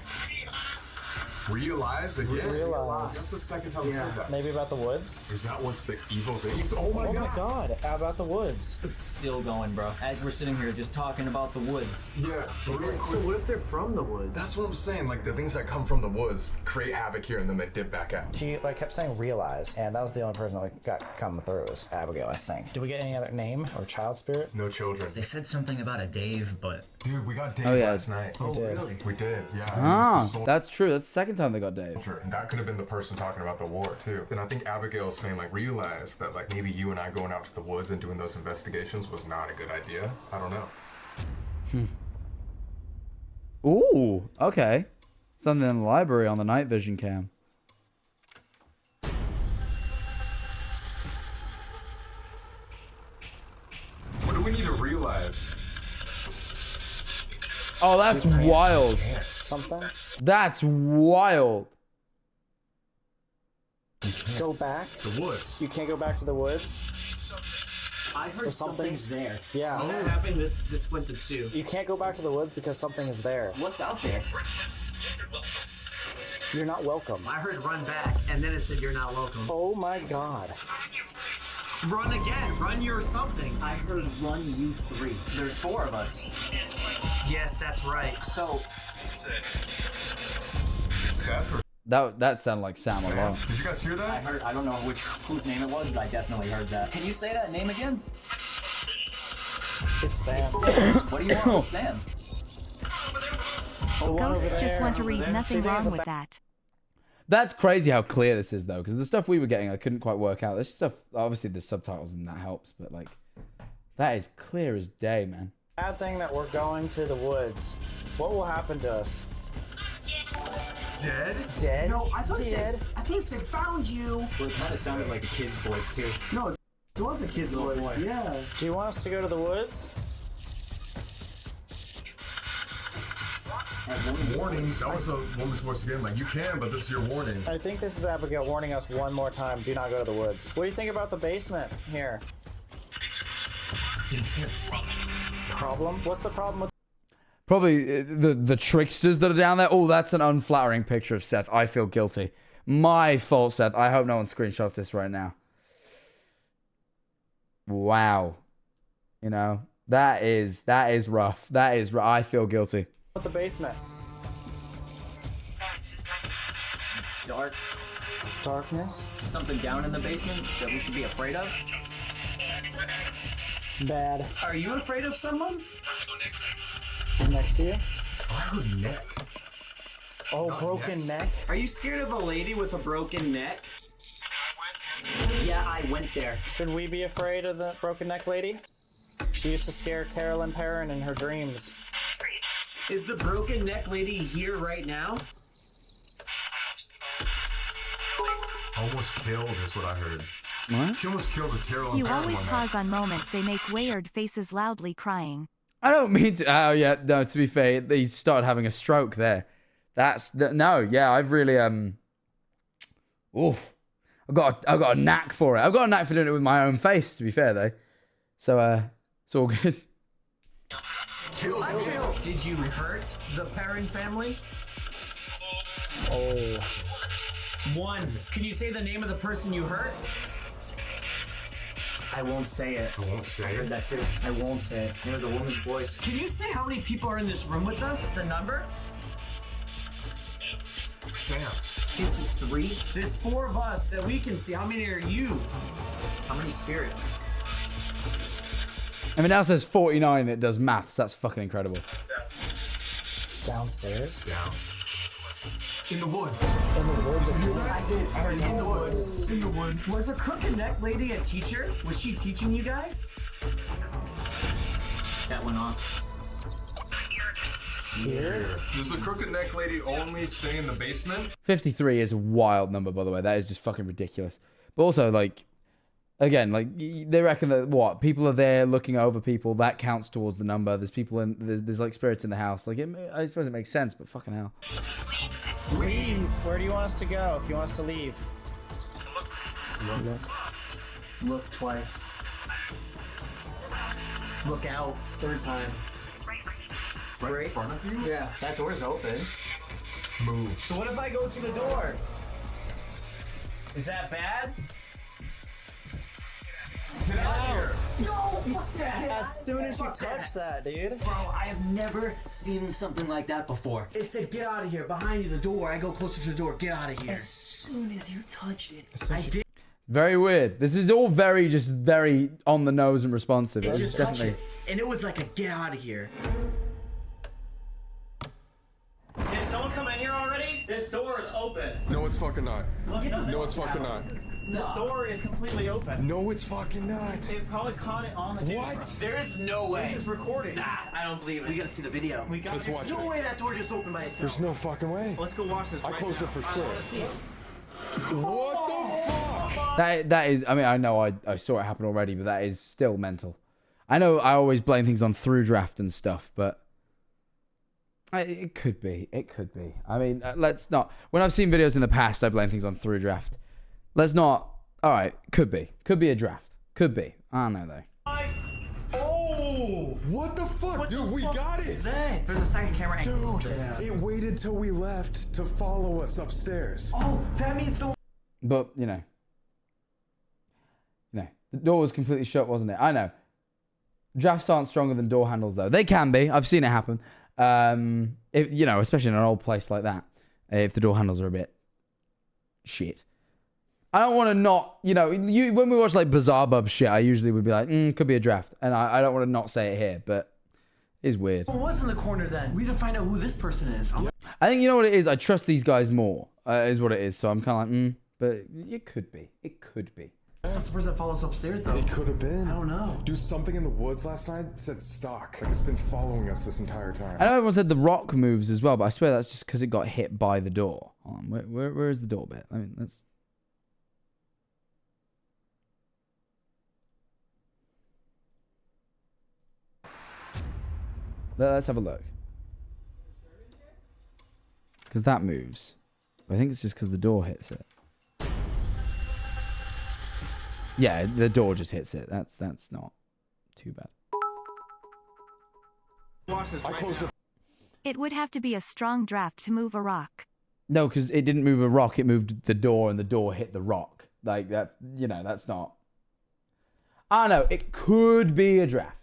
Realize again? Realize. That's the second time I said that. Maybe about the woods? Is that what's the evil things? Oh my god. How about the woods? It's still going, bro. As we're sitting here just talking about the woods. Yeah. So what if they're from the woods? That's what I'm saying. Like, the things that come from the woods create havoc here and then they dip back out. She kept saying realize, and that was the only person that got come through was Abigail, I think. Did we get any other name or child spirit? No children. They said something about a Dave, but... Dude, we got Dave last night. Oh, really? We did, yeah. Ah, that's true. That's the second time they got Dave. That could have been the person talking about the war, too. And I think Abigail's saying, like, realize that, like, maybe you and I going out to the woods and doing those investigations was not a good idea. I don't know. Ooh, okay. Something in the library on the night vision cam. What do we need to realize? Oh, that's wild. Something? That's wild. Go back? The woods. You can't go back to the woods? I heard Or something? something's there. Yeah. When that happened, this went to 2. You can't go back to the woods because something is there. What's out there? You're not welcome. I heard run back, and then it said you're not welcome. Oh my god. Run again. Run your something. I heard run you 3. There's 4 of us. Yes, that's right. So. Seth or That sounded like Sam a lot. Did you guys hear that? I heard. I don't know whose name it was, but I definitely heard that. Can you say that name again? It's Sam. What do you want with Sam? The one over Ghosts just there. want to read So nothing you think it's wrong a with that. That's crazy how clear this is, though, because the stuff we were getting, I couldn't quite work out. This stuff, obviously, the subtitles and that helps, but like, that is clear as day, man. Bad thing that we're going to the woods. What will happen to us? Dead? Dead? No, I thought Dead? it said found you. Well, it kind of sounded like a kid's voice too. No, it was a kid's voice. Boy. Yeah. Do you want us to go to the woods? Warning. That was a woman's voice again. Like, you can, but this is your warning. I think this is Abigail warning us one more time. Do not go to the woods. What do you think about the basement here? Intense. Problem? What's the problem with... Probably the tricksters that are down there. Oh, that's an unflattering picture of Seth. I feel guilty. My fault, Seth. I hope no one screenshots this right now. Wow. You know, that is rough. I feel guilty. With the basement? Dark. Darkness? Is there something down in the basement that we should be afraid of? Bad. Are you afraid of someone? Next to you? I heard neck. Oh, not broken neck? Are you scared of a lady with a broken neck? Yeah, I went there. Should we be afraid of the broken neck lady? She used to scare Carolyn Perrin in her dreams. Is the broken neck lady here right now? Almost killed is what I heard. What? She almost killed the Carolyn You Perrin always one pause on moments they make weird faces loudly crying. I don't mean to. Oh yeah, no. To be fair, he started having a stroke there. No. Yeah, I've really I've got a knack for it. I've got a knack for doing it with my own face. To be fair though, so it's all good. Did you hurt the Perrin family? Oh. 1. Can you say the name of the person you hurt? I won't say it. I won't say I heard it. that too. I won't say it. It was a woman's voice. Can you say how many people are in this room with us? The number? Sam. 53. There's 4 of us that we can see. How many are you? How many spirits? I mean, now it says 49. It does maths. That's fucking incredible. Downstairs? Down. In the woods. In the woods. I heard in the woods. In the woods. Was a crooked neck lady a teacher? Was she teaching you guys? That went off. Here? Does the crooked neck lady only stay in the basement? 53 is a wild number, by the way. That is just fucking ridiculous. But also, like, again, like, they reckon that, what, people are there looking over people. That counts towards the number. There's people in, there's like, spirits in the house. Like, I suppose it makes sense, but fucking hell. Leave. Where do you want us to go if you want us to leave? Look twice. Look out. 3rd time. Right in front of you? Yeah, that door's open. Move. So what if I go to the door? Is that bad? Get out of here. No! What's that? As soon as you touch that, dude. Bro, I have never seen something like that before. It said, get out of here. Behind you, the door. I go closer to the door. Get out of here. As soon as you touch it, I did. Very weird. This is all very on the nose and responsive. It It's just definitely. touched it. And it was like a get out of here. Did someone come in here already? This door is open. No, it's fucking not. Look at the No, it's fucking not. This door is completely open. No, it's fucking not. It probably caught it on the camera. What? There is no way. This is recorded. Nah, I don't believe it. We gotta see the video. We got Let's watch No it. way that door just opened by itself. There's no fucking way. Let's go watch this. I right closed now. it for I sure. wanna see it. What the fuck? That is, I mean, I know I saw it happen already, but that is still mental. I know I always blame things on through draft and stuff, but it could be. It could be. I mean, let's not. When I've seen videos in the past, I blame things on through draft. Let's not. All right, could be. Could be a draft. Could be. I don't know though. Oh! What the fuck, dude? We got it. There's a second camera angle. Dude, it waited till we left to follow us upstairs. Oh, that means so. But you know, the door was completely shut, wasn't it? I know. Drafts aren't stronger than door handles, though. They can be. I've seen it happen. If, you know, especially in an old place like that, if the door handles are a bit shit. I don't want to not, you know, when we watch like Bizarre Bub shit, I usually would be like, could be a draft. And I don't want to not say it here, but it's weird. What was in the corner then? We need to find out who this person is. I think, you know what it is? I trust these guys more, is what it is. So I'm kind of like, but it could be. It could be. That's the person that follows upstairs, though. It could have been. I don't know. Dude, something in the woods last night said stock. Like it's been following us this entire time. I know everyone said the rock moves as well, but I swear that's just because it got hit by the door. Hold on, where is the door bit? I mean, let's have a look. Because that moves. But I think it's just because the door hits it. Yeah, the door just hits it. That's not too bad. Watch this right now. It would have to be a strong draft to move a rock. No, because it didn't move a rock. It moved the door, and the door hit the rock. Like that, you know, that's not. I don't know. It could be a draft.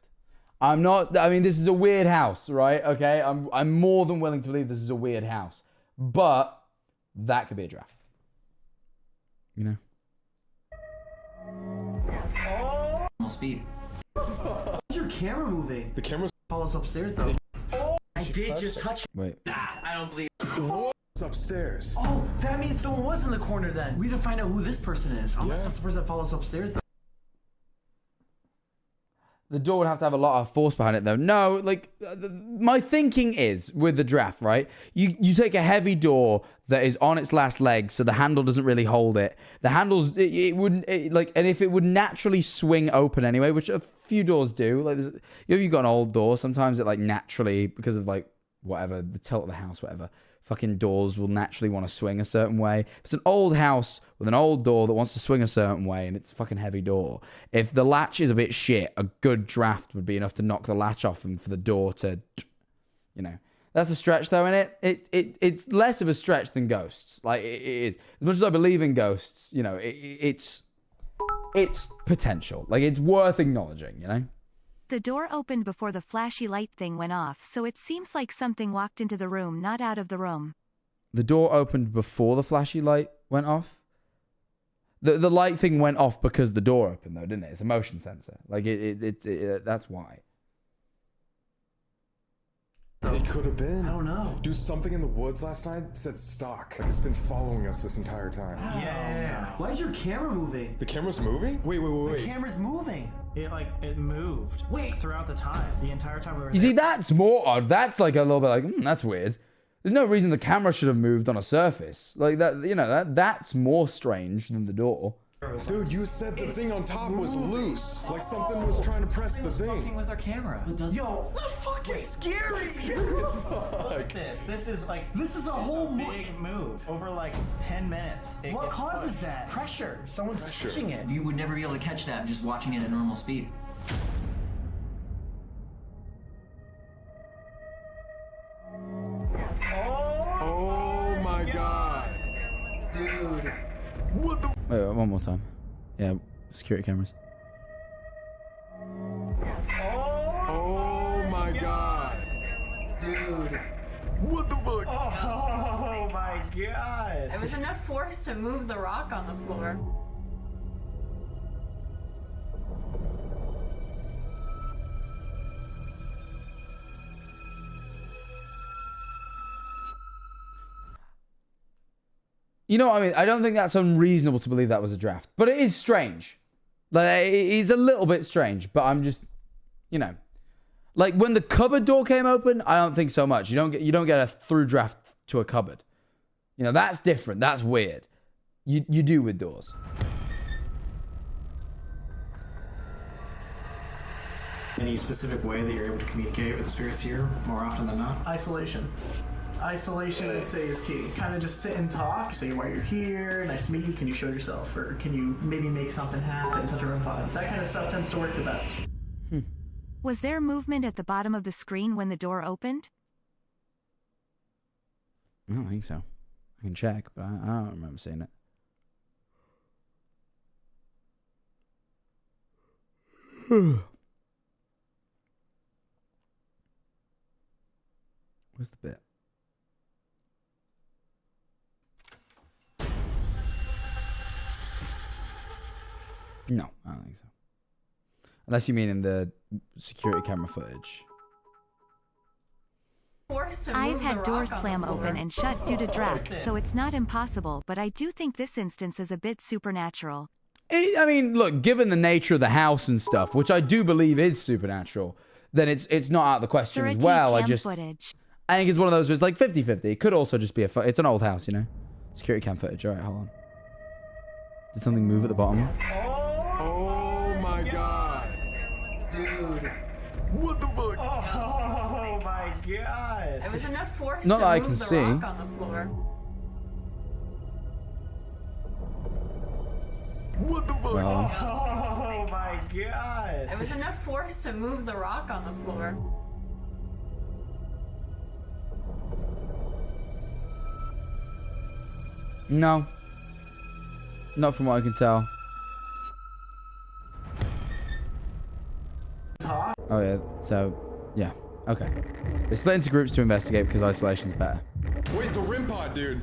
I'm not. I mean, this is a weird house, right? Okay, I'm more than willing to believe this is a weird house, but that could be a draft. You know. Speed. Why's your camera moving? The camera's follows upstairs though. I did just touch it. Wait. Nah, I don't believe What's upstairs? Oh, that means someone was in the corner then. We need to find out who this person is. Unless that's the person that follows upstairs though. The door would have to have a lot of force behind it, though. No, like, my thinking is, with the draft, right? You take a heavy door that is on its last legs, so the handle doesn't really hold it. The handles, it wouldn't, and if it would naturally swing open anyway, which a few doors do, like, you've got an old door, sometimes it, like, naturally, because of, like, whatever, the tilt of the house, whatever, fucking doors will naturally want to swing a certain way. If it's an old house with an old door that wants to swing a certain way and it's a fucking heavy door, if the latch is a bit shit, a good draft would be enough to knock the latch off and for the door to, you know. That's a stretch though, isn't it? It's less of a stretch than ghosts. Like, it is. As much as I believe in ghosts, you know, it's potential. Like, it's worth acknowledging, you know? The door opened before the flashy light thing went off, so it seems like something walked into the room, not out of the room. The door opened before the flashy light went off? The light thing went off because the door opened, though, didn't it? It's a motion sensor. Like, that's why. It could have been. I don't know. Dude, something in the woods last night said stock. Like it's been following us this entire time. Yeah. Why is your camera moving? The camera's moving? Wait. The camera's moving. It moved. Wait. Throughout the time. The entire time we were You see, that's more odd. That's like a little bit like, that's weird. There's no reason the camera should have moved on a surface. Like that, you know, that's more strange than the door. Dude, you said the thing on top was loose. Like something was trying to press the thing. With our camera. Yo, that's fucking scary. Look at this. This is a whole big move. Over like 10 minutes. What causes that? Pressure. Someone's touching it. You would never be able to catch that just watching it at normal speed. Oh my god. Dude. What the? Wait, one more time. Yeah, security cameras. Oh my god. Dude. What the fuck? Oh my god. It was enough force to move the rock on the floor. You know what I mean? I don't think that's unreasonable to believe that was a draft. But it is strange. Like, it is a little bit strange, but I'm just, you know. Like, when the cupboard door came open, I don't think so much. You don't get a through draft to a cupboard. You know, that's different. That's weird. You do with doors. Any specific way that you're able to communicate with the spirits here more often than not? Isolation. Isolation, I'd say, is key. Kind of just sit and talk. Say why you're here. Nice to meet you. Can you show yourself? Or can you maybe make something happen? Touch a room pod. That kind of stuff tends to work the best. Was there movement at the bottom of the screen when the door opened? I don't think so. I can check, but I don't remember seeing it. Where's the bit? No, I don't think so. Unless you mean in the security camera footage. I've had doors slam open and shut due to draft, so it's not impossible, but I do think this instance is a bit supernatural. I mean, look, given the nature of the house and stuff, which I do believe is supernatural, then it's not out of the question as well. I think it's one of those where it's like 50-50. It could also just be it's an old house, you know? Security cam footage. All right, hold on. Did something move at the bottom? Oh my god. Dude. What the fuck? Oh my god. It was enough force Not to that I move can the see. rock on the floor. What the fuck? Well, Oh my god. It was enough force to move the rock on the floor. no. Not from what I can tell. Oh yeah, so, yeah. Okay. They split into groups to investigate because isolation's better. Wait, the REM pod, dude.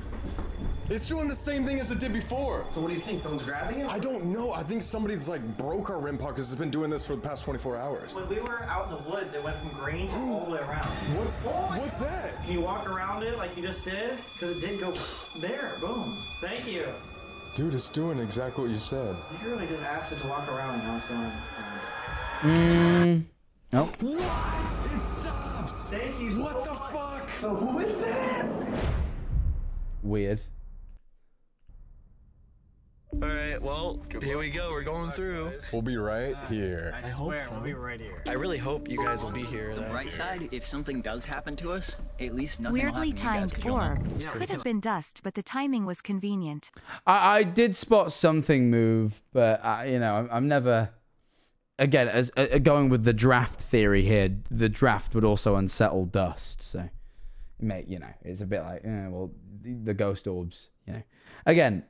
It's doing the same thing as it did before. So what do you think? Someone's grabbing it? I don't know. I think somebody's like broke our REM pod because it's been doing this for the past 24 hours. When we were out in the woods, it went from green to all the way around. What's that? Can you walk around it like you just did? Because it did go there. Boom. Thank you. Dude, it's doing exactly what you said. Literally just asked it to walk around and now it's going. Nope. What? It stops. Thank you. What the fuck? So who is that? Weird. Alright, well, here we go. We're going through. We'll be right here. I hope so. We'll be right here. I really hope you guys will be here. The bright side, if something does happen to us, at least nothing Weirdly will happen to you guys. timed, 'Cause you'll know. or could have been dust, but the timing was convenient. I did spot something move, but, you know, I'm never... Again, as going with the draft theory here, the draft would also unsettle dust, so... You know, it's a bit like, well, the ghost orbs, you know. Again,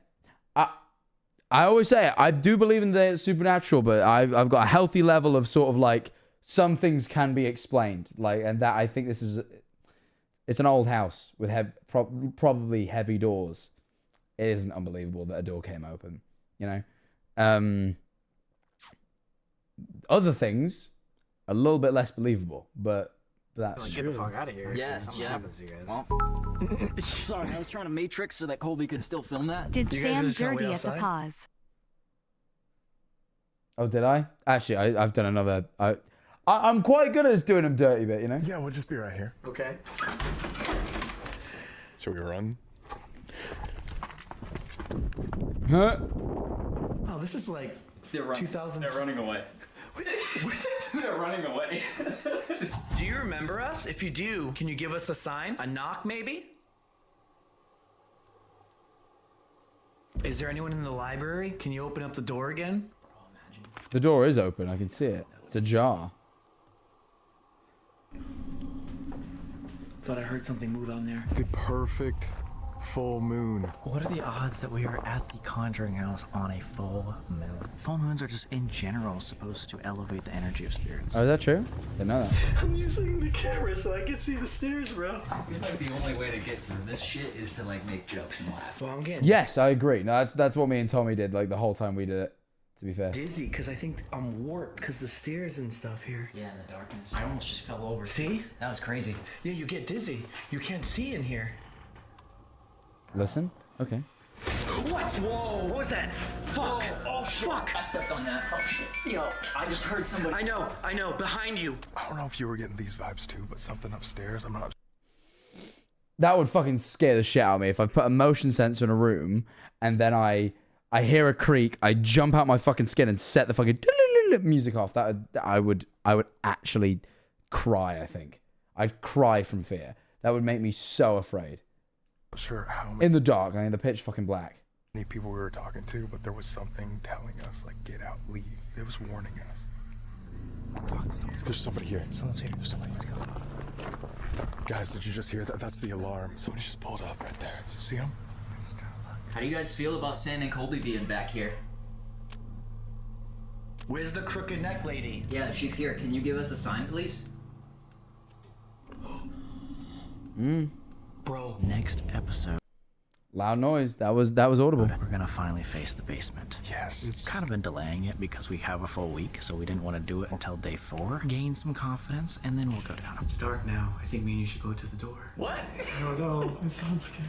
I always say it, I do believe in the supernatural, but I've got a healthy level of sort of like, some things can be explained, like, and that I think this is... It's an old house with probably heavy doors. It isn't unbelievable that a door came open, you know? Other things, a little bit less believable, but that's Get the fuck out of here. Yes, Something yeah. happens to you guys. Well, sorry, I was trying to matrix so that Colby could still film that. Did You guys Sam just gonna dirty wait at the outside? pause? Oh, did I? Actually, I've done another... I'm quite good at doing them dirty bit, you know? Yeah, we'll just be right here. Okay. Shall we run? Huh? Oh, this is like They're 2000. They're running away. They're running away. Do you remember us? If you do, can you give us a sign? A knock, maybe? Is there anyone in the library? Can you open up the door again? The door is open, I can see it. It's ajar. Thought I heard something move on there. The perfect full moon. What are the odds that we are at the Conjuring house on a full moon? Full moons are just in general supposed to elevate the energy of spirits. Oh, is that true? Didn't know that. I'm using the camera so I can see the stairs, bro. I feel like the only way to get through this shit is to like make jokes and laugh. Well, I'm getting Yes, I agree. No, that's what me and Tommy did like the whole time we did it, to be fair. dizzy because I think I'm warped because the stairs and stuff here. Yeah, in the darkness. I almost just fell over. See? That was crazy. Yeah, you get dizzy. You can't see in here. Listen? Okay. What? Whoa. What was that? Fuck. Oh shit. Fuck. I stepped on that. Oh shit. Yo, I just heard somebody. I know. Behind you. I don't know if you were getting these vibes too, but something upstairs, I'm not. That would fucking scare the shit out of me if I put a motion sensor in a room and then I hear a creak, I jump out my fucking skin and set the fucking music off. I would actually cry, I think. I'd cry from fear. That would make me so afraid. Sure how many In the dark, the pitch fucking black. people we were talking to, but there was something telling us, like, get out, leave. It was warning us. Fuck, there's somebody here. Someone's here. There's somebody. Let's go. Guys, did you just hear that? That's the alarm. Somebody just pulled up right there. You see him? How do you guys feel about Sam and Colby being back here? Where's the crooked neck lady? Yeah, if she's here, can you give us a sign, please? Bro, next episode. Loud noise. That was audible. We're gonna finally face the basement. Yes. We've kind of been delaying it because we have a full week, so we didn't want to do it until day 4. Gain some confidence, and then we'll go down. It's dark now. I think me and you should go to the door. What? I don't know. It sounds scary.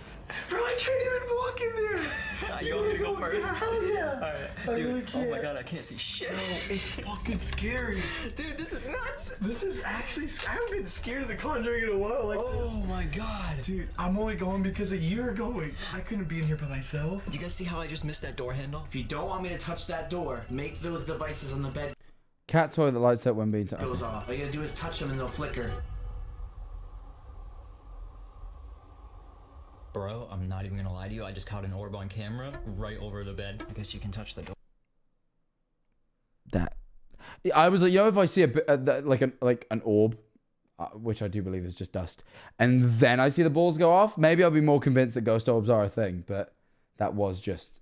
Bro, I can't even walk in there. You want me to go first? Yeah, hell yeah. Alright. I Dude, really can't. oh my god, I can't see shit. Bro, it's fucking scary. Dude, this is nuts. This is actually, I haven't been scared of the Conjuring in a while like this. Oh my god. Dude, I'm only going because you're going. I couldn't be in here by myself. Do you guys see how I just missed that door handle? If you don't want me to touch that door, make those devices on the bed Cat toy that lights up when being touched. goes off. All you gotta do is touch them and they'll flicker. Bro, I'm not even gonna lie to you. I just caught an orb on camera right over the bed. I guess you can touch the door. That. I was like, if I see a bit like an orb, which I do believe is just dust, and then I see the balls go off, maybe I'll be more convinced that ghost orbs are a thing. But that was just.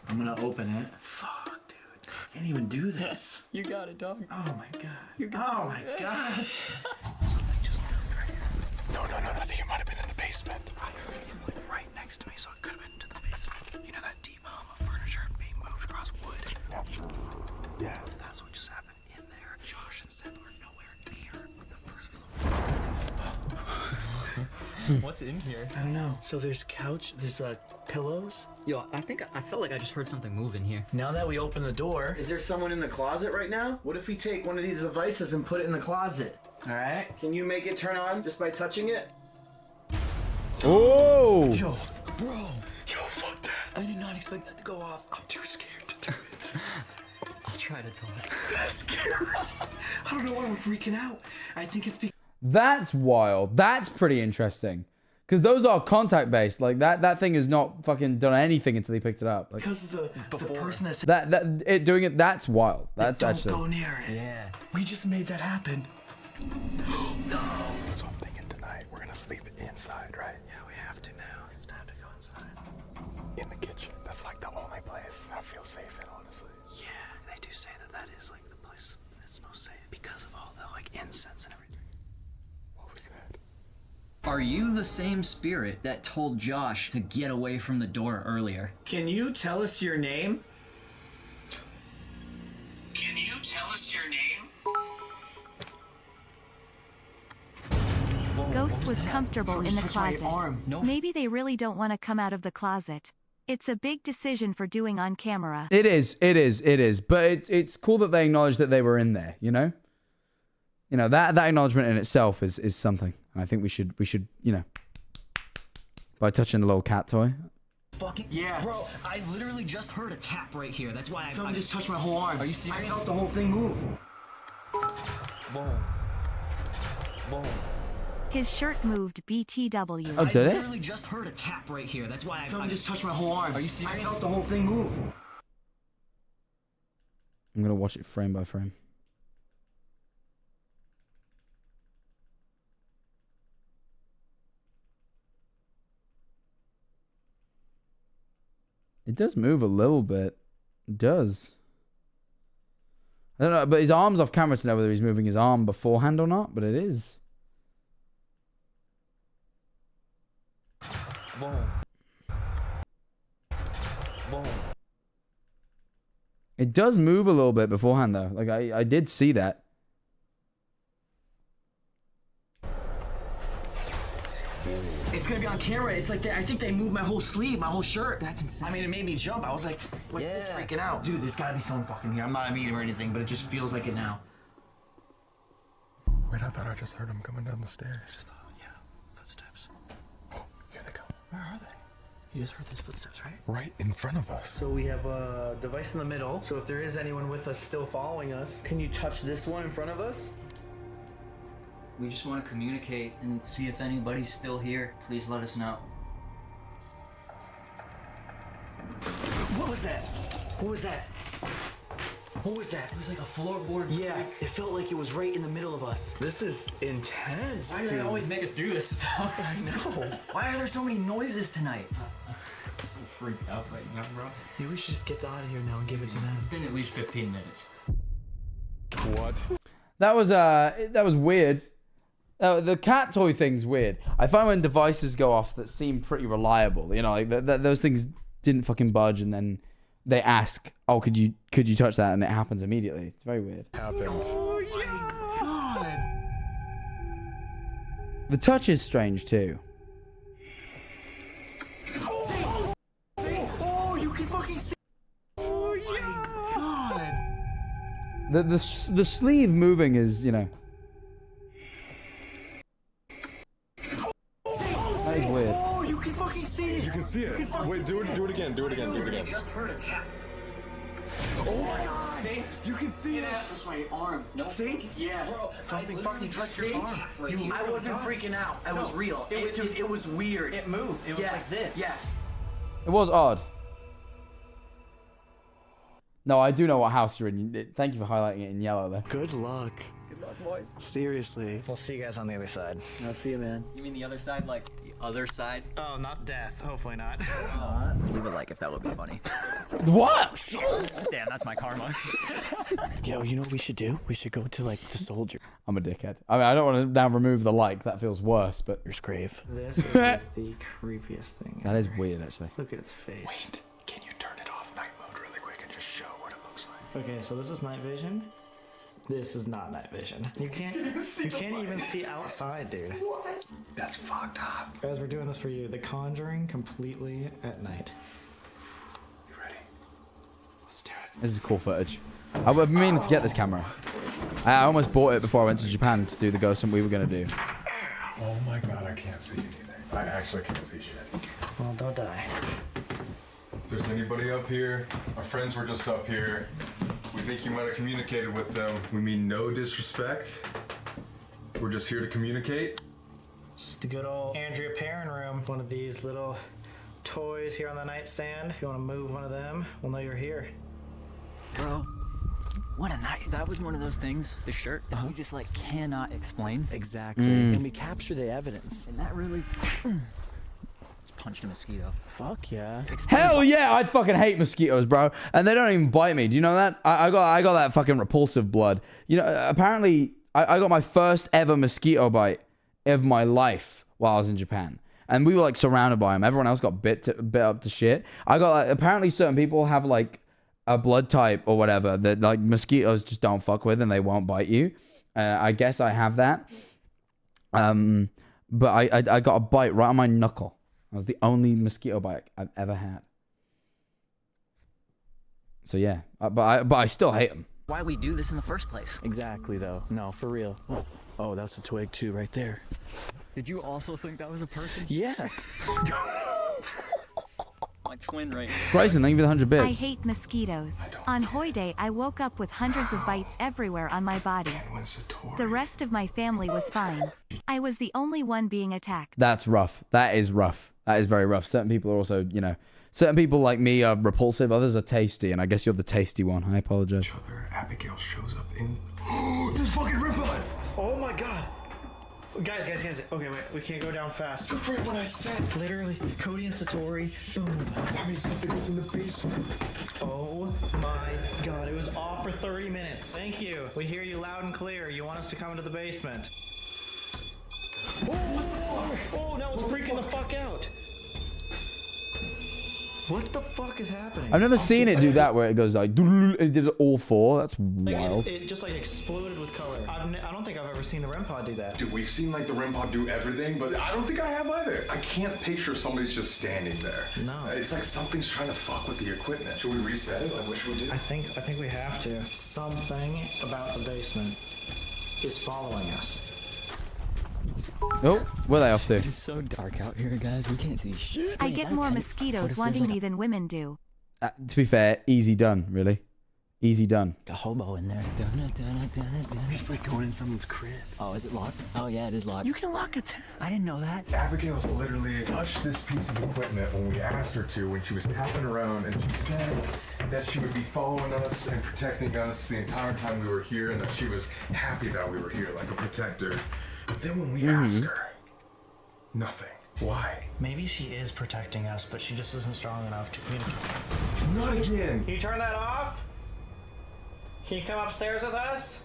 I'm gonna open it. Fuck, dude. I can't even do this. You got it, dog. Oh my god. Oh my god. No. I think it might have been in the basement. I heard it from like right next to me, so it could have been into the basement. You know that deep hum of furniture being moved across wood? Yeah. Yes. That's what just happened in there. Josh and Seth were nowhere near the first floor. What's in here? I don't know. So there's there's pillows. Yo, I felt like I just heard something move in here. Now that we open the door, is there someone in the closet right now? What if we take one of these devices and put it in the closet? All right. Can you make it turn on just by touching it? Oh! Yo, bro. Yo, fuck that. I did not expect that to go off. I'm too scared to do it. I'll try to talk. That's scary. I don't know why I'm freaking out. I think it's because That's wild. That's pretty interesting. Because those are contact based. Like that thing has not fucking done anything until he picked it up. Like, the person that's doing it. That's wild. That's don't actually. go near it. Yeah. We just made that happen. No. That's what I'm thinking tonight. We're gonna sleep inside, right? Yeah, we have to now. It's time to go inside. In the kitchen. That's like the only place I feel safe in, honestly. Yeah, they do say that is like the place that's most safe because of all the like incense and everything. What was that? Are you the same spirit that told Josh to get away from the door earlier? Can you tell us your name? Can you tell us your name? Ghost was comfortable in the Someone's touched my closet. arm. No. Maybe they really don't want to come out of the closet. It's a big decision for doing on camera. It is. But it's cool that they acknowledge that they were in there. You know. That acknowledgement in itself is something. And I think we should by touching the little cat toy. Fucking yeah, bro! I literally just heard a tap right here. That's why Someone just touched my whole arm. Are you serious? I felt the whole thing move. Boom. His shirt moved. BTW. Oh, did I it? literally just heard a tap right here. That's why Someone just touched my whole arm. Are you serious? I felt the whole thing move. I'm gonna watch it frame by frame. It does move a little bit. It does. I don't know, but his arm's off camera to know whether he's moving his arm beforehand or not, but it is. It does move a little bit beforehand though. Like I did see that. It's It's gonna be on camera. It's like I think they moved my whole sleeve, my whole shirt. That's insane. I mean, it made me jump. I was like this freaking out. Dude, there's gotta be someone fucking here. I'm not a medium or anything, but it just feels like it now. Wait, I thought I just heard him coming down the stairs. Footsteps. Oh, here they come. Where are they? You just heard those footsteps, right? Right in front of us. So we have a device in the middle. So if there is anyone with us still following us, can you touch this one in front of us? We just want to communicate and see if anybody's still here. Please let us know. What was that? What was that? What was that? It was like a floorboard. Yeah, it felt like it was right in the middle of us. This is intense. Why do they always make us do this stuff? I know. Why are there so many noises tonight? I'm so freaked out right now, bro. Maybe we should just get out of here now and give it to them. It's been at least 15 minutes. What? That was weird. The cat toy thing's weird. I find when devices go off that seem pretty reliable, you know, like those things didn't fucking budge, and then they ask, "Oh, could you touch that?" and it happens immediately. It's very weird. Happened. Oh my god! The touch is strange too. Oh, you can fucking see. Oh my god! The sleeve moving is, you know. That is weird. Oh, you can fucking see it. You can see it. Wait, do it again. Do it again. Do it again. I just heard a tap. Oh my god! See? You can see it. That's my arm. No. See? Yeah. Bro, Something fucking touched your arm. I wasn't freaking out. I was real. It was weird. It moved. It was like this. Yeah. It was odd. No, I do know what house you're in. Thank you for highlighting it in yellow there. Good luck. Good luck, boys. Seriously. We'll see you guys on the other side. I'll see you, man. You mean the other side? Like the other side? Oh, not death. Hopefully not. Leave a like if that would be funny. What? Damn, that's my karma. Yo, you know what we should do? We should go to, like, the soldier. I'm a dickhead. I mean, I don't want to now remove the like. That feels worse, but... Your grave. This is like the creepiest thing. That is weird, actually. Look at its face. Wait, can you turn it off night mode really quick and just show what it looks like? Okay, so this is night vision. This is not night vision. You can't even see outside, dude. What? That's fucked up. Guys, we're doing this for you. The Conjuring completely at night. You ready? Let's do it. This is cool footage. I was meaning to get this camera. I almost bought it before I went to Japan to do the ghost hunt we were going to do. Oh my god, I can't see anything. I actually can't see shit. Well, don't die. If there's anybody up here, our friends were just up here. We think you might have communicated with them. We mean no disrespect. We're just here to communicate. This is the good old Andrea Perrin room. One of these little toys here on the nightstand. If you want to move one of them, we'll know you're here. Bro, what a night. That was one of those things, the shirt, that we just like cannot explain. Exactly. And we capture the evidence. And that really punched a mosquito. Fuck yeah. Hell yeah, I fucking hate mosquitoes, bro. And they don't even bite me. Do you know that? I got that fucking repulsive blood. You know, apparently I got my first ever mosquito bite of my life while I was in Japan. And we were like surrounded by them. Everyone else got bit up to shit. I got like, apparently certain people have like a blood type or whatever that like mosquitoes just don't fuck with and they won't bite you. I guess I have that. But I got a bite right on my knuckle. That was the only mosquito bite I've ever had. So yeah, but I still hate them. Why we do this in the first place? Exactly, though. No, for real. Oh, that's a twig too, right there. Did you also think that was a person? Yeah. My twin right here. Bryson, thank you for the 100 bits. I hate mosquitoes. On Hoy Day, I woke up with hundreds of bites everywhere on my body. The rest of my family was fine. I was the only one being attacked. That's rough. That is rough. That is very rough. Certain people are also, you know, certain people like me are repulsive. Others are tasty, and I guess you're the tasty one. I apologize. Abigail shows up in... There's fucking ripon! Oh my god! Guys. Okay, wait. We can't go down fast. That's right what I said. Literally, Cody and Satori. Boom. I mean, something was in the basement. Oh my god, it was off for 30 minutes. Thank you. We hear you loud and clear. You want us to come into the basement. Oh, now it's freaking the fuck out. What the fuck is happening? I've never seen it do that where it goes like it did all four. That's wild. It just like exploded with color. I don't think I've ever seen the REM pod do that. Dude, we've seen like the REM pod do everything, but I don't think I have either. I can't picture somebody's just standing there. No. It's like something's trying to fuck with the equipment. Should we reset it? Like, what should we do? I think we have to. Something about the basement is following us. Oh, where are they off to? It's so dark out here, guys. We can't see shit. I get more mosquitoes wanting me than women do. To be fair, easy done, really. Easy done. A hobo in there. Just like going in someone's crib. Oh, is it locked? Oh, yeah, it is locked. You can lock a tent. I didn't know that. Abigail's literally touched this piece of equipment when we asked her to, when she was tapping around, and she said that she would be following us and protecting us the entire time we were here, and that she was happy that we were here, like a protector. But then when we ask her, nothing. Why? Maybe she is protecting us, but she just isn't strong enough to communicate. Not again. Can you turn that off? Can you come upstairs with us?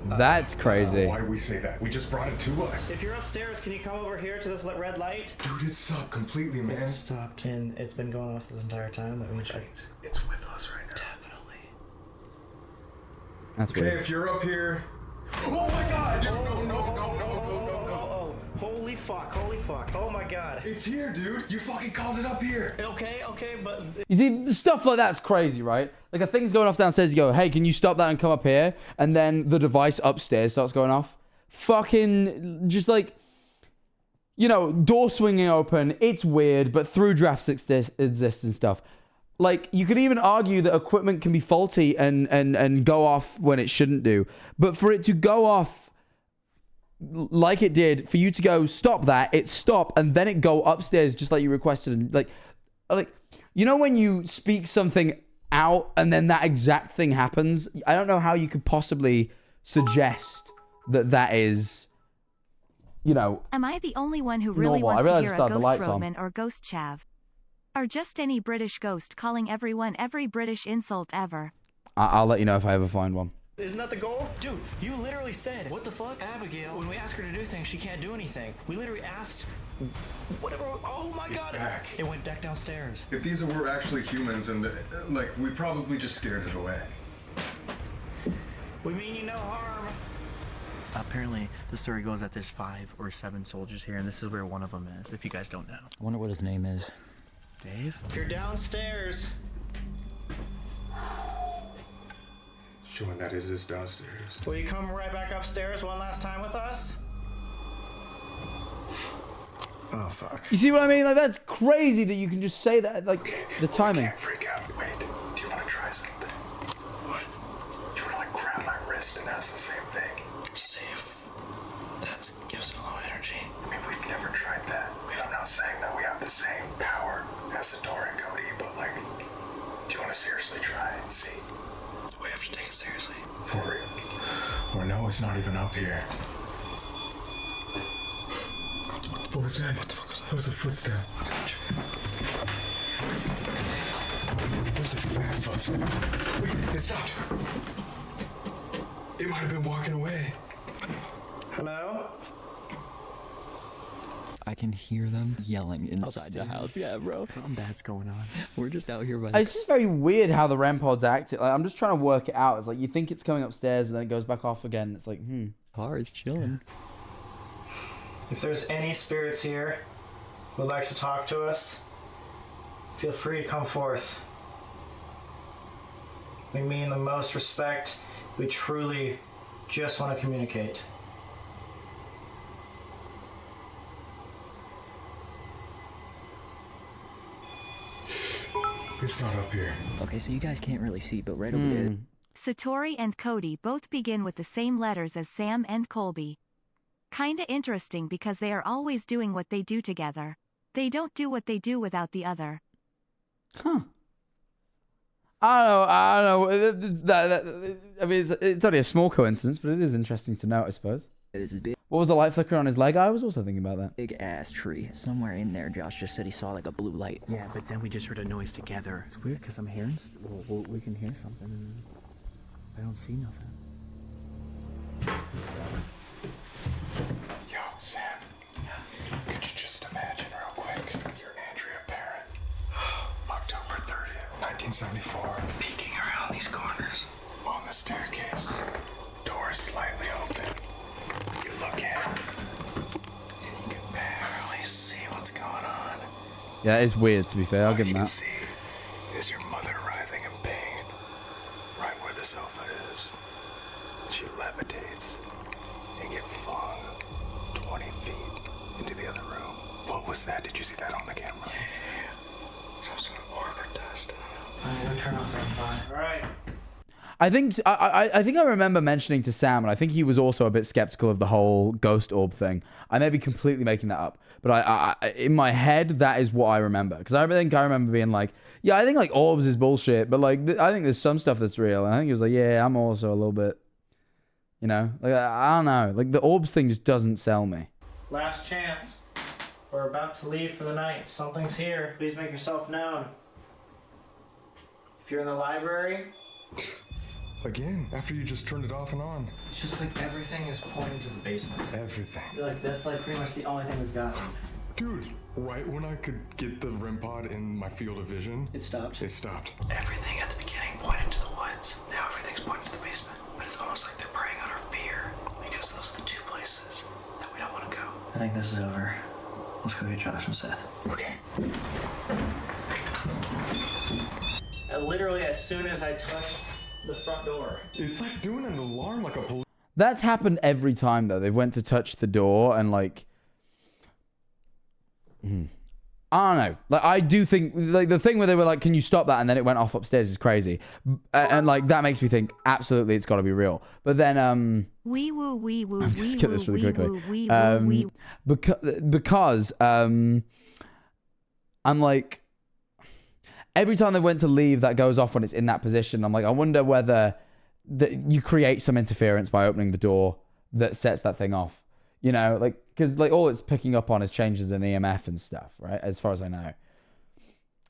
That's crazy. Why do we say that? We just brought it to us. If you're upstairs, can you come over here to this red light? Dude, it stopped completely, man. It stopped, and it's been going off this entire time. That Which means it's with us right now. Definitely. That's okay, weird. if you're up here. Oh my god! Dude, no. Holy fuck. Oh my god. It's here, dude. You fucking called it up here. Okay, but... You see, stuff like that's crazy, right? Like a thing's going off downstairs, you go, hey, can you stop that and come up here? And then the device upstairs starts going off. Fucking, just like, you know, door swinging open. It's weird, but through drafts exist and stuff. Like, you could even argue that equipment can be faulty and go off when it shouldn't do. But for it to go off like it did, for you to go, stop that, it stop, and then it go upstairs just like you requested. And like, you know when you speak something out and then that exact thing happens? I don't know how you could possibly suggest that is, you know, Am I the only one who really normal. I wants to realize hear it's a not the ghost lights on. Roman or ghost chav? Or just any British ghost calling everyone every British insult ever? I'll let you know if I ever find one. Isn't that the goal? Dude, you literally said, what the fuck? Abigail, when we ask her to do things, she can't do anything. We literally asked, whatever, oh my god. Back. It went back downstairs. If these were actually humans, and like, we probably just scared it away. We mean you no harm. Apparently, the story goes that there's 5 or 7 soldiers here, and this is where one of them is, if you guys don't know. I wonder what his name is. Dave? If you're downstairs. Showing that it is downstairs. Will you come right back upstairs one last time with us? Oh, fuck. You see what I mean? Like, that's crazy that you can just say that, like, the timing. Can't freak out. Wait, do you want to try something? What? Do you want to, like, grab my wrist and ask the same thing? See if that gives it a low energy. I mean, we've never tried that. I'm not saying that we have the same power as Sador and Cody, but, like, do you want to seriously try and see? We have to take it seriously. For real. Or no, it's not even up here. What was that? What the fuck was that? That was a footstep. There's a fat fuzz. Wait, it stopped. It might have been walking away. Hello? I can hear them yelling inside the house. Yeah, bro. Something bad's going on. We're just out here by It's just very weird how the REM pods act. Like, I'm just trying to work it out. It's like you think it's coming upstairs, but then it goes back off again. It's like, car is chilling. If there's any spirits here who would like to talk to us, feel free to come forth. We mean the most respect. We truly just want to communicate. It's not up here. Okay, so you guys can't really see, but right over there. Satori and Cody both begin with the same letters as Sam and Colby. Kinda interesting because they are always doing what they do together. They don't do what they do without the other. Huh. I don't know. I mean, it's only a small coincidence, but it is interesting to note, I suppose. There's a big What was the light flicker on his leg? I was also thinking about that. big ass tree. Somewhere in there, Josh just said he saw like a blue light. Yeah, but then we just heard a noise together. It's weird because I'm hearing, we can hear something and I don't see nothing. Yo, Sam. Could you just imagine real quick? You're 1974. Peeking around these corners. On the staircase. Door is slightly open. You look in. And you can barely see what's going on. Yeah, it's weird, to be fair. I'll give him that. See is your mother writhing in pain. Right where the sofa is. She levitates. And get flung 20 feet into the other room. What was that? Did you see that on the camera? Yeah. Some sort of orb or dust. I'm gonna turn off that fire. Alright. I think I remember mentioning to Sam, and I think he was also a bit skeptical of the whole ghost orb thing. I may be completely making that up, but I in my head that is what I remember, because I think I remember being like, yeah, I think like orbs is bullshit, but like I think there's some stuff that's real, and I think he was like, yeah, I'm also a little bit, you know, like I don't know, like the orbs thing just doesn't sell me. Last chance. We're about to leave for the night. Something's here. Please make yourself known. If you're in the library. Again, after you just turned it off and on. It's just like everything is pointing to the basement. Everything. Like that's like pretty much the only thing we've got. Dude, right when I could get the REM pod in my field of vision. It stopped. It stopped. Everything at the beginning pointed to the woods. Now everything's pointing to the basement. But it's almost like they're preying on our fear. Because those are the two places that we don't want to go. I think this is over. Let's go get Josh and Seth. Okay. Literally as soon as I touched the front door. It's like doing an alarm like a police. That's happened every time though. They went to touch the door and like, I don't know. Like I do think like the thing where they were like, "Can you stop that?" and then it went off upstairs is crazy, and like that makes me think absolutely it's got to be real. But then wee woo wee woo. I'm just skip this really quickly. Because I'm like, every time they went to leave, that goes off when it's in that position. I'm like, I wonder whether you create some interference by opening the door that sets that thing off. You know, like, because like all it's picking up on is changes in EMF and stuff, right? As far as I know. And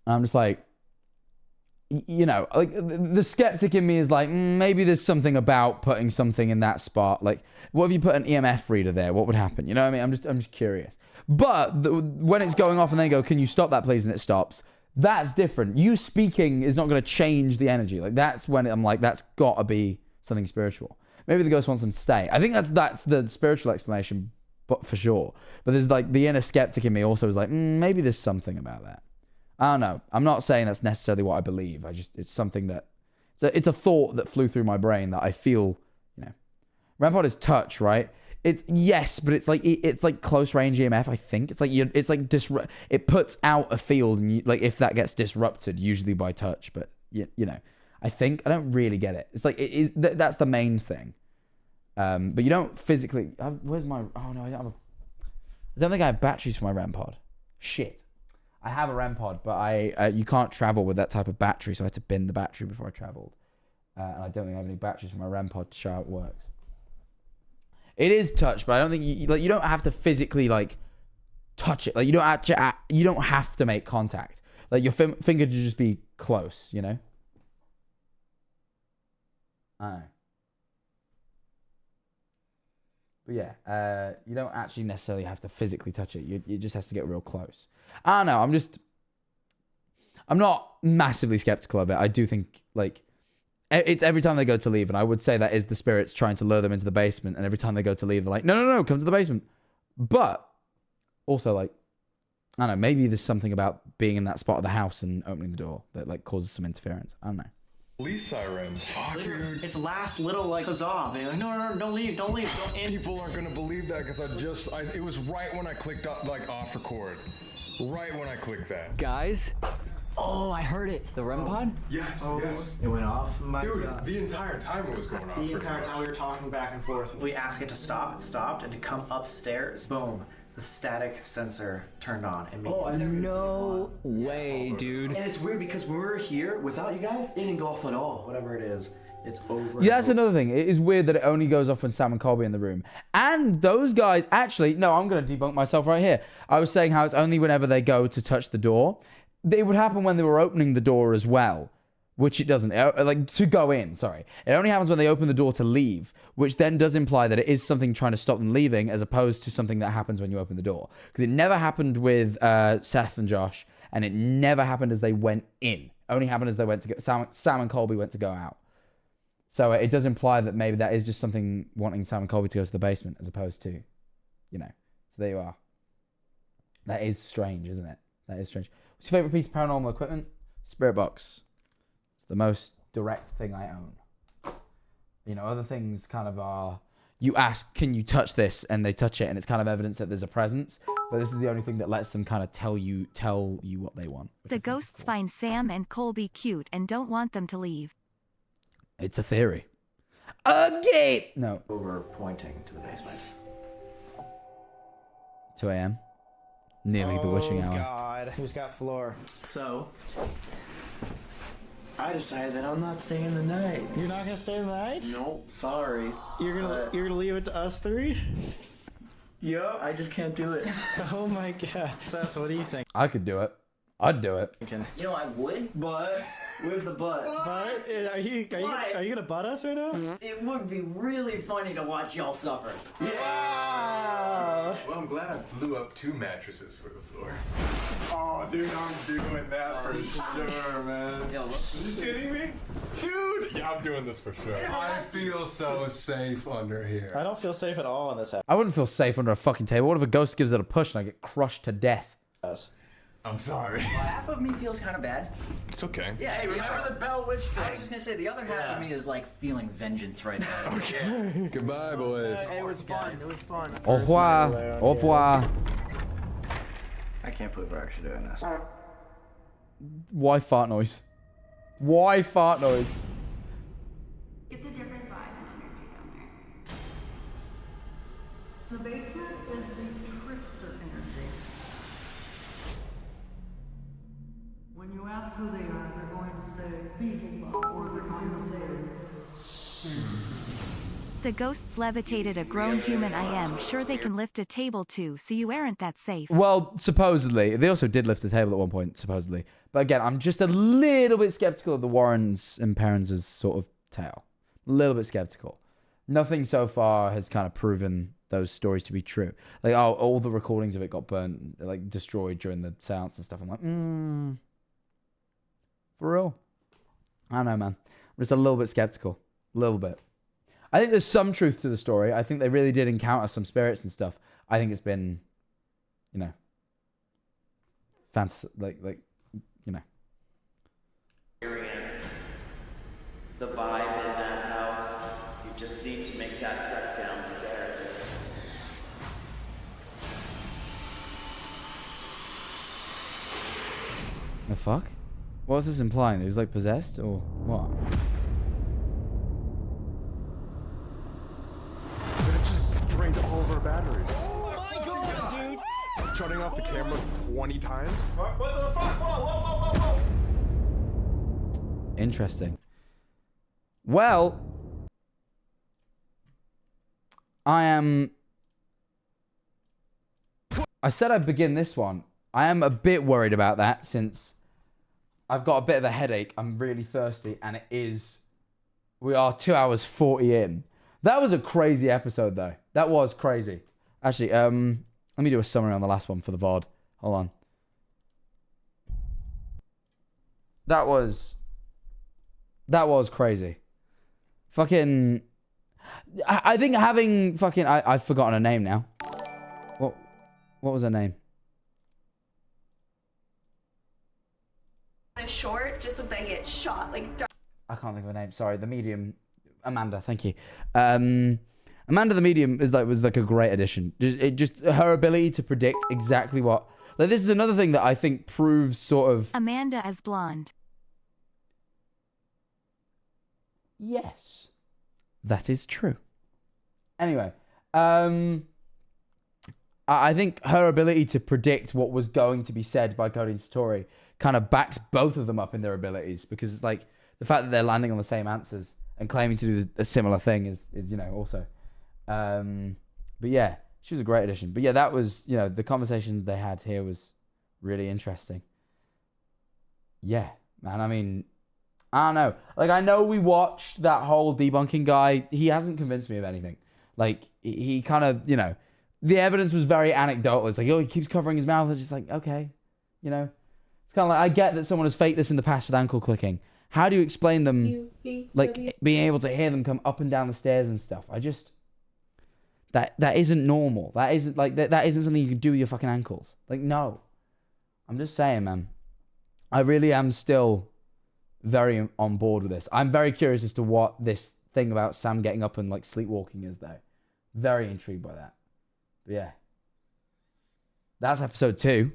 I'm just like, you know, like the skeptic in me is like, maybe there's something about putting something in that spot. Like, what if you put an EMF reader there? What would happen? You know what I mean? I'm just curious. But when it's going off and they go, "Can you stop that, please?" and it stops. That's different. You speaking is not going to change the energy. Like that's when I'm like, that's got to be something spiritual. Maybe the ghost wants them to stay. I think that's the spiritual explanation, but for sure. But there's like the inner skeptic in me also is like, maybe there's something about that. I don't know. I'm not saying that's necessarily what I believe. It's something that it's a thought that flew through my brain that I feel, you know. REM pod is touch, right? It's yes, but it's like close range EMF. I think it's like it puts out a field, and like if that gets disrupted, usually by touch. But you know, I don't really get it. It's like it is that's the main thing. But you don't physically. Where's my? Oh no, I don't think I have batteries for my REM pod. Shit, I have a REM pod, but you can't travel with that type of battery, so I had to bin the battery before I traveled. And I don't think I have any batteries for my REM pod to show how it works. It is touch, but I don't think you don't have to physically like touch it. Like you don't have to make contact. Like your finger to just be close, you know. I don't know. But yeah, you don't actually necessarily have to physically touch it. You just has to get real close. I don't know. I'm not massively skeptical of it. I do think like it's every time they go to leave, and I would say that is the spirits trying to lure them into the basement. And every time they go to leave, they're like, no, come to the basement. But also like, I don't know, maybe there's something about being in that spot of the house and opening the door that like causes some interference. I don't know. Police siren. Fuck, dude. It's last little like huzzah. They're like, no, don't leave, don't leave. People aren't gonna believe that because it was right when I clicked up like off record. Right when I clicked that. Guys. Oh, I heard it. The REM pod? Yes, yes. It went off. Dude, the entire time it was going off. The entire time we were talking back and forth. We asked it to stop, it stopped, and to come upstairs, boom. The static sensor turned on immediately. No way, dude. And it's weird because when we were here without you guys, it didn't go off at all. Whatever it is, it's over. Yeah, that's another thing. It is weird that it only goes off when Sam and Colby are in the room. And those guys, actually, no, I'm going to debunk myself right here. I was saying how it's only whenever they go to touch the door. It would happen when they were opening the door as well, which it doesn't. Like, to go in, sorry. It only happens when they open the door to leave, which then does imply that it is something trying to stop them leaving as opposed to something that happens when you open the door. Because it never happened with Seth and Josh, and it never happened as they went in. only happened as they went to go. Sam and Colby went to go out. So it does imply that maybe that is just something wanting Sam and Colby to go to the basement as opposed to, you know. So there you are. That is strange, isn't it? That is strange. What's your favorite piece of paranormal equipment? Spirit box. It's the most direct thing I own. You know, other things kind of are, you ask, can you touch this? And they touch it, and it's kind of evidence that there's a presence. But this is the only thing that lets them kind of tell you what they want. The ghosts find Sam and Colby cute and don't want them to leave. It's a theory. A gate! No. Over pointing to the basement. 2 a.m. Nearly the witching hour. Oh, God. Who's got floor? So, I decided that I'm not staying the night. You're not gonna stay the night? Nope, sorry. You're gonna leave it to us three? Yup, I just can't do it. Oh my God. Seth, what do you think? I could do it. I'd do it. You know, I would. But, where's the but? But are you gonna butt us right now? It would be really funny to watch y'all suffer. Yeah. Well, I'm glad I blew up 2 mattresses for the floor. Oh, dude, I'm doing that for sure, man. Yo, Are you kidding me? Dude! Yeah, I'm doing this for sure. I feel so safe under here. I don't feel safe at all in this house. I wouldn't feel safe under a fucking table. What if a ghost gives it a push and I get crushed to death? I'm sorry. Well, half of me feels kind of bad. It's okay. Yeah, Hey, remember the Bell Witch thing? I was just gonna say, the other half of me is like feeling vengeance right now. Okay. Goodbye, boys. Hey, it was fun. It was fun. Au revoir. Au revoir. I can't believe we're actually doing this. Why fart noise? Why fart noise? It's a different vibe and energy down there. The basement is the trickster energy. When you ask who they are, they're going to say Beelzebub, or they're going to say... The ghosts levitated a grown human. I am sure they can lift a table too, so you aren't that safe. Well, supposedly. They also did lift the table at one point, supposedly. But again, I'm just a little bit skeptical of the Warrens and Perrins' sort of tale. A little bit skeptical. Nothing so far has kind of proven those stories to be true. Like, oh, all the recordings of it got burnt, like destroyed during the seance and stuff. I'm like, for real? I don't know, man. I'm just a little bit skeptical. A little bit. I think there's some truth to the story. I think they really did encounter some spirits and stuff. I think it's been, you know, fantasy, like, you know. Experience the vibe in that house. You just need to make that trek downstairs. The fuck? What was this implying? He was like possessed or what? It just drained all of our batteries. Oh my God, dude! Shutting off the camera 20 times? What the fuck? Whoa. Interesting. Well, I said I'd begin this one. I am a bit worried about that since I've got a bit of a headache. I'm really thirsty, and we are 2 hours 40 in. That was a crazy episode, though. That was crazy. Actually, let me do a summary on the last one for the VOD. Hold on. That was crazy. Fucking, I think having fucking, I've forgotten her name now. What was her name? Short, just looks like I get shot. Like, I can't think of her name. Sorry, the medium, Amanda. Thank you. Amanda the medium was like a great addition. Just her ability to predict exactly what. Like, this is another thing that I think proves sort of. Amanda as blonde. Yes, that is true. Anyway, I think her ability to predict what was going to be said by Cody and Satori kind of backs both of them up in their abilities, because it's like the fact that they're landing on the same answers and claiming to do a similar thing is you know, also. But yeah, she was a great addition. But yeah, that was, you know, the conversation they had here was really interesting. Yeah, man, I mean, I don't know. Like, I know we watched that whole debunking guy. He hasn't convinced me of anything. Like, he kind of, you know, the evidence was very anecdotal. It's like, oh, he keeps covering his mouth. It's just like, okay, you know. It's kind of like, I get that someone has faked this in the past with ankle clicking. How do you explain them, like, being able to hear them come up and down the stairs and stuff? I just... That isn't normal. That isn't, like, that isn't something you can do with your fucking ankles. Like, no. I'm just saying, man. I really am still very on board with this. I'm very curious as to what this thing about Sam getting up and, like, sleepwalking is, though. Very intrigued by that. But yeah. That's episode 2.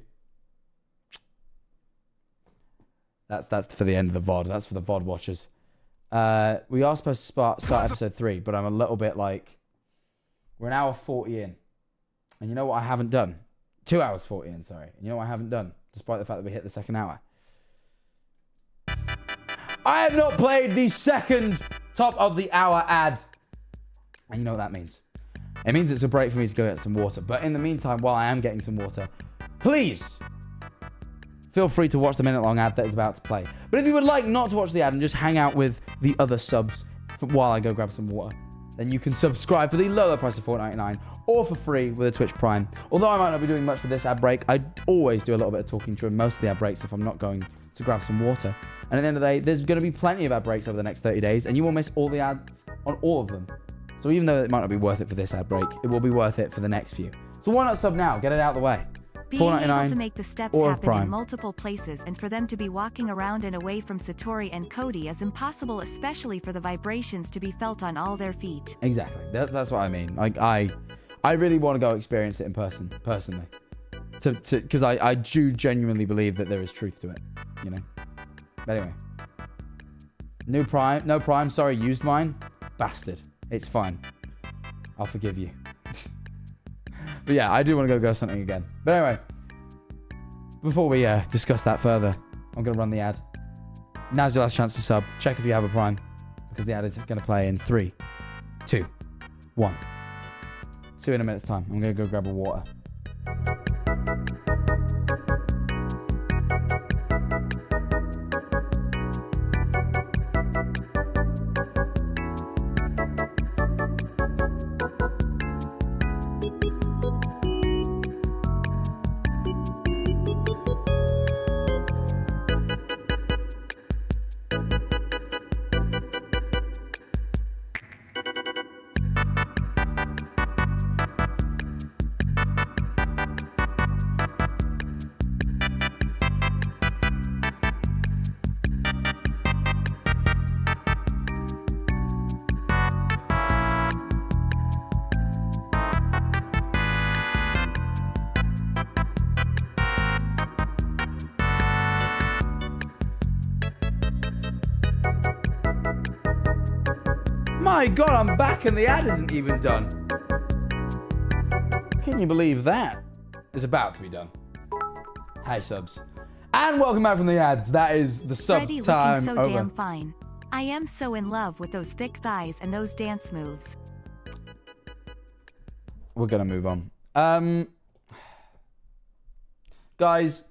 That's for the end of the VOD. That's for the VOD watchers. We are supposed to start episode 3, but I'm a little bit like... We're an hour 40 in. And you know what I haven't done? 2 hours 40 in, sorry. And you know what I haven't done? Despite the fact that we hit the second hour. I have not played the second top of the hour ad. And you know what that means? It means it's a break for me to go get some water. But in the meantime, while I am getting some water, please feel free to watch the minute-long ad that is about to play. But if you would like not to watch the ad and just hang out with the other subs while I go grab some water, then you can subscribe for the lower price of $4.99 or for free with a Twitch Prime. Although I might not be doing much with this ad break, I always do a little bit of talking during most of the ad breaks if I'm not going to grab some water. And at the end of the day, there's going to be plenty of ad breaks over the next 30 days, and you will miss all the ads on all of them. So even though it might not be worth it for this ad break, it will be worth it for the next few. So why not sub now? Get it out of the way. Being able to make the steps or happen Prime. in multiple places and for them to be walking around and away from Satori and Cody is impossible, especially for the vibrations to be felt on all their feet. Exactly. That's what I mean. Like I really want to go experience it in person, personally. Because I do genuinely believe that there is truth to it, you know. But anyway. No Prime, sorry, used mine. Bastard. It's fine. I'll forgive you. But yeah, I do want to go something again. But anyway, before we discuss that further, I'm going to run the ad. Now's your last chance to sub. Check if you have a Prime, because the ad is going to play in 3, 2, 1. See you in a minute's time. I'm going to go grab a water. My God, I'm back and the ad isn't even done. Can you believe that? It's about to be done. Hey, subs. And welcome back from the ads. That is the sub Freddie time looking so over. damn fine. I am so in love with those thick thighs and those dance moves. We're going to move on. Guys.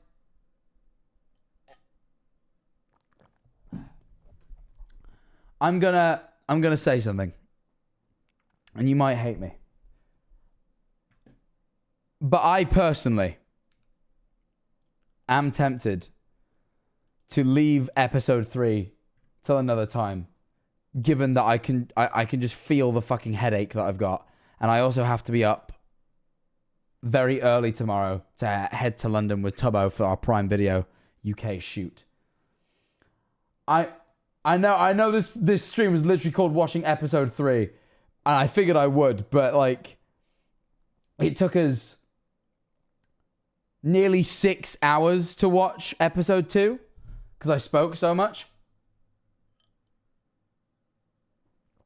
I'm gonna say something. And you might hate me. But I personally am tempted to leave episode 3 till another time. Given that I can just feel the fucking headache that I've got. And I also have to be up very early tomorrow to head to London with Tubbo for our Prime Video UK shoot. I know this stream was literally called watching episode 3, and I figured I would, but like it took us nearly 6 hours to watch episode 2 because I spoke so much.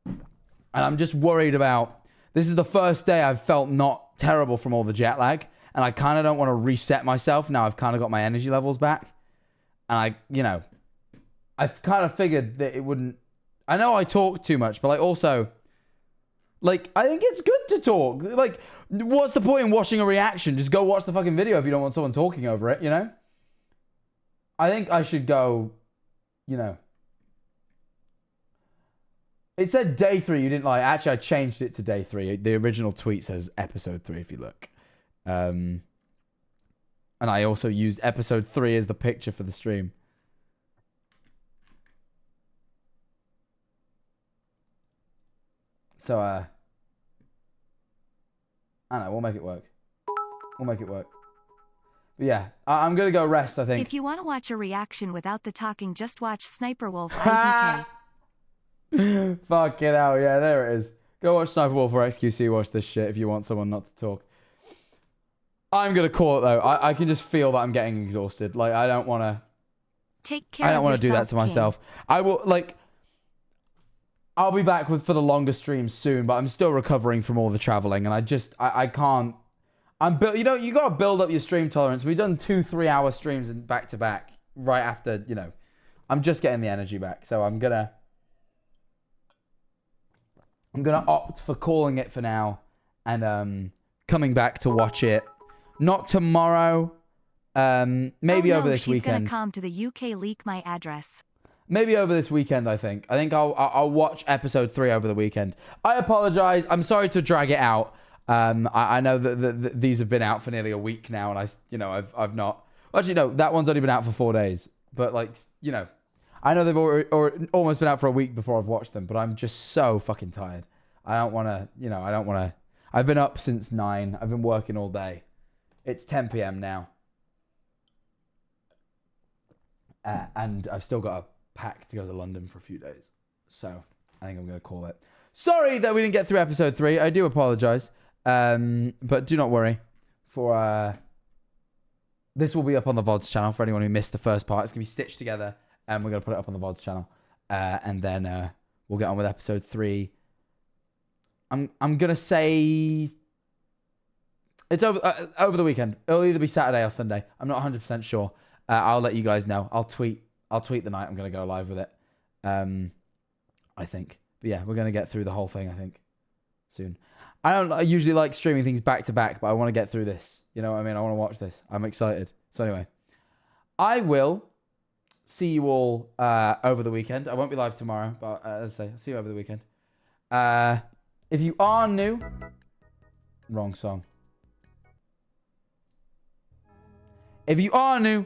And I'm just worried about, this is the first day I've felt not terrible from all the jet lag, and I kind of don't want to reset myself now I've kind of got my energy levels back. And I kind of figured that it wouldn't... I know I talk too much, but like also... Like, I think it's good to talk. Like, what's the point in watching a reaction? Just go watch the fucking video if you don't want someone talking over it, you know? I think I should go, you know... It said day 3, you didn't like... Actually, I changed it to day 3. The original tweet says episode 3, if you look. I'm And I also used episode 3 as the picture for the stream. So, I don't know. We'll make it work. We'll make it work. But yeah, I'm going to go rest, I think. If you want to watch a reaction without the talking, just watch Sniper Wolf IDK. Fuck it out. Yeah, there it is. Go watch Sniper Wolf or XQC. Watch this shit if you want someone not to talk. I'm going to call it, though. I can just feel that I'm getting exhausted. Like, I don't want to... Take care. I don't want to do that to myself. I will, like... I'll be back for the longer streams soon, but I'm still recovering from all the traveling, and I can't... you know, you got to build up your stream tolerance. We've done 2-3 hour streams back to back right after, you know... I'm just getting the energy back, so I'm gonna opt for calling it for now, and coming back to watch it. Not tomorrow. Maybe over this weekend. She's gonna come to the UK. Leak my address. Maybe over this weekend. I think I'll watch episode 3 over the weekend. I apologize. I'm sorry to drag it out. I know that these have been out for nearly a week now, and I've not. Actually, no, that one's only been out for 4 days. But like, you know, I know they've already almost been out for a week before I've watched them. But I'm just so fucking tired. I don't want to. I've been up since 9. I've been working all day. It's 10 p.m. now. And I've still got a pack to go to London for a few days. So I think I'm going to call it. Sorry that we didn't get through episode 3. I do apologize. But do not worry. This will be up on the VODs channel for anyone who missed the first part. It's going to be stitched together, and we're going to put it up on the VODs channel. And then we'll get on with episode 3. I'm going to say... It's over the weekend. It'll either be Saturday or Sunday. I'm not 100% sure. I'll let you guys know. I'll tweet the night I'm going to go live with it. I think. But yeah, we're going to get through the whole thing, I think, soon. I usually like streaming things back to back, but I want to get through this. You know what I mean? I want to watch this. I'm excited. So anyway, I will see you all over the weekend. I won't be live tomorrow, but as I say, I'll see you over the weekend. If you are new... Wrong song. If you are new,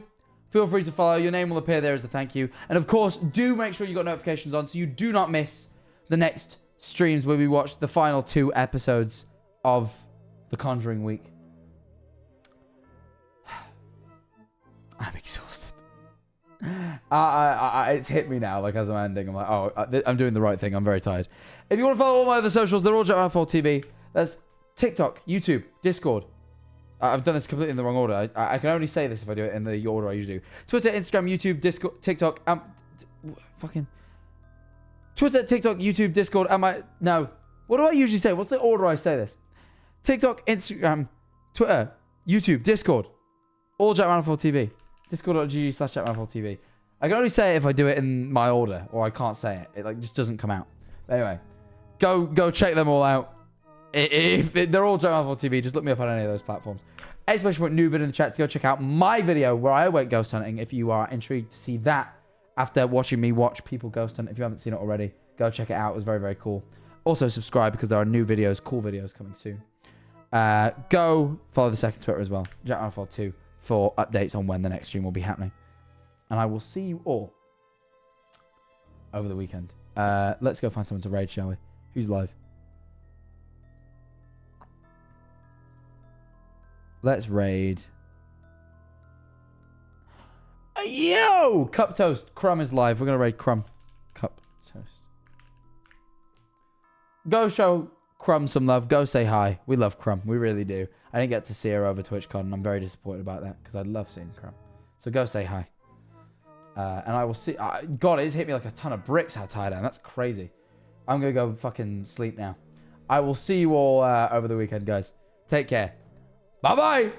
feel free to follow. Your name will appear there as a thank you. And of course, do make sure you got notifications on so you do not miss the next streams where we watch the final 2 episodes of the Conjuring week. I'm exhausted. It's hit me now, like as I'm ending. I'm like, oh, I'm doing the right thing. I'm very tired. If you want to follow all my other socials, they're all JackRanFall TV. That's TikTok, YouTube, Discord. I've done this completely in the wrong order. I can only say this if I do it in the order I usually do. Twitter, Instagram, YouTube, Discord, TikTok. Fucking Twitter, TikTok, YouTube, Discord. No. What do I usually say? What's the order I say this? TikTok, Instagram, Twitter, YouTube, Discord. All JackRanFall TV. Discord.gg/JackRanFall I can only say it if I do it in my order, or I can't say it. It like just doesn't come out. But anyway, go check them all out. If they're all JackRanFall TV, just look me up on any of those platforms. Especially put new vid in the chat to go check out my video where I went ghost hunting. If you are intrigued to see that after watching me watch people ghost hunt, if you haven't seen it already, go check it out. It was very, very cool. Also subscribe because there are new videos, cool videos coming soon. Go follow the second Twitter as well, JackRanFall2, for updates on when the next stream will be happening. And I will see you all over the weekend. Let's go find someone to raid, shall we? Who's live? Let's raid. Yo! Cup Toast. Crumb is live. We're going to raid Crumb. Cup Toast. Go show Crumb some love. Go say hi. We love Crumb. We really do. I didn't get to see her over TwitchCon, and I'm very disappointed about that because I love seeing Crumb. So go say hi. And I will see... God, it's hit me like a ton of bricks how tired I am. That's crazy. I'm going to go fucking sleep now. I will see you all over the weekend, guys. Take care. Bye-bye!